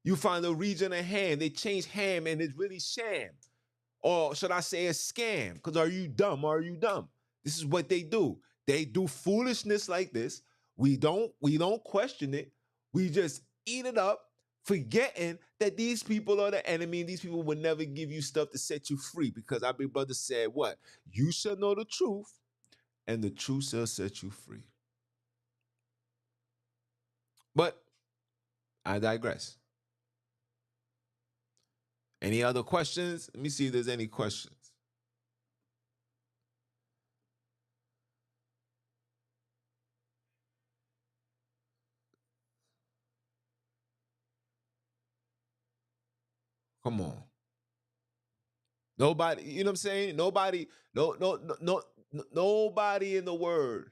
You find the region of ham, they changed ham and it's really sham. Or should I say a scam? Because are you dumb? Are you dumb? This is what they do. They do foolishness like this. We don't question it. We just eat it up, forgetting that these people are the enemy and these people will never give you stuff to set you free. Because our big brother said, what? You shall know the truth, and the truth shall set you free. But I digress. Any other questions? Let me see if there's any questions. Come on. Nobody, you know what I'm saying? Nobody, nobody in the word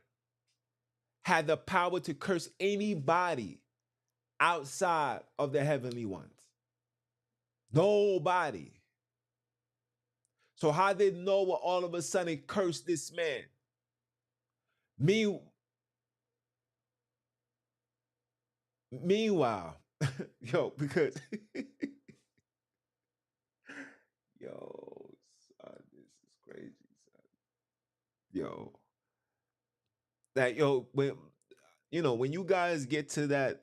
had the power to curse anybody outside of the heavenly ones. Nobody. So how did Noah all of a sudden curse this man? Meanwhile, yo, because yo, son, this is crazy, son. Yo, that yo, when you guys get to that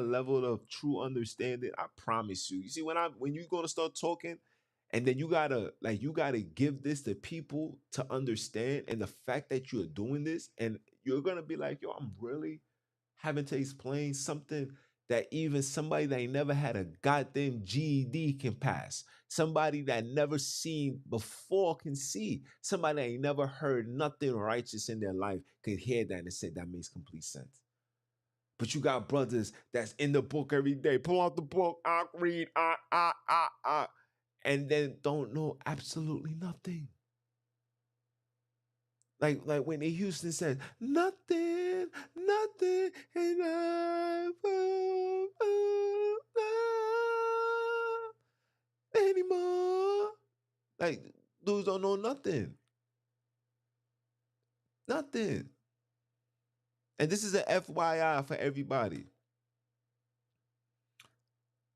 level of true understanding, I promise you. You see, when you're gonna start talking, and then you gotta give this to people to understand, and the fact that you're doing this, and you're gonna be like, yo, I'm really having to explain something that even somebody that ain't never had a goddamn GED can pass. Somebody that never seen before can see. Somebody that ain't never heard nothing righteous in their life could hear that and say that makes complete sense. But you got brothers that's in the book every day. Pull out the book, read, and then don't know absolutely nothing. Like Whitney Houston said, nothing, nothing, and anymore. Like dudes don't know nothing, nothing. And this is a FYI for everybody.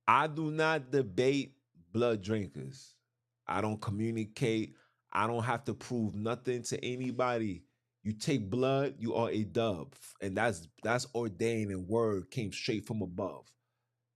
I do not debate blood drinkers. I don't communicate. I don't have to prove nothing to anybody. You take blood, you are a dove. And that's ordained and word came straight from above.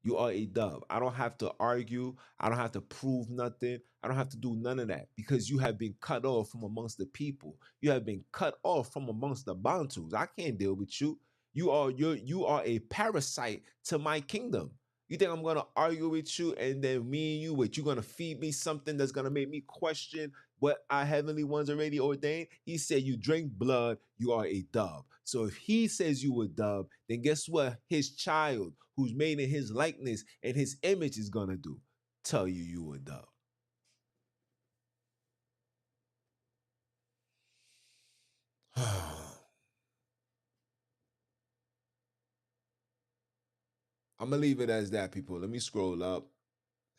You are a dove. I don't have to argue. I don't have to prove nothing. I don't have to do none of that because you have been cut off from amongst the people. You have been cut off from amongst the Bantus. I can't deal with you. You are a parasite to my kingdom. You think I'm gonna argue with you and then me and you, what you gonna feed me something that's gonna make me question what our heavenly ones already ordained? He said, you drink blood, you are a dove. So if he says you a dove, then guess what? His child, who's made in his likeness and his image, is gonna do? Tell you a dove. I'm gonna leave it as that, people. Let me scroll up.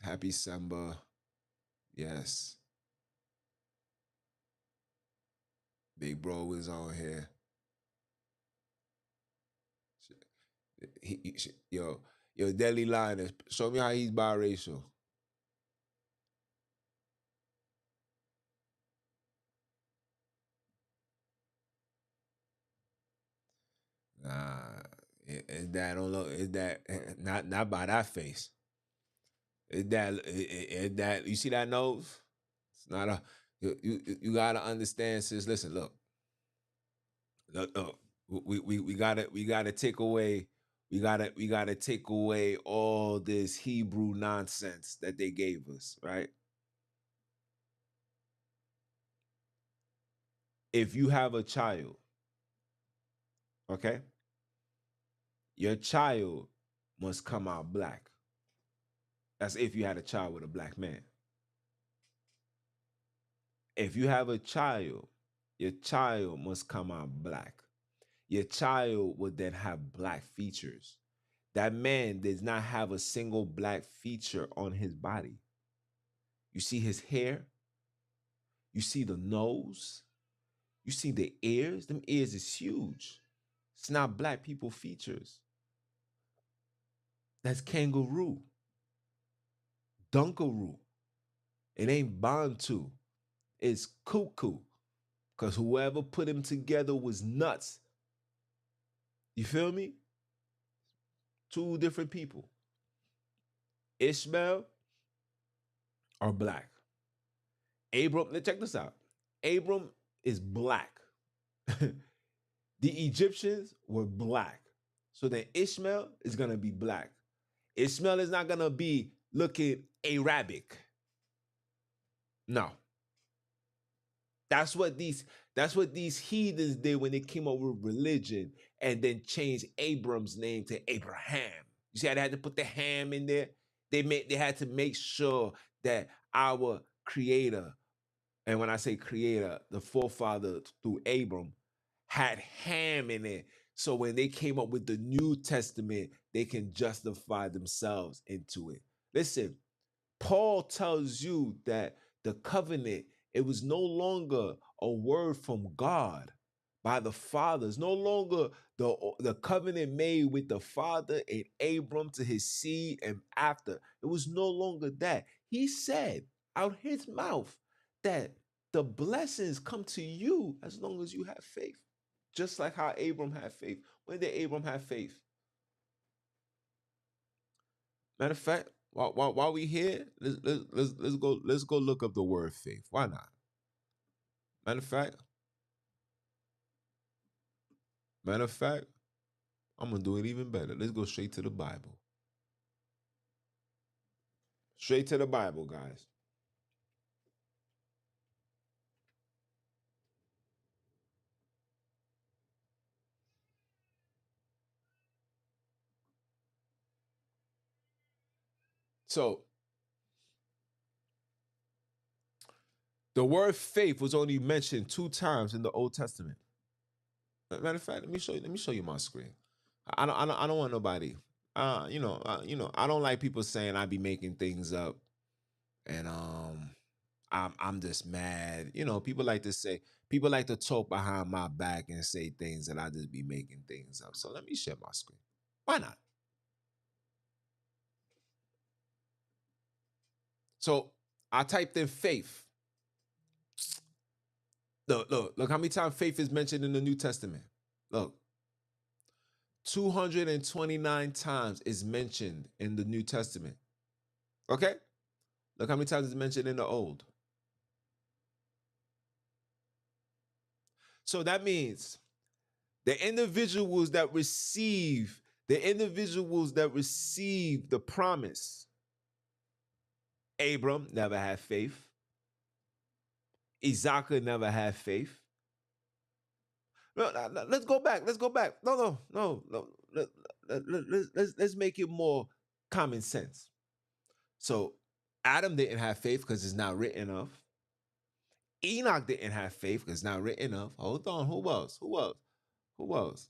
Happy Samba. Yes. Big bro is on here. Yo, Deadly Lioness. Show me how he's biracial. Nah, is that don't look? Is that not by that face? Is that you see that nose? It's not a. You gotta understand, sis. Listen, look. We gotta take away. We gotta take away all this Hebrew nonsense that they gave us, right? If you have a child, okay, your child must come out black. That's if you had a child with a black man. If you have a child, your child must come out black. Your child would then have black features. That man does not have a single black feature on his body. You see his hair, you see the nose, you see the ears. Them ears is huge. It's not black people features. That's kangaroo, dunkaroo. It ain't bantu. It's cuckoo. because whoever put him together was nuts. You feel me? Two different people. Ishmael are black. Abram, let's check this out. Abram is black. The Egyptians were black. So then Ishmael is going to be black. Ishmael is not going to be looking Arabic. No. That's what these heathens did when they came up with religion and then changed Abram's name to Abraham. You see how they had to put the ham in there? They had to make sure that our creator, and when I say creator, the forefather through Abram, had ham in it. So when they came up with the New Testament, they can justify themselves into it. Listen, Paul tells you that the covenant, it was no longer a word from God by the fathers, no longer the covenant made with the father and Abram to his seed and after. It was no longer that. He said out his mouth that the blessings come to you as long as you have faith. Just like how Abram had faith. When did Abram have faith? Matter of fact, while we here, let's go look up the word faith. Why not? Matter of fact, I'm gonna do it even better. Let's go straight to the Bible. Straight to the Bible, guys. So the word faith was only mentioned 2 times in the Old Testament. Matter of fact, let me show you my screen. I don't want nobody. I don't like people saying I be making things up, and I'm just mad. People like to say, people like to talk behind my back and say things that I just be making things up. So let me share my screen. Why not? So I typed in faith. Look how many times faith is mentioned in the New Testament. Look, 229 times is mentioned in the New Testament. Okay? Look how many times it's mentioned in the Old. So that means the individuals that receive the promise. Abram never had faith. Isaac never had faith. No, let's go back. No. Let's make it more common sense. So Adam didn't have faith because it's not written of. Enoch didn't have faith because it's not written of. Hold on. Who else?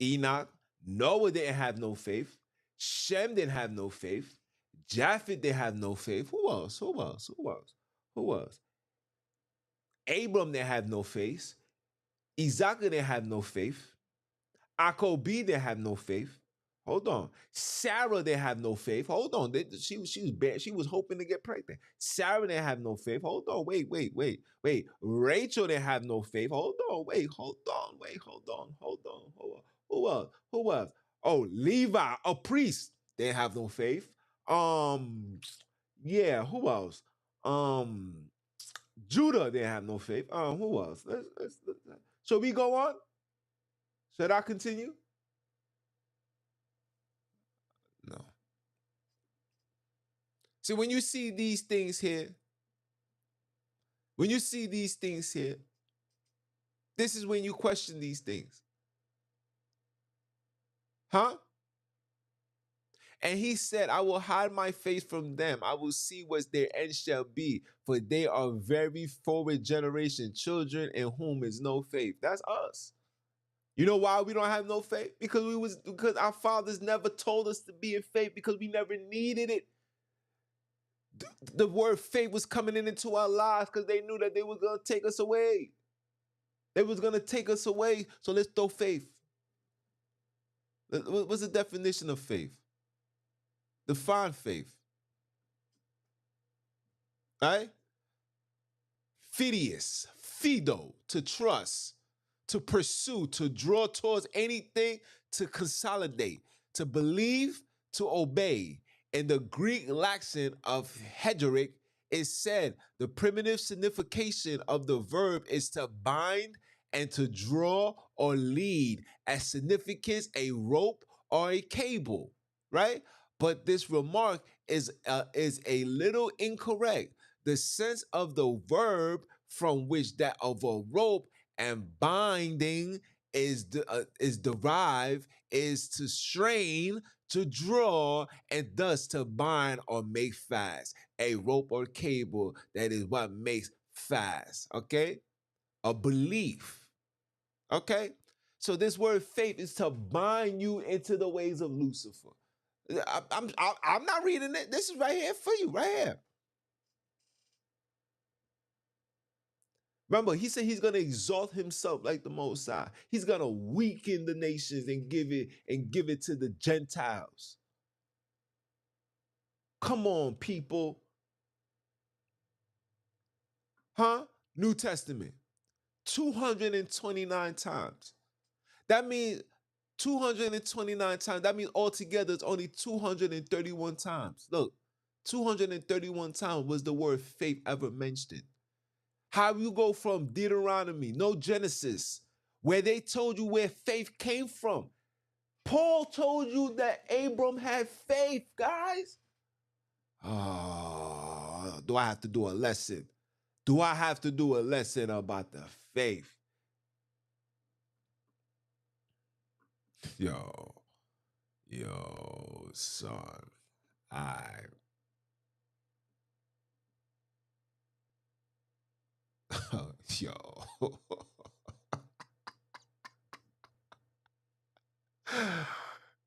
Enoch. Noah didn't have no faith. Shem didn't have no faith. Japheth didn't have no faith. Who else? Abram didn't have no faith. Isaac didn't have no faith. Jacob didn't have no faith. Hold on. Sarah didn't have no faith. Hold on. She was bad. She was hoping to get pregnant. Sarah didn't have no faith. Hold on. Wait. Rachel didn't have no faith. Hold on. Hold on. Who else? Oh, Levi, a priest, didn't have no faith. Yeah. Who else? Judah didn't have no faith. Who else? Let's. Shall we go on? Should I continue? No. See, when you see these things here, this is when you question these things. Huh? And he said, I will hide my face from them. I will see what their end shall be, for they are very forward generation, children in whom is no faith. That's us. You know why we don't have no faith? Because our fathers never told us to be in faith because we never needed it. The word faith was coming into our lives because they knew that they were going to take us away. They was going to take us away. So let's throw faith. What's the definition of faith? Define faith. Right? Phidias. Fido, to trust, to pursue, to draw towards anything, to consolidate, to believe, to obey. In the Greek lexicon of hederic, it said the primitive signification of the verb is to bind and to draw or lead, as significance a rope or a cable, right? But this remark is a little incorrect. The sense of the verb from which that of a rope and binding is derived is to strain, to draw, and thus to bind or make fast. A rope or cable, that is what makes fast. Okay, a belief. Okay, so this word faith is to bind you into the ways of Lucifer. I'm not reading it. This is right here for you, right here. Remember, he said he's gonna exalt himself like the Most High. He's gonna weaken the nations and give it to the Gentiles. Come on, people. Huh? New Testament. 229 times. That means 229 times. That means altogether it's only 231 times. Look, 231 times was the word faith ever mentioned. How you go from Deuteronomy, no Genesis, where they told you where faith came from. Paul told you that Abram had faith, guys. Oh, do I have to do a lesson? Do I have to do a lesson about the faith? Yo, son. I yo.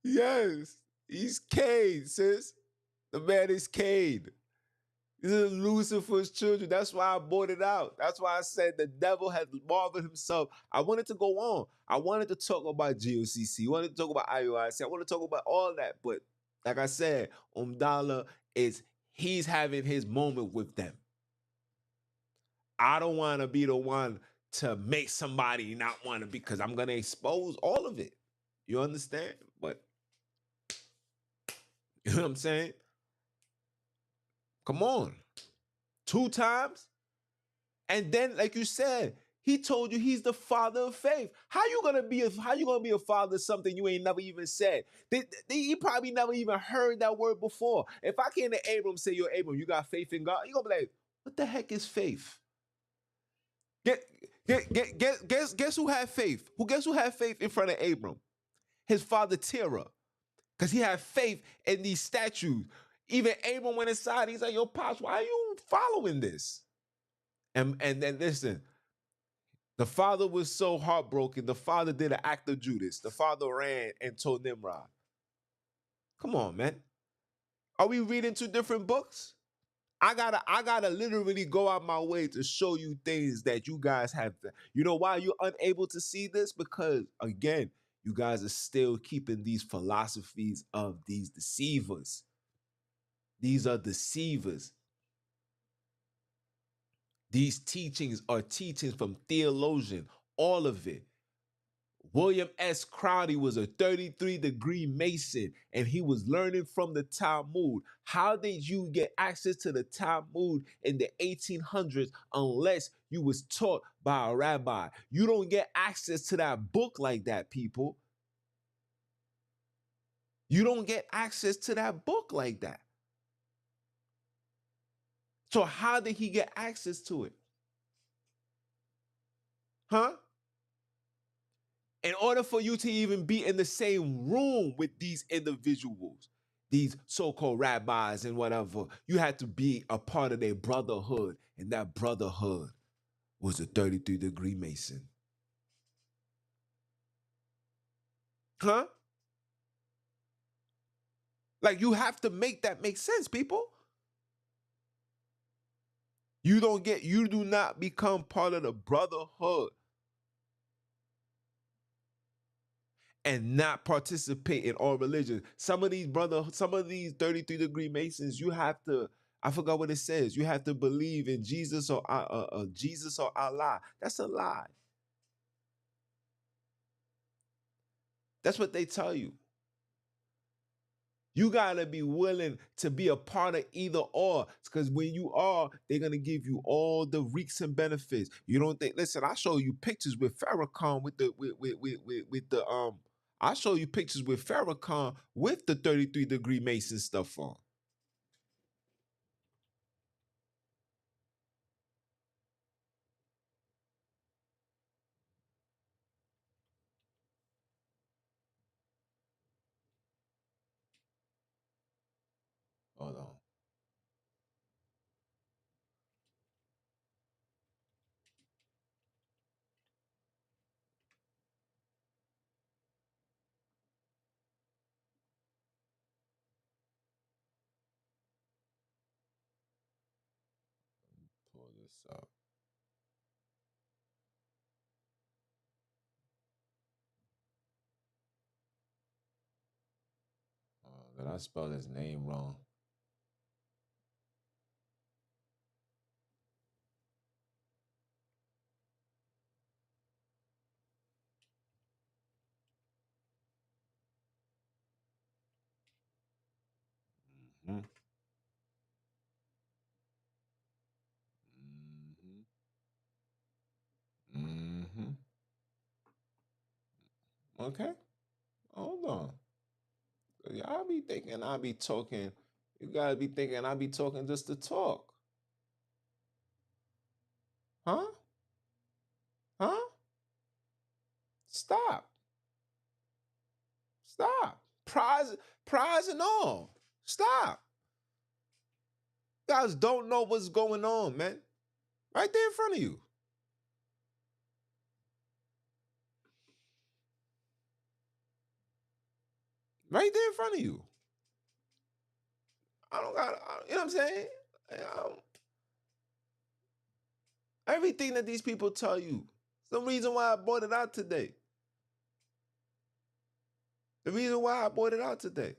Yes, he's Cade, sis. The man is Cade. These are Lucifer's children. That's why I brought it out. That's why I said the devil has marveled himself. I wanted to go on. I wanted to talk about GOCC. I wanted to talk about IUIC. I want to talk about all that. But like I said, Umdala he's having his moment with them. I don't want to be the one to make somebody not want to, because I'm going to expose all of it. You understand? But you know what I'm saying? Come on. 2 times? And then, like you said, he told you he's the father of faith. How you gonna be a father of something you ain't never even said? You probably never even heard that word before. If I came to Abram, say, yo, Abram, you got faith in God, you gonna be like, what the heck is faith? Guess who had faith? Guess who had faith in front of Abram? His father Terah. Because he had faith in these statues. Even Abram went inside, he's like, yo, Pops, why are you following this? And then listen, the father was so heartbroken. The father did an act of Judas. The father ran and told Nimrod. Come on, man. Are we reading 2 different books? I gotta literally go out my way to show you things that you guys have. You know why you're unable to see this? Because again, you guys are still keeping these philosophies of these deceivers. These are deceivers. These teachings are teachings from theologian, all of it. William S. Crowdy was a 33-degree Mason, and he was learning from the Talmud. How did you get access to the Talmud in the 1800s unless you was taught by a rabbi? You don't get access to that book like that, people. You don't get access to that book like that. So how did he get access to it? Huh? In order for you to even be in the same room with these individuals, these so-called rabbis and whatever, you had to be a part of their brotherhood, and that brotherhood was a 33-degree Mason. Huh? Like, you have to make that make sense, people. You do not become part of the brotherhood and not participate in all religions. Some of these 33-degree Masons, you have to I forgot what it says. You have to believe in Jesus or Allah. That's a lie. That's what they tell you. You gotta be willing to be a part of either or, because when you are, they're gonna give you all the reeks and benefits. You don't think? Listen, I show you pictures with Farrakhan with the I show you pictures with Farrakhan with the 33-degree Mason stuff on. Hold on. Pull this up. Did I spell his name wrong? Mm-hmm. Mm-hmm. Mm-hmm. Okay. Hold on. Y'all be thinking I be talking. You gotta be thinking I be talking just to talk. Huh? Huh? Stop. Stop. Prize and all. Stop. You guys don't know what's going on, man. Right there in front of you. Right there in front of you. I don't got, you know what I'm saying? Um, Everything that these people tell you. Some reason why I brought it out today. The reason why I brought it out today.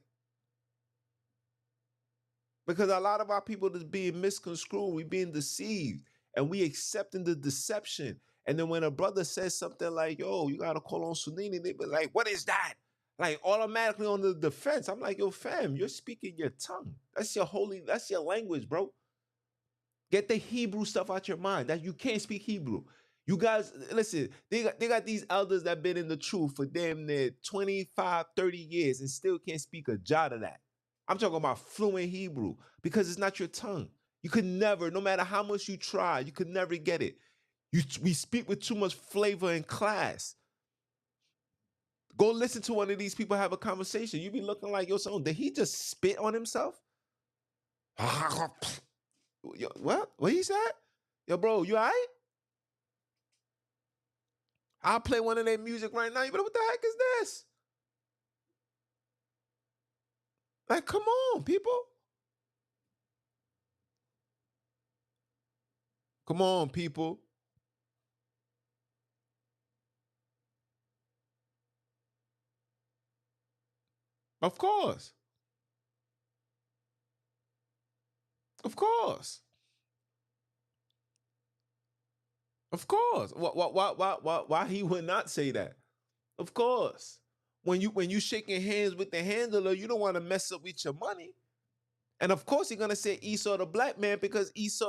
Because a lot of our people is being misconstrued. We being deceived. And we accepting the deception. And then when a brother says something like, yo, you gotta call on Sunini, they be like, what is that? Like automatically on the defense. I'm like, yo, fam, you're speaking your tongue. That's your language, bro. Get the Hebrew stuff out your mind. That you can't speak Hebrew. You guys, listen, they got these elders that been in the truth for damn near 25, 30 years and still can't speak a jot of that. I'm talking about fluent Hebrew because it's not your tongue. You could never, no matter how much you try, you could never get it. We speak with too much flavor and class. Go listen to one of these people have a conversation. You be looking like, yo, son, did he just spit on himself? Yo, what? What he said? Yo, bro, you all right? I'll play one of their music right now. You know what the heck is this? Like, come on, people. Come on, people. Of course. Of course. Of course. Why he would not say that? Of course. When you shaking hands with the handler, you don't want to mess up with your money. And of course, he's gonna say Esau the black man because he's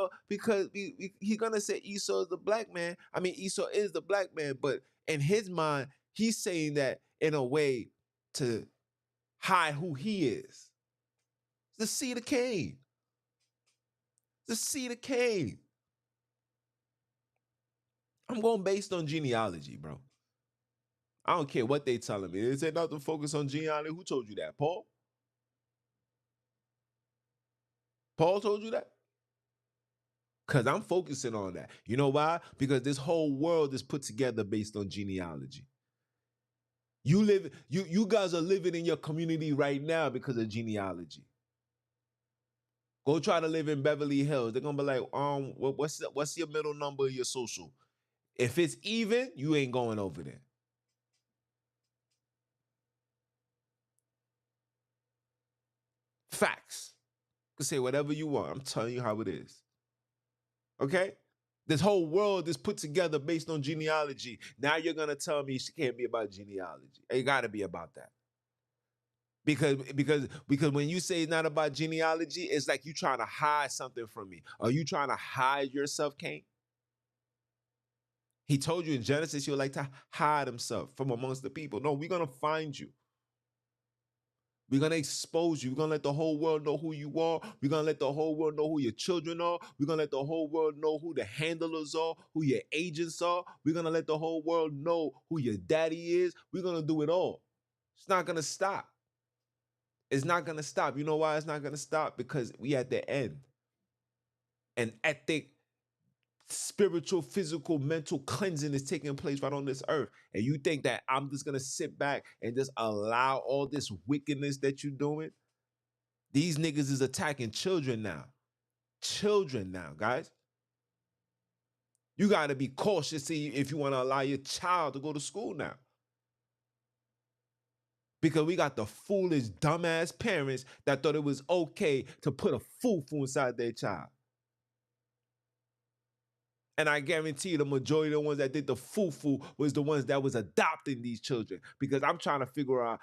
gonna say Esau is the black man. I mean, Esau is the black man, but in his mind, he's saying that in a way to hide who he is. The seed of Cain. The seed of Cain. I'm going based on genealogy, bro. I don't care what they telling me. They said not to focus on genealogy. Who told you that? Paul? Paul told you that? Because I'm focusing on that. You know why? Because this whole world is put together based on genealogy. You guys are living in your community right now because of genealogy. Go try to live in Beverly Hills. They're gonna be like, what's your middle number of your social? If it's even, you ain't going over there. Facts. can say whatever you want. I'm telling you how it is. Okay? This whole world is put together based on genealogy. Now you're gonna tell me she can't be about genealogy. It gotta be about that. Because when you say it's not about genealogy, it's like you trying to hide something from me. Are you trying to hide yourself, Cain? He told you in Genesis he would like to hide himself from amongst the people. No, we're gonna find you. We're gonna expose you. We're gonna let the whole world know who you are. We're gonna let the whole world know who your children are. We're gonna let the whole world know who the handlers are, who your agents are. We're gonna let the whole world know who your daddy is. We're gonna do it all. It's not gonna stop. It's not gonna stop. You know why it's not gonna stop? Because we at the end. An ethic, spiritual, physical, mental cleansing is taking place right on this earth. And you think that I'm just gonna sit back and just allow all this wickedness that you're doing? These niggas is attacking children now. Children now, guys. You gotta be cautious if you wanna allow your child to go to school now. Because we got the foolish, dumbass parents that thought it was okay to put a foo-foo inside their child. And I guarantee you the majority of the ones that did the foo-foo was the ones that was adopting these children. Because I'm trying to figure out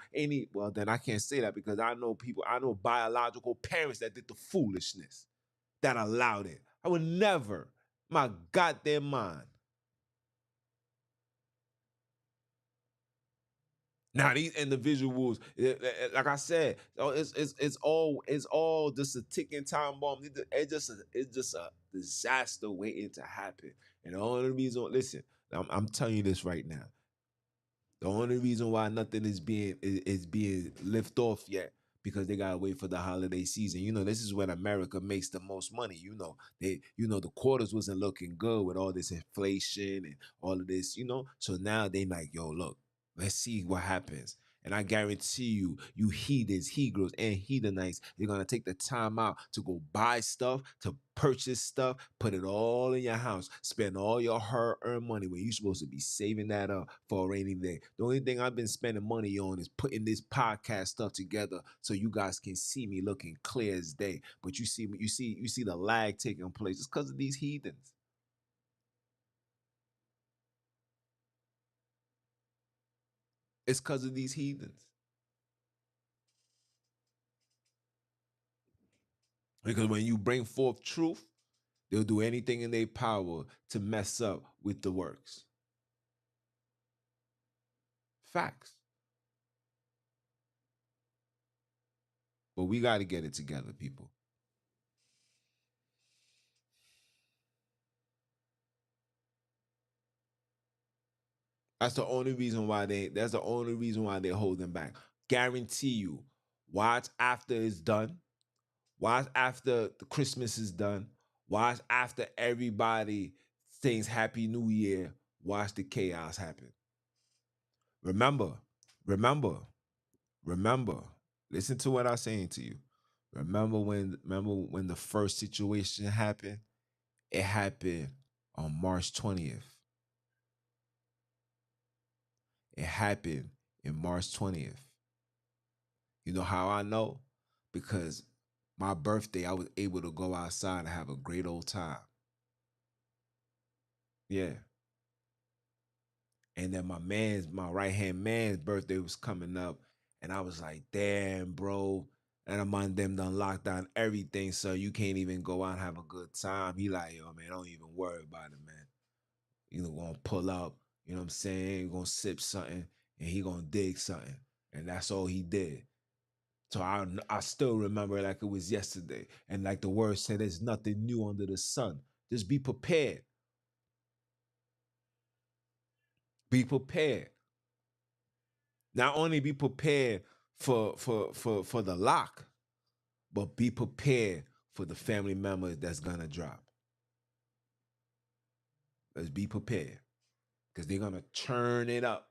well, then I can't say that because I know biological parents that did the foolishness, that allowed it. I would never, my goddamn mind. Now these individuals, like I said, it's all just a ticking time bomb. It's just a disaster waiting to happen. And the only reason, listen, I'm telling you this right now. The only reason why nothing is being lift off yet because they gotta wait for the holiday season. This is when America makes the most money. The quarters wasn't looking good with all this inflation and all of this. So now they like, yo, look, let's see what happens. And I guarantee you, you heathens, he-girls, and heathenites, you're gonna take the time out to go buy stuff, to purchase stuff, put it all in your house, spend all your hard-earned money when you're supposed to be saving that up for a rainy day. The only thing I've been spending money on is putting this podcast stuff together so you guys can see me looking clear as day. But you see the lag taking place. It's because of these heathens. It's because of these heathens. Because when you bring forth truth, they'll do anything in their power to mess up with the works. Facts. But we got to get it together, people. That's the only reason why they're holding back. Guarantee you, watch after it's done. Watch after the Christmas is done. Watch after everybody sings Happy New Year. Watch the chaos happen. Remember, remember, remember. Listen to what I'm saying to you. Remember when the first situation happened? It happened on March 20th. It happened in March 20th. You know how I know? Because my birthday, I was able to go outside and have a great old time. Yeah. And then my right hand man's birthday was coming up. And I was like, damn, bro. And I'm on them done locked down everything, so you can't even go out and have a good time. He like, yo, man, don't even worry about it, man. Gonna pull up, you know what I'm saying? Gonna sip something and he gonna dig something. And that's all he did. So I still remember it like it was yesterday. And like the word said, there's nothing new under the sun. Just be prepared. Be prepared. Not only be prepared for the lock, but be prepared for the family members that's gonna drop. Let's be prepared. Because they're gonna turn it up.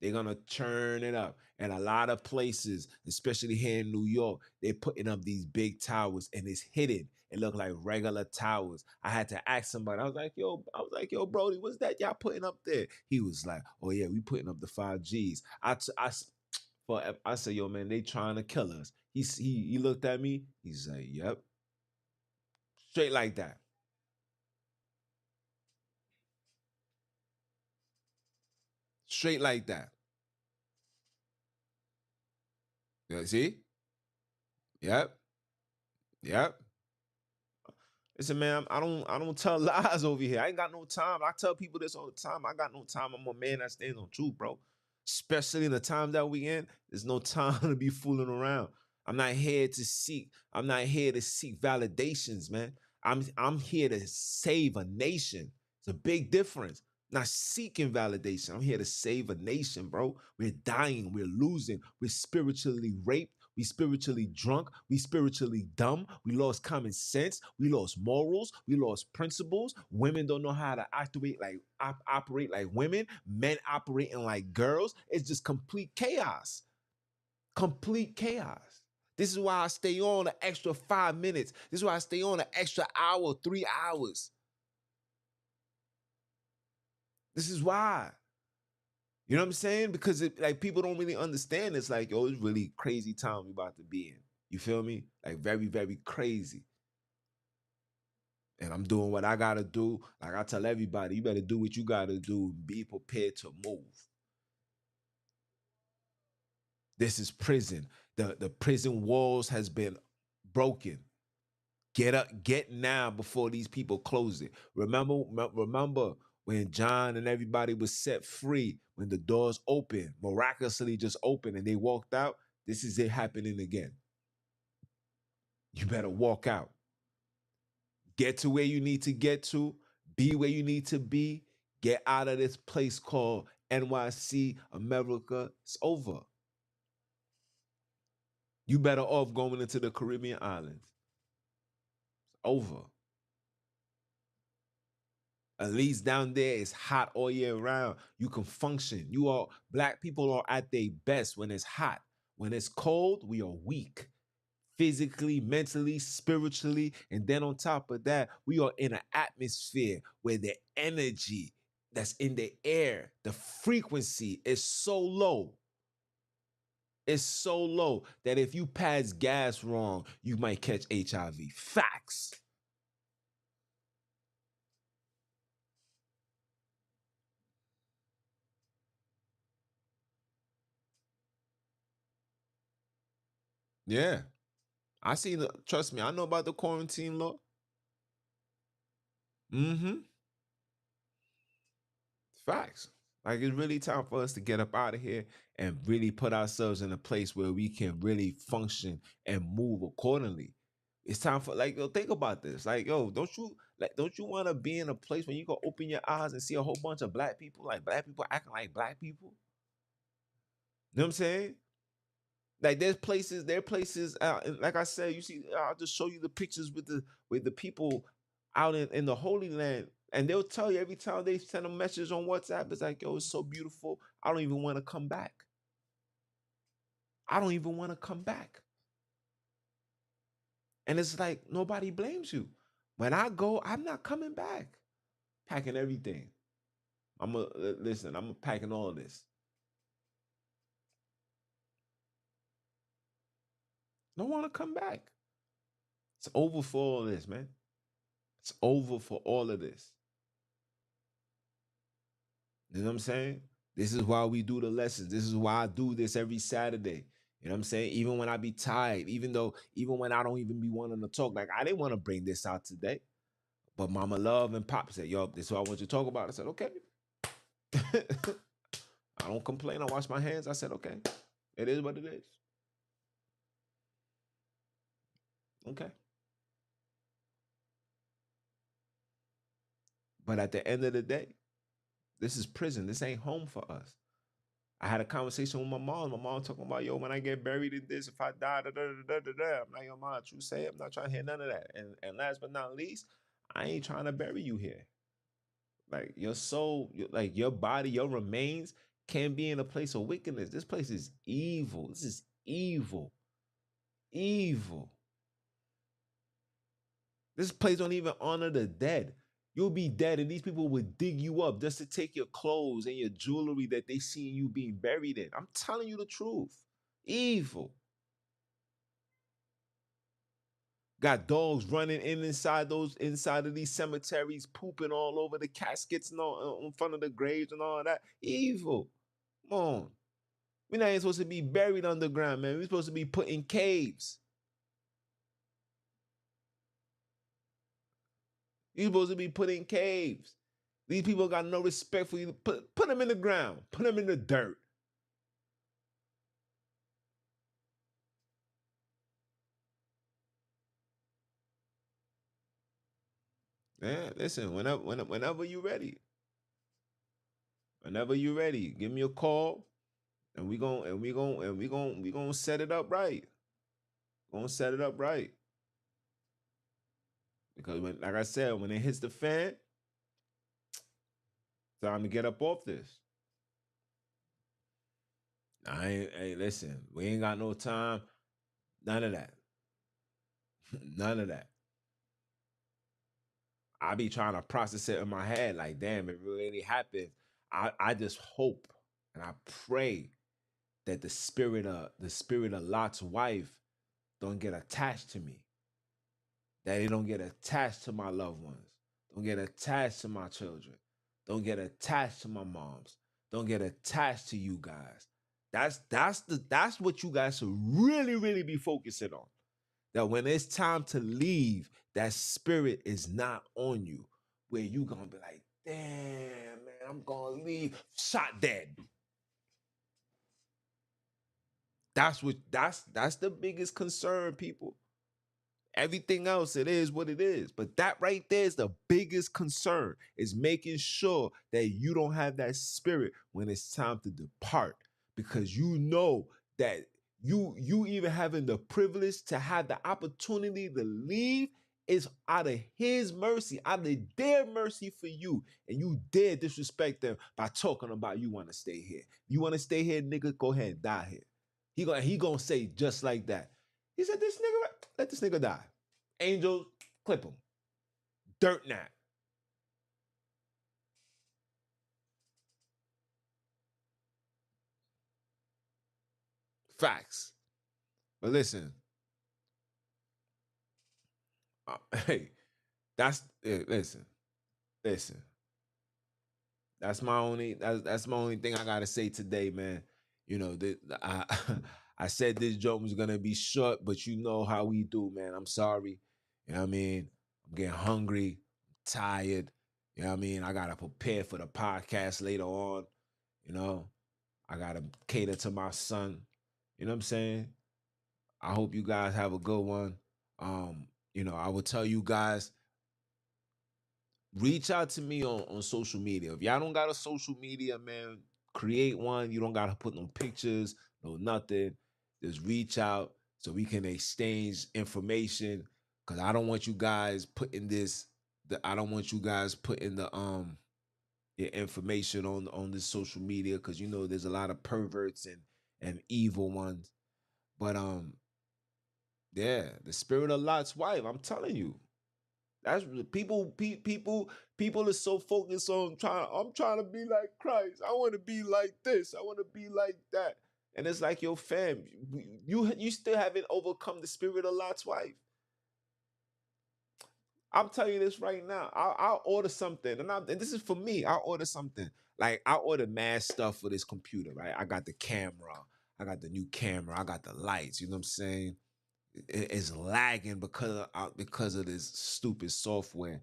They're gonna turn it up. And a lot of places, especially here in New York, they're putting up these big towers and it's hidden. It look like regular towers. I had to ask somebody. I was like, yo, Brody, what's that y'all putting up there? He was like, oh yeah, we putting up the 5Gs. forever. I said, yo, man, they trying to kill us. He looked at me. He said, yep, straight like that. Straight like that. Yeah, see? Yep. Yep. Listen, man, I don't tell lies over here. I ain't got no time. I tell people this all the time. I got no time. I'm a man that stands on truth, bro. Especially in the times that we in, there's no time to be fooling around. I'm not here to seek validations, man. I'm here to save a nation. It's a big difference. Not seeking validation. I'm here to save a nation, bro. We're dying, we're losing, we're spiritually raped. We spiritually drunk. We spiritually dumb. We lost common sense. We lost morals. We lost principles. Women don't know how to operate like women. Men operating like girls. It's just complete chaos. Complete chaos. This is why I stay on an extra 5 minutes. This is why I stay on an extra hour, 3 hours. This is why. You know what I'm saying? Because like people don't really understand. It's like, yo, it's really crazy time we about to be in. You feel me? Like very, very crazy. And I'm doing what I gotta do. Like I tell everybody, you better do what you gotta do. Be prepared to move. This is prison. The prison walls has been broken. Get up, get now before these people close it. Remember when John and everybody was set free, when the doors opened, miraculously just opened and they walked out. This is it happening again. You better walk out. Get to where you need to get to, be where you need to be, get out of this place called NYC, America. It's over. You better off going into the Caribbean islands. It's over. At least down there it's hot all year round. You can function. Black people are at their best when it's hot. When it's cold, we are weak. Physically, mentally, spiritually, and then on top of that, we are in an atmosphere where the energy that's in the air, the frequency is so low. It's so low that if you pass gas wrong, you might catch HIV. Facts. Yeah. Trust me, I know about the quarantine law. Mm-hmm. Facts. Like it's really time for us to get up out of here and really put ourselves in a place where we can really function and move accordingly. It's time for like, yo, think about this. Like, yo, don't you want to be in a place where you can open your eyes and see a whole bunch of black people, like black people acting like black people? You know what I'm saying? Like there are places and like I said, you see, I'll just show you the pictures with the people out in the Holy Land, and they'll tell you every time they send a message on WhatsApp, it's like, yo, it's so beautiful. I don't even want to come back. I don't even want to come back. And it's like nobody blames you. When I go, I'm not coming back. Packing everything. I'm packing all this. Don't want to come back. It's over for all this, man. It's over for all of this. You know what I'm saying? This is why we do the lessons. This is why I do this every Saturday. You know what I'm saying? Even when I be tired, even when I don't even be wanting to talk, like I didn't want to bring this out today. But Mama Love and Pop said, yo, this is what I want you to talk about. I said, okay. I don't complain. I wash my hands. I said, okay. It is what it is. Okay. But at the end of the day, this is prison. This ain't home for us. I had a conversation with my mom. My mom talking about, yo, when I get buried in this, if I die, da, da, da, da, da, da. I'm like, yo, mom, true say, I'm not trying to hear none of that. And last but not least, I ain't trying to bury you here. Like your soul, like your body, your remains can be in a place of wickedness. This place is evil. This is evil. Evil. This place don't even honor the dead. You'll be dead, and these people would dig you up just to take your clothes and your jewelry that they see you being buried in. I'm telling you the truth. Evil. Got dogs running inside of these cemeteries, pooping all over the caskets and all in front of the graves and all that. Evil. Come on. We're not even supposed to be buried underground, man. We're supposed to be put in caves. You're supposed to be put in caves. These people got no respect for you. Put them in the ground. Put them in the dirt. Yeah, listen. Whenever you ready, give me a call, and we gonna set it up right. Gonna set it up right because like I said, when it hits the fan, time to get up off this. Hey, listen, we ain't got no time. None of that. None of that. I be trying to process it in my head, like, damn, it really happened. I just hope and I pray that the spirit of Lot's wife don't get attached to me. That it don't get attached to my loved ones. Don't get attached to my children. Don't get attached to my moms. Don't get attached to you guys. That's what you guys should really, really be focusing on. That when it's time to leave, that spirit is not on you. Where you gonna be like, damn, man, I'm gonna leave. Shot dead. That's the biggest concern, people. Everything else, it is what it is. But that right there is the biggest concern, is making sure that you don't have that spirit when it's time to depart. Because you know that you even having the privilege to have the opportunity to leave is out of his mercy, out of their mercy for you. And you dare disrespect them by talking about you want to stay here. You want to stay here, nigga, go ahead and die here. He gonna say just like that. He said, this nigga, let this nigga die. Angels, clip him. Dirt nap. Facts. But listen, hey, listen, listen. That's my only thing I gotta say today, man. You know, I I said this joke was gonna be short, but you know how we do, man. I'm sorry. You know what I mean? I'm getting hungry, tired. You know what I mean? I gotta prepare for the podcast later on. You know, I gotta cater to my son. You know what I'm saying? I hope you guys have a good one. I will tell you guys, reach out to me on social media. If y'all don't got a social media, man, create one. You don't gotta put no pictures, no nothing. Just reach out so we can exchange information. Cause I don't want you guys putting I don't want you guys putting the your information on this social media, because you know there's a lot of perverts and evil ones. But yeah, the spirit of Lot's wife. I'm telling you, that's people are so focused on trying. I'm trying to be like Christ. I want to be like this. I want to be like that. And it's like, your fam, you still haven't overcome the spirit of Lot's wife. I'm telling you this right now. I'll order something, and this is for me. I'll order something. Like, I ordered mad stuff for this computer, right? I got the camera. I got the new camera. I got the lights. You know what I'm saying? It's lagging because of this stupid software.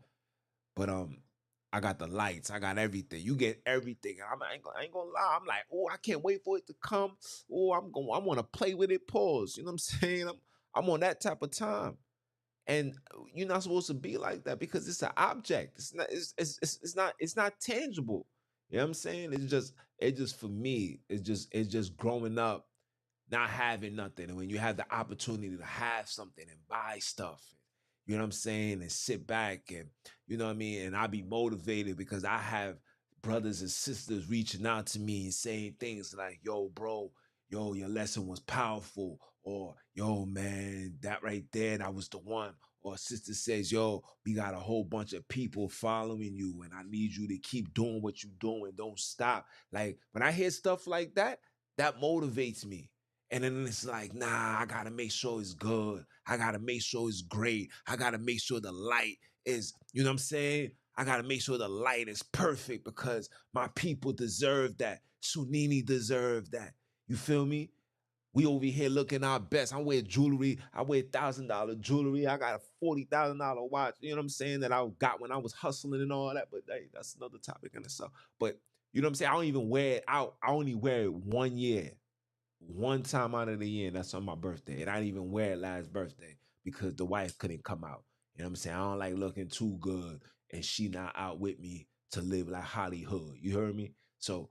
But I got the lights, I got everything. You get everything. And I ain't gonna lie. I'm like, oh, I can't wait for it to come. Oh, I want to play with it. Pause. You know what I'm saying? I'm on that type of time. And you're not supposed to be like that, because it's an object. It's not tangible. You know what I'm saying? It's just for me. It's just growing up, not having nothing. And when you have the opportunity to have something and buy stuff, you know what I'm saying, and sit back, and you know what I mean, and I be motivated because I have brothers and sisters reaching out to me and saying things like, yo, bro, yo, your lesson was powerful, or yo, man, that right there, that was the one. Or sister says, yo, we got a whole bunch of people following you, and I need you to keep doing what you're doing. Don't stop. Like, when I hear stuff like that, that motivates me. And then it's like, nah, I gotta make sure it's good. I gotta make sure it's great. I gotta make sure the light is, you know what I'm saying? I gotta make sure the light is perfect because my people deserve that. Sunini deserve that. You feel me? We over here looking our best. I wear jewelry. I wear $1,000 jewelry. I got a $40,000 watch. You know what I'm saying? That I got when I was hustling and all that. But hey, that's another topic in itself. But you know what I'm saying? I don't even wear it out. I only wear it 1 year, one time out of the year. And that's on my birthday. And I didn't even wear it last birthday because the wife couldn't come out. You know what I'm saying? I don't like looking too good and she not out with me to live like Hollywood. You heard me? So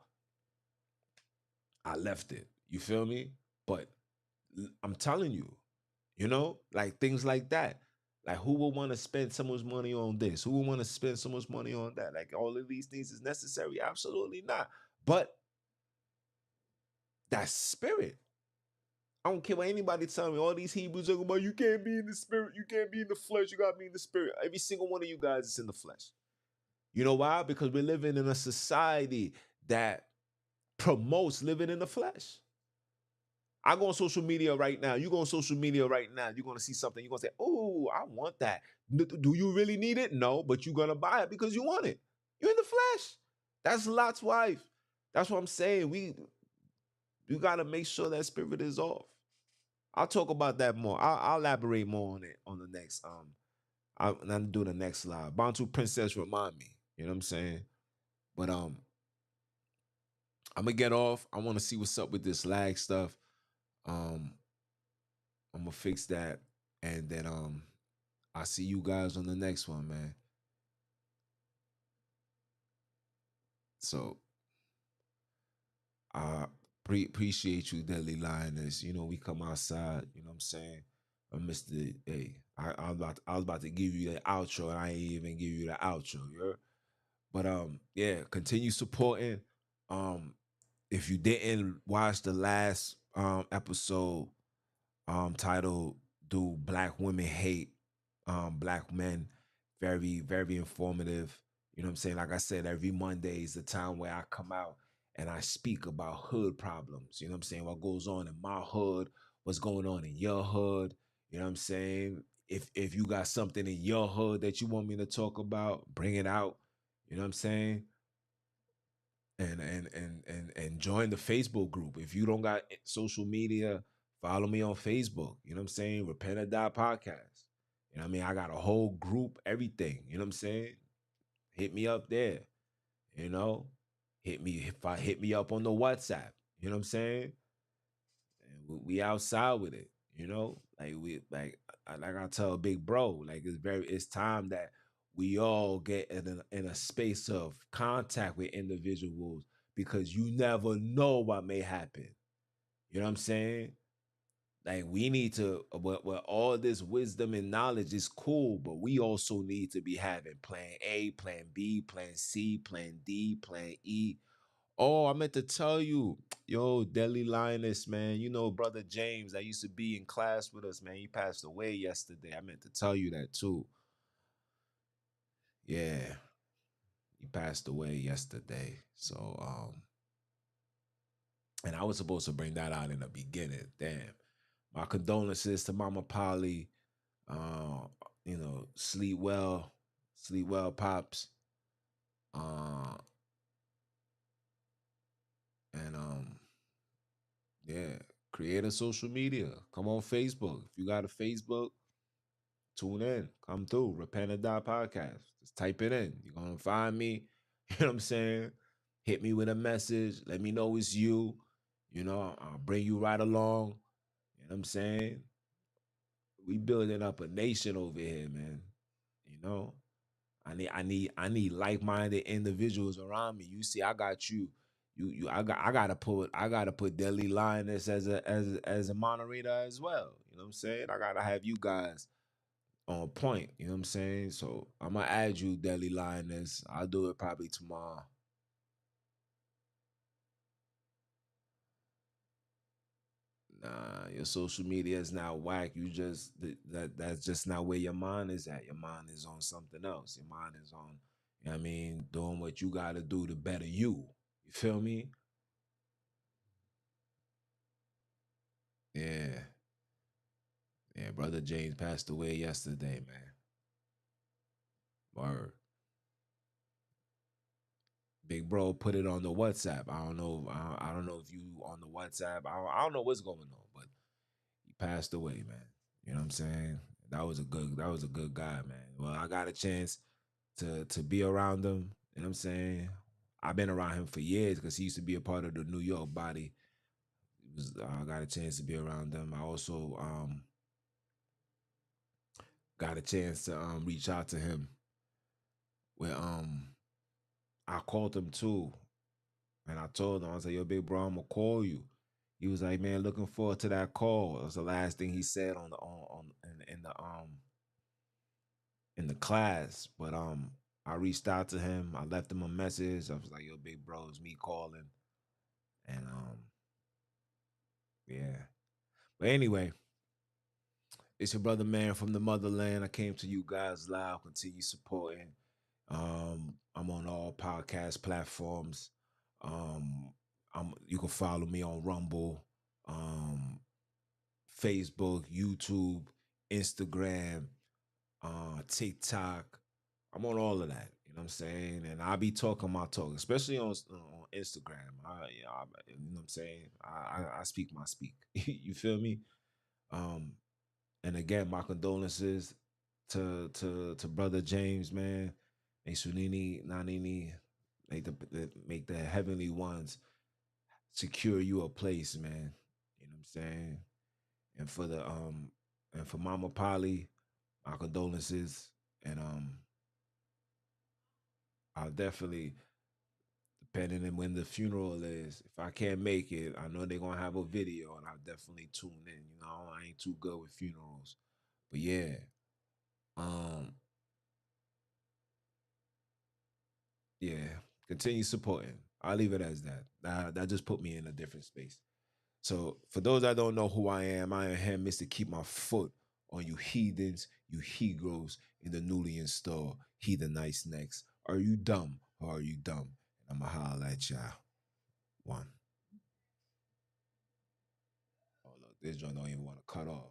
I left it. You feel me? But I'm telling you, you know, like things like that. Like who would want to spend so much money on this? Who would want to spend so much money on that? Like all of these things is necessary? Absolutely not. But that spirit. I don't care what anybody tell me. All these Hebrews talking about you can't be in the spirit, you can't be in the flesh, you gotta be in the spirit. Every single one of you guys is in the flesh. You know why? Because we're living in a society that promotes living in the flesh. I go on social media right now. You go on social media right now. You're gonna see something. You're gonna say, "Oh, I want that." Do you really need it? No, but you're gonna buy it because you want it. You're in the flesh. That's Lot's wife. That's what I'm saying. You gotta make sure that spirit is off. I'll talk about that more. I'll elaborate more on it on the next I'll do the next live. Bantu Princess remind me. You know what I'm saying? But I'm gonna get off. I want to see what's up with this lag stuff. Um, I'm gonna fix that, and then I'll see you guys on the next one, man. So I appreciate you, Deadly Lioness. You know, we come outside, you know what I'm saying? Mr. Hey, I was about to give you the outro, and I ain't even give you the outro, you heard? But yeah, continue supporting. Um, if you didn't watch the last episode, titled "Do Black Women Hate Black Men?" Very, very informative. You know what I'm saying? Like I said, every Monday is the time where I come out and I speak about hood problems. You know what I'm saying? What goes on in my hood, what's going on in your hood. You know what I'm saying? If you got something in your hood that you want me to talk about, bring it out. You know what I'm saying? And join the Facebook group. If you don't got social media, follow me on Facebook. You know what I'm saying? Repent or Die Podcast. You know what I mean? I got a whole group, everything. You know what I'm saying? Hit me up there. You know, hit me up on the WhatsApp. You know what I'm saying? And we outside with it. You know, like like I tell Big Bro, like it's time that we all get in a space of contact with individuals because you never know what may happen. You know what I'm saying? Like we need to, with all this wisdom and knowledge is cool, but we also need to be having plan A, plan B, plan C, plan D, plan E. Oh, I meant to tell you, yo, Deli Lioness, man. You know, brother James, that used to be in class with us, man. He passed away yesterday. I meant to tell you that too. Yeah, he passed away yesterday. So, and I was supposed to bring that out in the beginning. Damn. My condolences to Mama Polly. Uh, you know, sleep well, pops. Uh, and yeah, create a social media. Come on Facebook. If you got a Facebook, tune in. Come through. Repent and Die Podcast. Just type it in. You're gonna find me. You know what I'm saying? Hit me with a message. Let me know it's you. You know, I'll bring you right along. You know what I'm saying? We building up a nation over here, man. You know, I need like-minded individuals around me. You see, I got you. I gotta put Deadly Lioness as a moderator as well. You know what I'm saying? I gotta have you guys on point. You know what I'm saying? So I'm gonna add you, Deadly Lioness. I'll do it probably tomorrow. Nah, your social media is not whack. You just that's just not where your mind is at. Your mind is on something else. Your mind is on, you know what I mean, doing what you gotta do to better you. You feel me? Yeah. Yeah, brother James passed away yesterday, man. Word. Big bro put it on the WhatsApp. I don't know. I don't know if you on the WhatsApp. I don't know what's going on, but he passed away, man. You know what I'm saying? That was a good guy, man. Well, I got a chance to be around him. You know what I'm saying? I've been around him for years because he used to be a part of the New York body. I got a chance to be around them. I also got a chance to reach out to him where I called him too. And I told him, I was like, yo, big bro, I'm gonna call you. He was like, man, looking forward to that call. That was the last thing he said on in the class. But I reached out to him. I left him a message. I was like, yo, big bro, it's me calling. And yeah. But anyway, it's your brother man from the motherland. I came to you guys live. Continue supporting. I'm on all podcast platforms. You can follow me on Rumble, Facebook, YouTube, Instagram, TikTok. I'm on all of that. You know what I'm saying? And I be talking my talk, especially on Instagram. You know what I'm saying? I speak my speak. You feel me? Um, and again, my condolences to brother James, man. And Sunini, Nanini, make the heavenly ones secure you a place, man. You know what I'm saying? And for the and for Mama Polly, my condolences. And I'll definitely, depending on when the funeral is, if I can't make it, I know they're gonna have a video and I'll definitely tune in. You know, I ain't too good with funerals. But yeah. Um, yeah, continue supporting. I'll leave it as that. That just put me in a different space. So for those that don't know who I am here, Mr. Keep My Foot on you heathens, you Hebrews in the newly installed heathenites next. Are you dumb or are you dumb? And I'ma holler at y'all. One. Oh look, this joint don't even want to cut off.